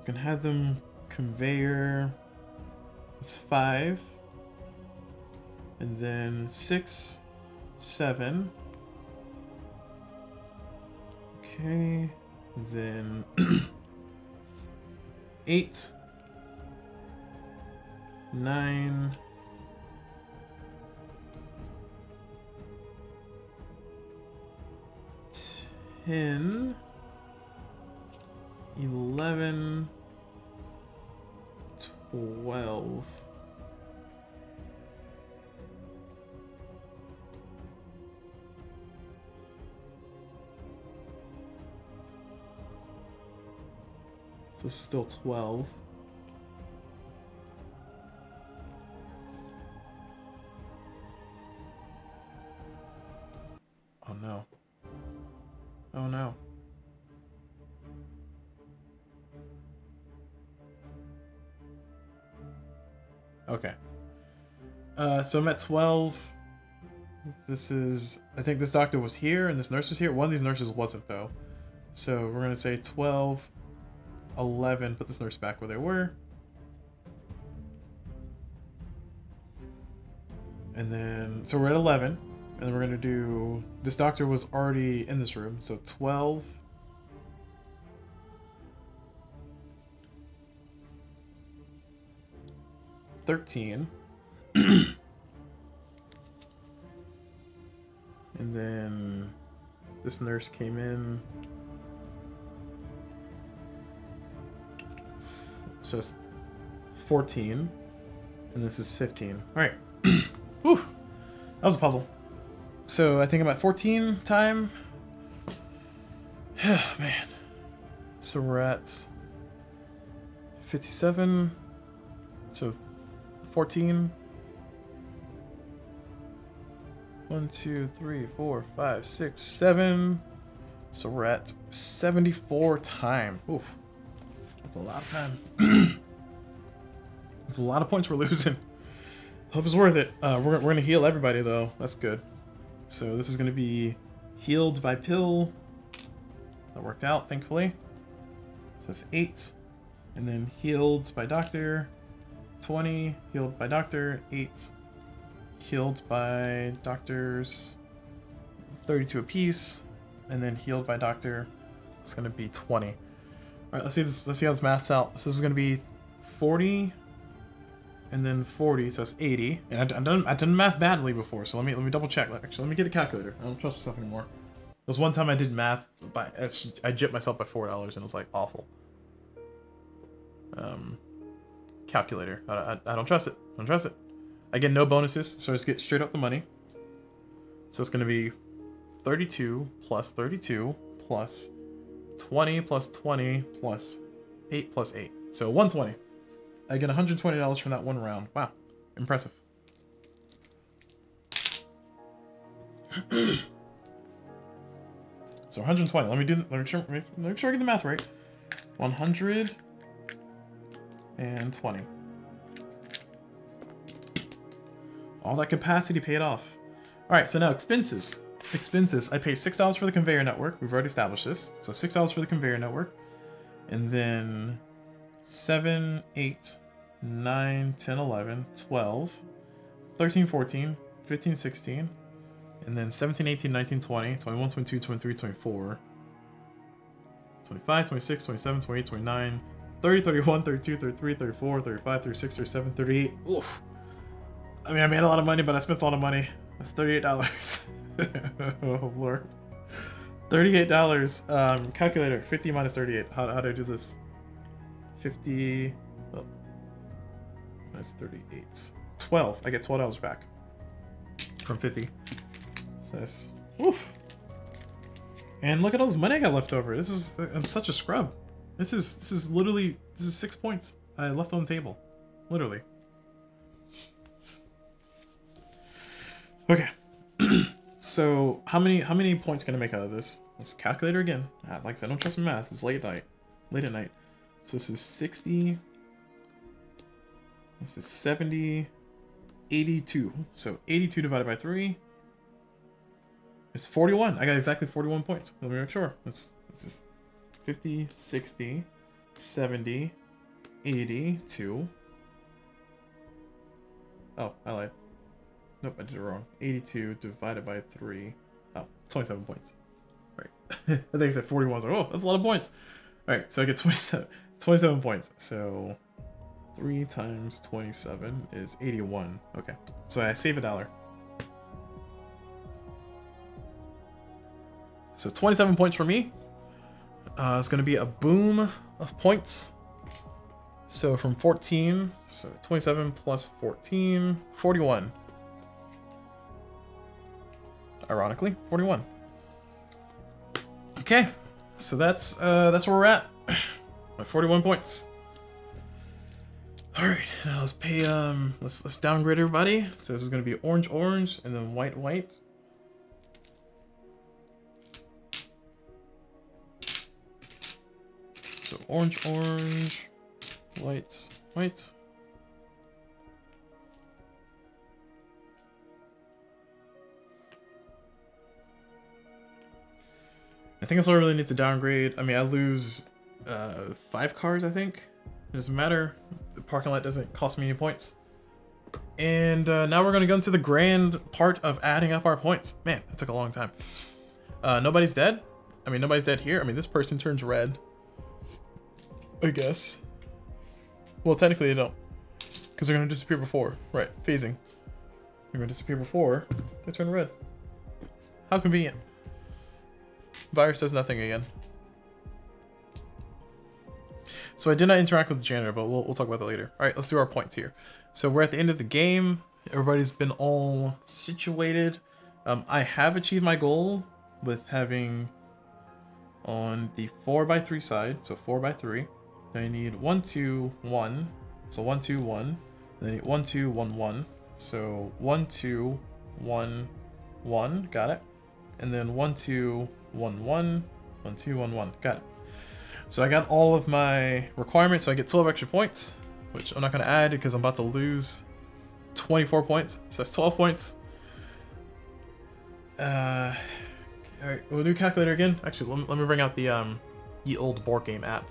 Can have them conveyor. It's 5. And then 6, 7. Okay. Then 8, 9, 10, 11, 12. So it's still 12. Oh no. Oh no. Okay. So I'm at 12. This is, I think this doctor was here and this nurse was here. One of these nurses wasn't though. So we're gonna say 12, 11, put this nurse back where they were. And then, so we're at 11. And then we're gonna do, this doctor was already in this room. So 12. 13. And then this nurse came in. So it's 14. And this is 15. Alright. Whew. That was a puzzle. So I think I'm at 14 time. Man. So we're at 57. So 14. 1, 2, 3, 4, 5, 6, 7. So we're at 74 time. Oof. That's a lot of time. That's a lot of points we're losing. Hope it's worth it. We're gonna heal everybody though. That's good. So this is gonna be healed by pill. That worked out, thankfully. So it's 8. And then healed by doctor. 20. Healed by doctor. 8. Healed by doctors. 32 apiece. And then healed by doctor. It's gonna be 20. Alright, let's see this. Let's see how this maths out. So this is gonna be 40. And then 40, so it's 80. And I've done math badly before, so let me double check. Actually, let me get a calculator. I don't trust myself anymore. There was one time I did math by I gypped myself by $4 and it was like awful. Calculator. I don't trust it. I don't trust it. I get no bonuses, so I just get straight up the money. So it's gonna be 32 plus 32 plus 20 plus 20 plus 8 plus 8. So 120. I get $120 from that one round. Wow, impressive. So 120. Let me make sure I get the math right. 120. All that capacity paid off. All right, so now expenses. Expenses. I paid $6 for the conveyor network. We've already established this. So $6 for the conveyor network, and then 7, 8, 9, 10, 11, 12, 13, 14, 15, 16, and then 17, 18, 19, 20, 21, 22, 23, 24, 25, 26, 27, 28, 29, 30, 31, 32, 33, 34, 35, 36, 37, 38. Oof. I mean, I made a lot of money, but I spent a lot of money. That's $38. Oh, Lord. $38. Calculator. 50 minus 38. How do I do this? 50. Oh, that's 38. 12. I get $12 back from 50. So that's, oof. And look at all this money I got left over. This is, I'm such a scrub. This is literally, this is 6 points I left on the table. Literally. Okay. So how many points can I make out of this? Let's calculate again. Like I said, I don't trust my math. It's late at night. So this is 60. This is 70. 82. So 82 divided by 3 is 41. I got exactly 41 points. Let me make sure. This is 50, 60, 70, 82. Oh, I lied. Nope, I did it wrong. 82 divided by 3. Oh, 27 points. Right. I think I said 41. I was like, oh, that's a lot of points. Alright, so I get 27. 27 points. So 3 times 27 is 81. Okay, so I save $1. So 27 points for me. It's going to be a boom of points. So from 14, so 27 plus 14, 41. Ironically, 41. Okay, so that's where we're at. My 41 points. All right, now let's pay. Let's downgrade everybody. So this is going to be orange, orange, and then white, white. So orange, orange, white, white. I think that's all I really need to downgrade. I mean, I lose 5 cars, I think. It doesn't matter. The parking lot doesn't cost me any points. And now we're going to go into the grand part of adding up our points. Man, that took a long time. Nobody's dead. I mean, nobody's dead here. I mean, this person turns red, I guess. Well, technically they don't, because they're going to disappear before. Right, phasing. They're going to disappear before they turn red. How convenient. Virus does nothing again. So I did not interact with the janitor, but we'll talk about that later. All right, let's do our points here. So we're at the end of the game. Everybody's been all situated. I have achieved my goal with having on the 4x3 side, so 4x3. Then I need 1, 2, 1. So 1, 2, 1. Then I need 1, 2, 1, 1. So 1, 2, 1, 1. Got it. And then 1, 2, 1, 1. 1, 2, 1, 1. Got it. So I got all of my requirements, so I get 12 extra points, which I'm not going to add because I'm about to lose 24 points. So that's 12 points. Alright, we'll do calculator again. Actually, let me bring out the ye old board game app.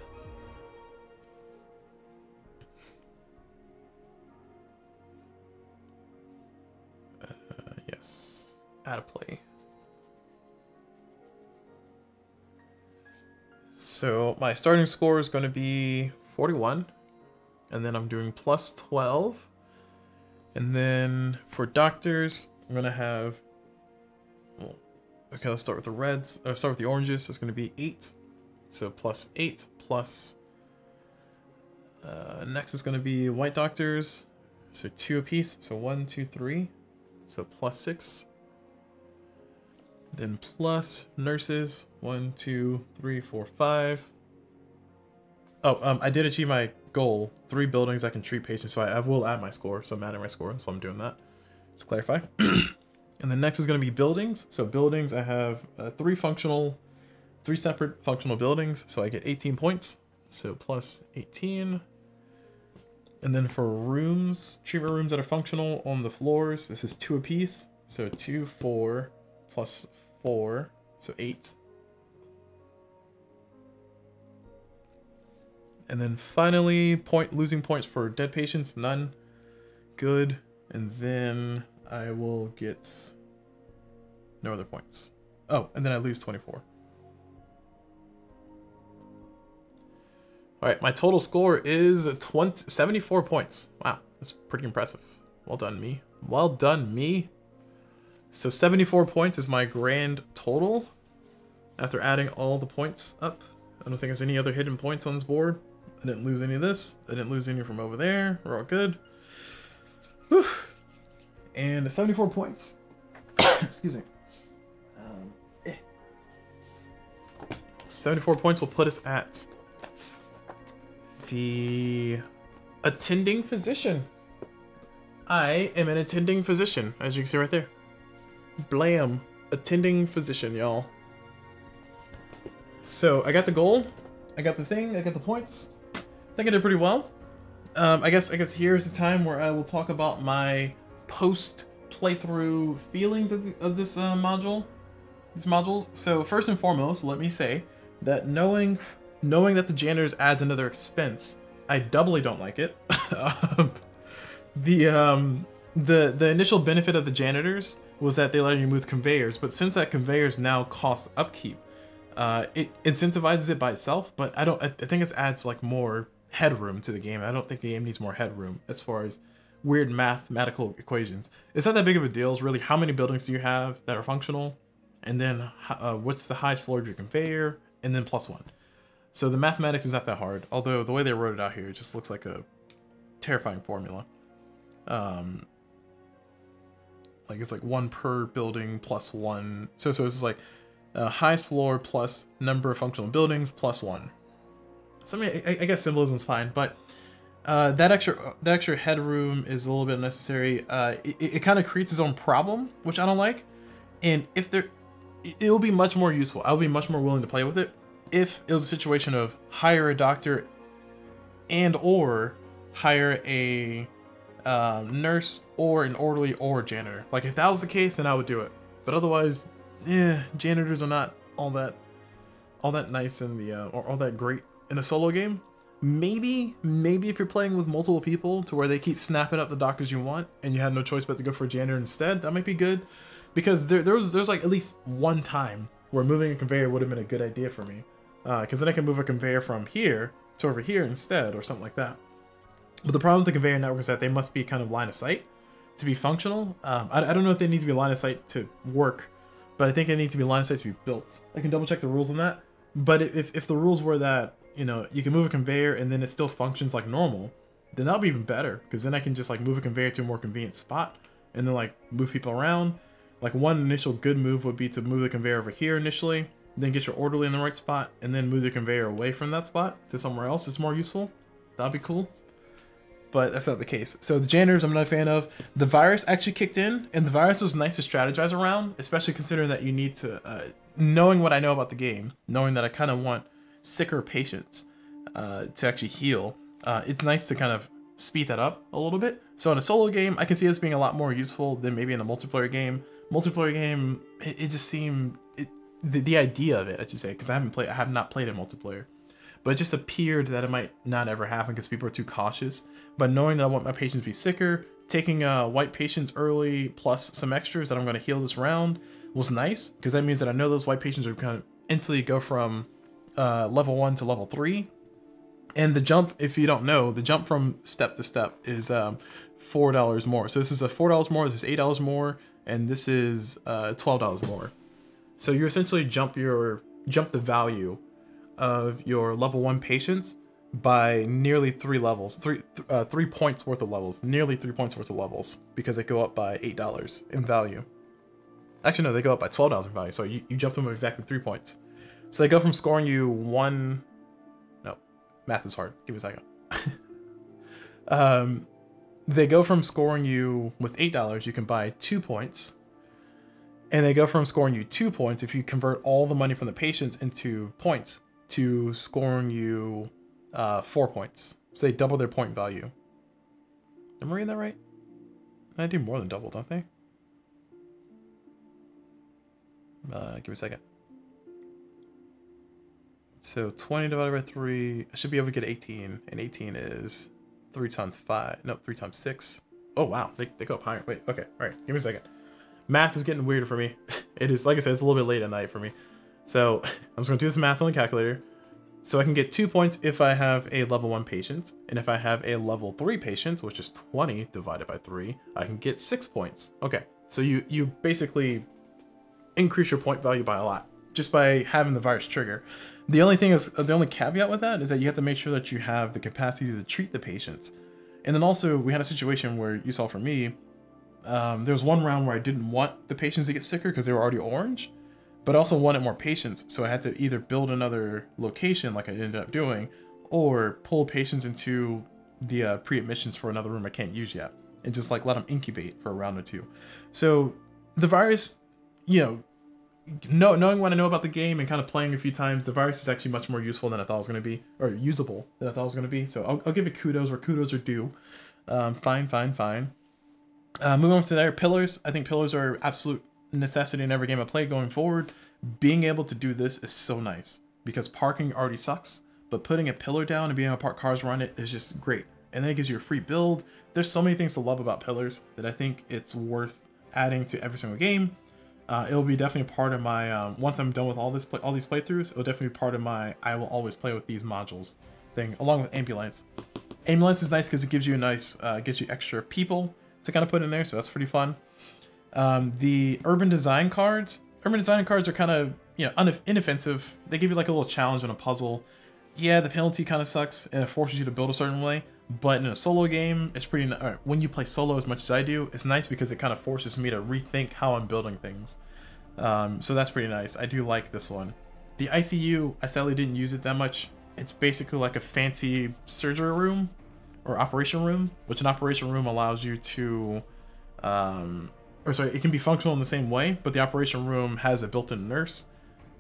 Yes, add a play. So my starting score is going to be 41, and then I'm doing plus 12, and then for doctors I'm going to have, well, okay, let's start with the reds, or start with the oranges. So it's going to be 8, so plus 8 plus, next is going to be white doctors, so 2 apiece, so 1, 2, 3, so plus 6. Then plus nurses, 1, 2, 3, 4, 5. Oh, I did achieve my goal. 3 buildings I can treat patients, so I will add my score. So I'm adding my score, that's why I'm doing that. Let's clarify. And then next is going to be buildings. So buildings, I have 3 separate functional buildings, so I get 18 points. So plus 18. And then for rooms, treatment rooms that are functional on the floors, this is 2 apiece. So 2, 4, plus 4, so 8. And then finally, losing points for dead patients, none. Good. And then I will get no other points. Oh, and then I lose 24. All right, my total score is 74 points. Wow, that's pretty impressive. Well done, me. Well done, me. So 74 points is my grand total after adding all the points up. I don't think there's any other hidden points on this board. I didn't lose any of this. I didn't lose any from over there. We're all good. Whew. And 74 points. Excuse me. 74 points will put us at the attending physician. I am an attending physician, as you can see right there. Blam. Attending physician, y'all. So I got the goal. I got the thing. I got the points. I think I did pretty well. I guess here's the time where I will talk about my post playthrough feelings of this module. These modules. So first and foremost, let me say that knowing that the janitors adds another expense, I doubly don't like it. The initial benefit of the janitors was that they let you move conveyors, but since that conveyors now cost upkeep, It incentivizes it by itself, but I think it adds like more headroom to the game. I don't think the game needs more headroom as far as weird mathematical equations. It's not that big of a deal. It's really how many buildings do you have that are functional, and then what's the highest floor of your conveyor, and then +1. So the mathematics is not that hard, although the way they wrote it out here, it just looks like a terrifying formula. Like it's like 1 per building +1. So it's like highest floor plus number of functional buildings +1. So I mean, I guess symbolism is fine, but that extra headroom is a little bit unnecessary. It kind of creates its own problem, which I don't like. And it'll be much more useful. I'll be much more willing to play with it if it was a situation of hire a doctor or hire a nurse or an orderly or a janitor. Like if that was the case, then I would do it. But otherwise, janitors are not all that nice in the or all that great in a solo game. Maybe if you're playing with multiple people to where they keep snapping up the doctors you want and you have no choice but to go for a janitor instead, that might be good. Because there's like at least one time where moving a conveyor would have been a good idea for me. Because then I can move a conveyor from here to over here instead, or something like that. But the problem with the conveyor network is that they must be kind of line of sight to be functional. I don't know if they need to be line of sight to work, but I think they need to be line of sight to be built. I can double check the rules on that. But if the rules were that, you know, you can move a conveyor and then it still functions like normal, then that'll be even better. Because then I can just like move a conveyor to a more convenient spot and then like move people around. Like one initial good move would be to move the conveyor over here initially, then get your orderly in the right spot, and then move the conveyor away from that spot to somewhere else. It's more useful. That'd be cool. But that's not the case. So the janitors I'm not a fan of. The virus actually kicked in, and the virus was nice to strategize around, especially considering that you need to, knowing what I know about the game, knowing that I kind of want sicker patients to actually heal, it's nice to kind of speed that up a little bit. So in a solo game, I can see this being a lot more useful than maybe in a multiplayer game. Multiplayer game, it just seemed, the idea of it, I should say, because I have not played a multiplayer, but it just appeared that it might not ever happen because people are too cautious. But knowing that I want my patients to be sicker, taking white patients early plus some extras that I'm going to heal this round was nice, because that means that I know those white patients are going to instantly go from level 1 to level 3. And the jump, if you don't know, the jump from step to step is $4 more. So this is a $4 more, this is $8 more, and this is $12 more. So you essentially jump the value of your level 1 patients by nearly 3 levels, 3 points worth of levels, nearly 3 points worth of levels, because they go up by $8 in value. Actually, no, they go up by $12 in value. So you jump them exactly 3 points. So they go from scoring you one. No, math is hard. Give me a second. They go from scoring you with $8, you can buy 2 points. And they go from scoring you 2 points if you convert all the money from the patients into points to scoring you 4 points. So they double their point value. Am I reading that right? I do more than double, don't they? Give me a second. So 20 divided by 3, I should be able to get 18. And 18 is 3 times 5. No, 3 times 6. Oh, wow. They go up higher. Wait, okay. All right. Give me a second. Math is getting weirder for me. It is, like I said, it's a little bit late at night for me. So I'm just going to do this math on the calculator. So I can get 2 points if I have a level 1 patient. And if I have a level 3 patient, which is 20 divided by 3, I can get 6 points. Okay. So you basically increase your point value by a lot just by having the virus trigger. The only caveat with that is that you have to make sure that you have the capacity to treat the patients. And then also we had a situation where you saw for me, there was one round where I didn't want the patients to get sicker because they were already orange, but I also wanted more patients. So I had to either build another location like I ended up doing, or pull patients into the pre-admissions for another room I can't use yet, and just like let them incubate for a round or two. So the virus, you know, knowing what I know about the game and kind of playing a few times, the virus is actually much more useful than I thought it was going to be, or usable than I thought it was going to be. So I'll give it kudos where kudos are due. Fine. Moving on to their pillars. I think pillars are absolute necessity in every game I play going forward. Being able to do this is so nice because parking already sucks, but putting a pillar down and being able to park cars around it is just great. And then it gives you a free build. There's so many things to love about pillars that I think it's worth adding to every single game. It'll be definitely part of my once I'm done with all these playthroughs. It'll definitely be part of my I will always play with these modules thing, along with ambulance. Ambulance is nice because it gives you a nice gives you extra people to kind of put in there, so that's pretty fun. The urban design cards. Urban design cards are kind of, you know, inoffensive. They give you like a little challenge and a puzzle. Yeah, the penalty kind of sucks and it forces you to build a certain way. But in a solo game, it's pretty. When you play solo as much as I do, it's nice because it kind of forces me to rethink how I'm building things. So that's pretty nice. I do like this one. The ICU, I sadly didn't use it that much. It's basically like a fancy surgery room or operation room, which an operation room allows you to, or sorry, it can be functional in the same way, but the operation room has a built-in nurse.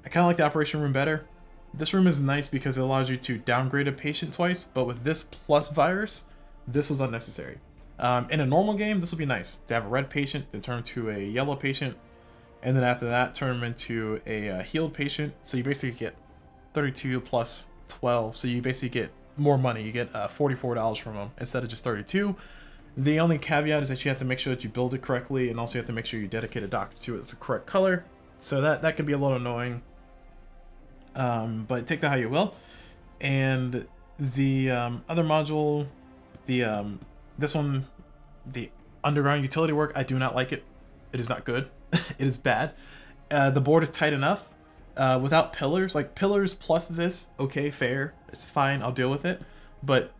I kind of like the operation room better. This room is nice because it allows you to downgrade a patient twice, but with this plus virus, this was unnecessary. In a normal game, this would be nice to have a red patient, then turn to a yellow patient, and then after that, turn them into a healed patient. So you basically get 32 plus 12, so you basically get more money. You get $44 from them instead of just 32. The only caveat is that you have to make sure that you build it correctly, and also you have to make sure you dedicate a doctor to it. It's the correct color, so that can be a little annoying. But take that how you will. And the other module, this one, the underground utility work, I do not like it. It is not good. It is bad. The board is tight enough. Without pillars, like pillars plus this, okay, fair, it's fine, I'll deal with it. But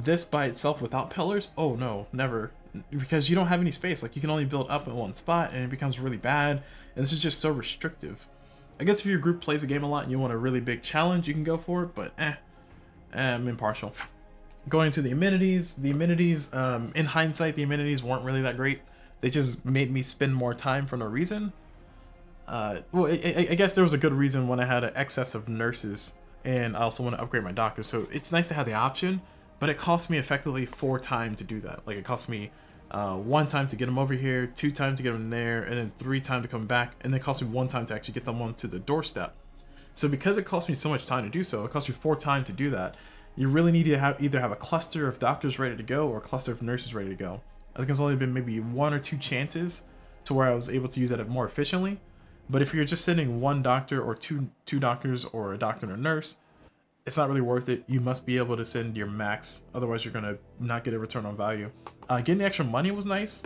this by itself without pillars, oh no, never. Because you don't have any space. Like, you can only build up in one spot, and it becomes really bad. And this is just so restrictive. I guess if your group plays a game a lot and you want a really big challenge, you can go for it, but I'm impartial. Going into the amenities, in hindsight, the amenities weren't really that great. They just made me spend more time for no reason. Well, I guess there was a good reason when I had an excess of nurses, and I also want to upgrade my doctor, so it's nice to have the option, but it cost me effectively 4 times to do that. Like, it cost me 1 time to get them over here, 2 times to get them there, and then 3 times to come back, and then it cost me 1 time to actually get them onto the doorstep. So because it cost me so much time to do so, it cost you 4 times to do that. You really need to either have a cluster of doctors ready to go or a cluster of nurses ready to go. I think it's only been maybe 1 or 2 chances to where I was able to use that more efficiently. But if you're just sending 1 doctor or two doctors or a doctor and a nurse, it's not really worth it. You must be able to send your max, otherwise you're gonna not get a return on value. Getting the extra money was nice,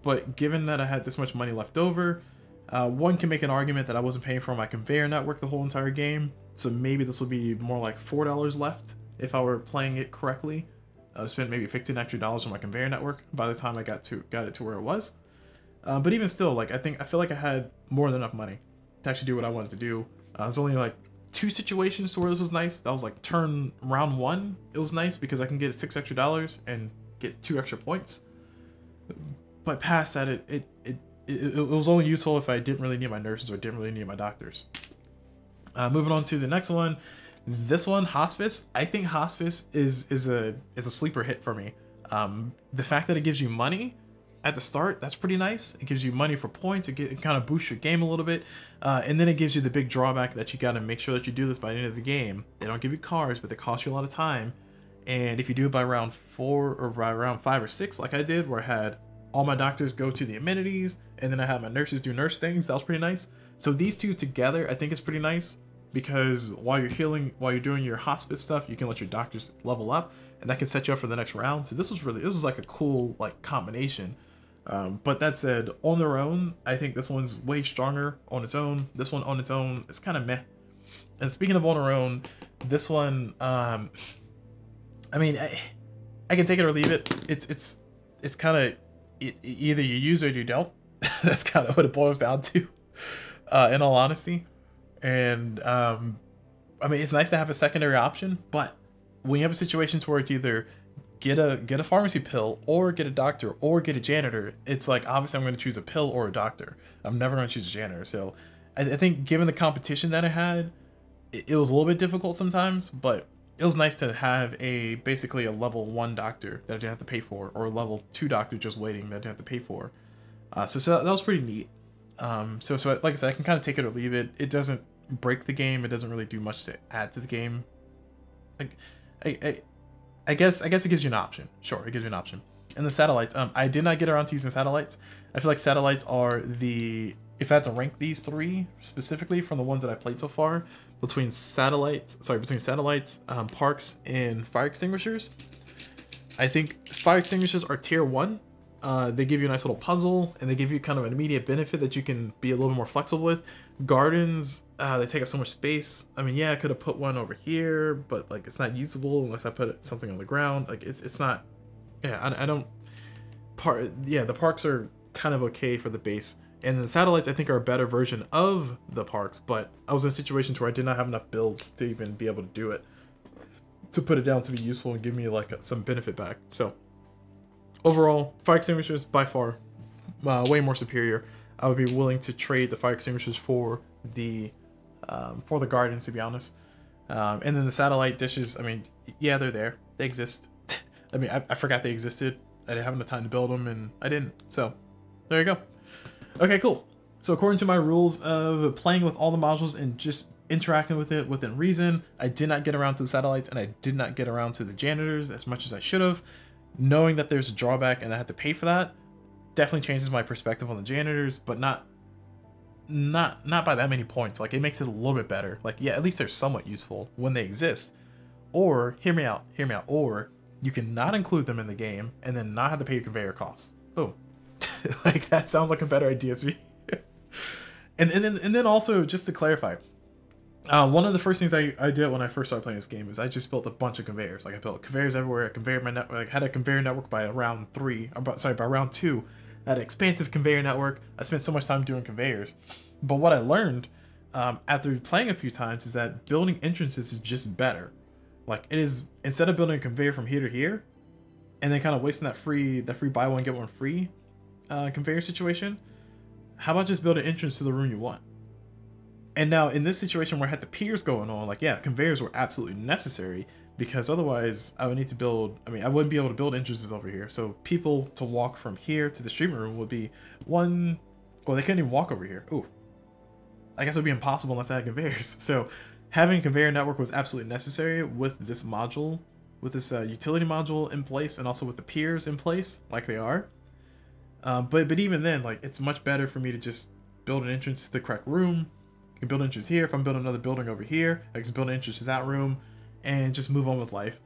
but given that I had this much money left over, one can make an argument that I wasn't paying for my conveyor network the whole entire game, so maybe this will be more like $4 left if I were playing it correctly. I spent maybe $15 extra on my conveyor network by the time I got it to where it was. But even still, like, I feel like I had more than enough money to actually do what I wanted to do. There's only like 2 situations where this was nice. That was like round 1. It was nice because I can get $6 extra and get 2 extra points. But past that, it was only useful if I didn't really need my nurses or didn't really need my doctors. Moving on to the next one. This one, Hospice. I think Hospice is a sleeper hit for me. The fact that it gives you money at the start, that's pretty nice. It gives you money for points. It kind of boosts your game a little bit. And then it gives you the big drawback that you got to make sure that you do this by the end of the game. They don't give you cards, but they cost you a lot of time. And if you do it by round 4 or by round 5 or 6, like I did, where I had all my doctors go to the amenities, and then I had my nurses do nurse things, that was pretty nice. So these two together, I think is pretty nice, because while you're healing, while you're doing your hospice stuff, you can let your doctors level up, and that can set you up for the next round. So this was like a cool like combination. But that said, on their own, I think this one's way stronger on its own. This one on its own, it's kind of meh. And speaking of on their own, this one, I mean, I can take it or leave it. It's kind of either you use it or you don't. That's kind of what it boils down to, in all honesty. And I mean, it's nice to have a secondary option, but when you have situations where it's either get a pharmacy pill or get a doctor or get a janitor, it's like, obviously I'm going to choose a pill or a doctor. I'm never going to choose a janitor. So I think given the competition that I had, it was a little bit difficult sometimes, but it was nice to have basically a level 1 doctor that I didn't have to pay for, or a level 2 doctor just waiting that I didn't have to pay for. So that was pretty neat. So like I said, I can kind of take it or leave it. It doesn't break the game. It doesn't really do much to add to the game. I guess it gives you an option. Sure, it gives you an option. And the satellites, I did not get around to using satellites. I feel like satellites are if if I had to rank these three specifically from the ones that I played so far, between satellites, parks, and fire extinguishers, I think fire extinguishers are tier 1. They give you a nice little puzzle, and they give you kind of an immediate benefit that you can be a little more flexible with. Gardens, they take up so much space. I mean, yeah, I could have put one over here, but like it's not usable unless I put something on the ground. Like it's not. Yeah, I don't. The parks are kind of okay for the base, and the satellites I think are a better version of the parks. But I was in situations where I did not have enough builds to even be able to do it, to put it down to be useful and give me like some benefit back. So overall, fire extinguishers by far way more superior. I would be willing to trade the fire extinguishers for the gardens, to be honest. And then the satellite dishes, I mean, yeah, they're there. They exist. I mean, I forgot they existed. I didn't have enough time to build them, and I didn't. So there you go. Okay, cool. So according to my rules of playing with all the modules and just interacting with it within reason, I did not get around to the satellites, and I did not get around to the janitors as much as I should have. Knowing that there's a drawback and I had to pay for that definitely changes my perspective on the janitors, but not by that many points. Like, it makes it a little bit better. Like, yeah, at least they're somewhat useful when they exist. Or hear me out, or you can not include them in the game and then not have to pay your conveyor costs. Boom. Like, that sounds like a better idea to me. and then also, just to clarify, one of the first things I did when I first started playing this game is I just built a bunch of conveyors. Like, I built conveyors everywhere. Had a conveyor network by round 2. I had an expansive conveyor network. I spent so much time doing conveyors. But what I learned after playing a few times is that building entrances is just better. Like, it is, instead of building a conveyor from here to here, and then kind of wasting that free buy one get one free conveyor situation, how about just build an entrance to the room you want? And now in this situation where I had the piers going on, like, yeah, conveyors were absolutely necessary, because otherwise I would need to build, I wouldn't be able to build entrances over here. So people to walk from here to the treatment room would be one, well, they couldn't even walk over here. Ooh, I guess it would be impossible unless I had conveyors. So having a conveyor network was absolutely necessary with this module, with this utility module in place, and also with the piers in place, like they are. But even then, like, it's much better for me to just build an entrance to the correct room. I can build an entrance here. If I'm building another building over here, I can build an entrance to that room and just move on with life.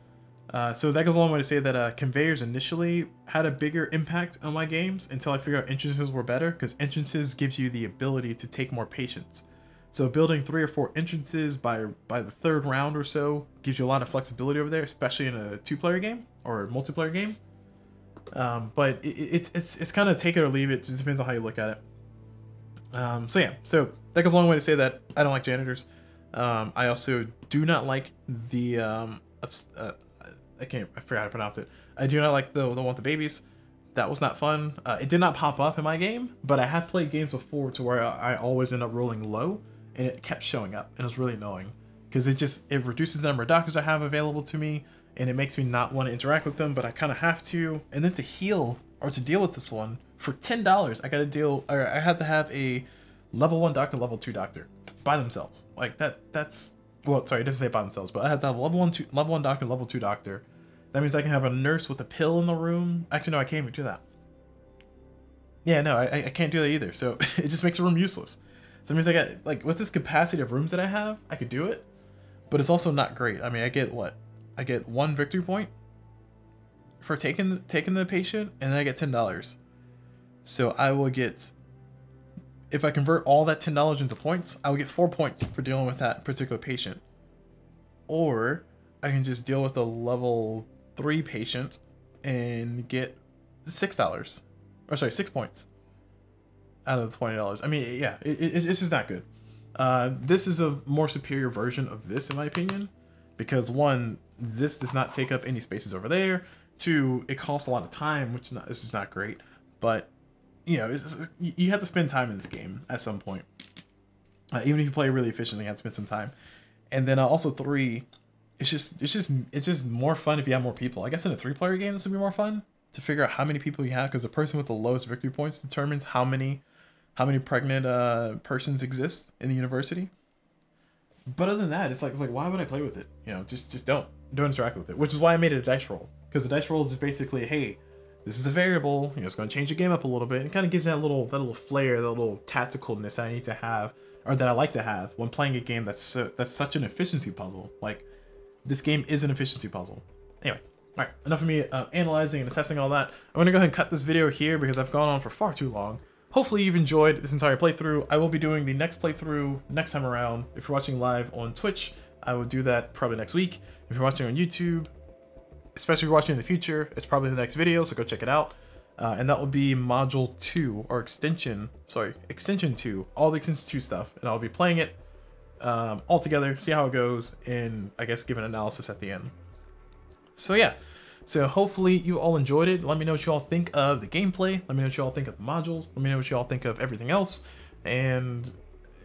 So that goes a long way to say that conveyors initially had a bigger impact on my games until I figured out entrances were better, because entrances gives you the ability to take more patients. So building 3 or 4 entrances by the 3rd round or so gives you a lot of flexibility over there, especially in a 2-player game or a multiplayer game. But it's kind of take it or leave it. It just depends on how you look at it. So yeah, so that goes a long way to say that I don't like janitors. I also do not like the I forgot how to pronounce it. I do not like the one with the babies. That was not fun. It did not pop up in my game, but I have played games before to where I always end up rolling low, and it kept showing up, and it was really annoying because it reduces the number of doctors I have available to me, and it makes me not want to interact with them, but I kind of have to. And then to heal or to deal with this one for $10, I have to have a level 1 doctor, level 2 doctor by themselves. Like that's, well, sorry, it doesn't say by themselves, but I have to have a level 1 doctor, level 2 doctor. That means I can have a nurse with a pill in the room. Actually, no, I can't even do that. Yeah, no, I can't do that either. So it just makes a room useless. So it means I got, like, with this capacity of rooms that I have, I could do it, but it's also not great. I mean, I get what? I get 1 victory point for taking the patient, and then I get $10. So I will get, if I convert all that $10 into points, I will get 4 points for dealing with that particular patient. Or I can just deal with a level 3 patient and get $6. Or sorry, 6 points out of the $20. I mean, yeah, it's just not good. This is a more superior version of this, in my opinion, because 1, this does not take up any spaces over there. 2, it costs a lot of time, which is just not great. But you know, you have to spend time in this game at some point. Even if you play really efficiently, you have to spend some time. And then also 3, it's just more fun if you have more people. I guess in a 3-player game, this would be more fun to figure out how many people you have, because the person with the lowest victory points determines how many pregnant persons exist in the university. But other than that, it's like why would I play with it? You know, just don't interact with it. Which is why I made it a dice roll, because the dice roll is basically, hey, this is a variable, you know, it's going to change the game up a little bit. It kind of gives you that little flair, that little tacticalness I need to have, or that I like to have when playing a game that's such an efficiency puzzle. Like, this game is an efficiency puzzle. Anyway, all right, enough of me analyzing and assessing all that. I'm going to go ahead and cut this video here because I've gone on for far too long. Hopefully you've enjoyed this entire playthrough. I will be doing the next playthrough next time around. If you're watching live on Twitch, I will do that probably next week. If you're watching on YouTube, especially if you're watching in the future, it's probably the next video, so go check it out. And that will be Module 2, or Extension 2, all the Extension 2 stuff. And I'll be playing it all together, see how it goes, and I guess give an analysis at the end. So yeah, so hopefully you all enjoyed it. Let me know what you all think of the gameplay. Let me know what you all think of the modules. Let me know what you all think of everything else. And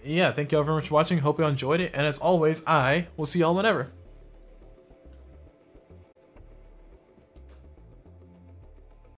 yeah, thank you all very much for watching. Hope you all enjoyed it. And as always, I will see y'all whenever.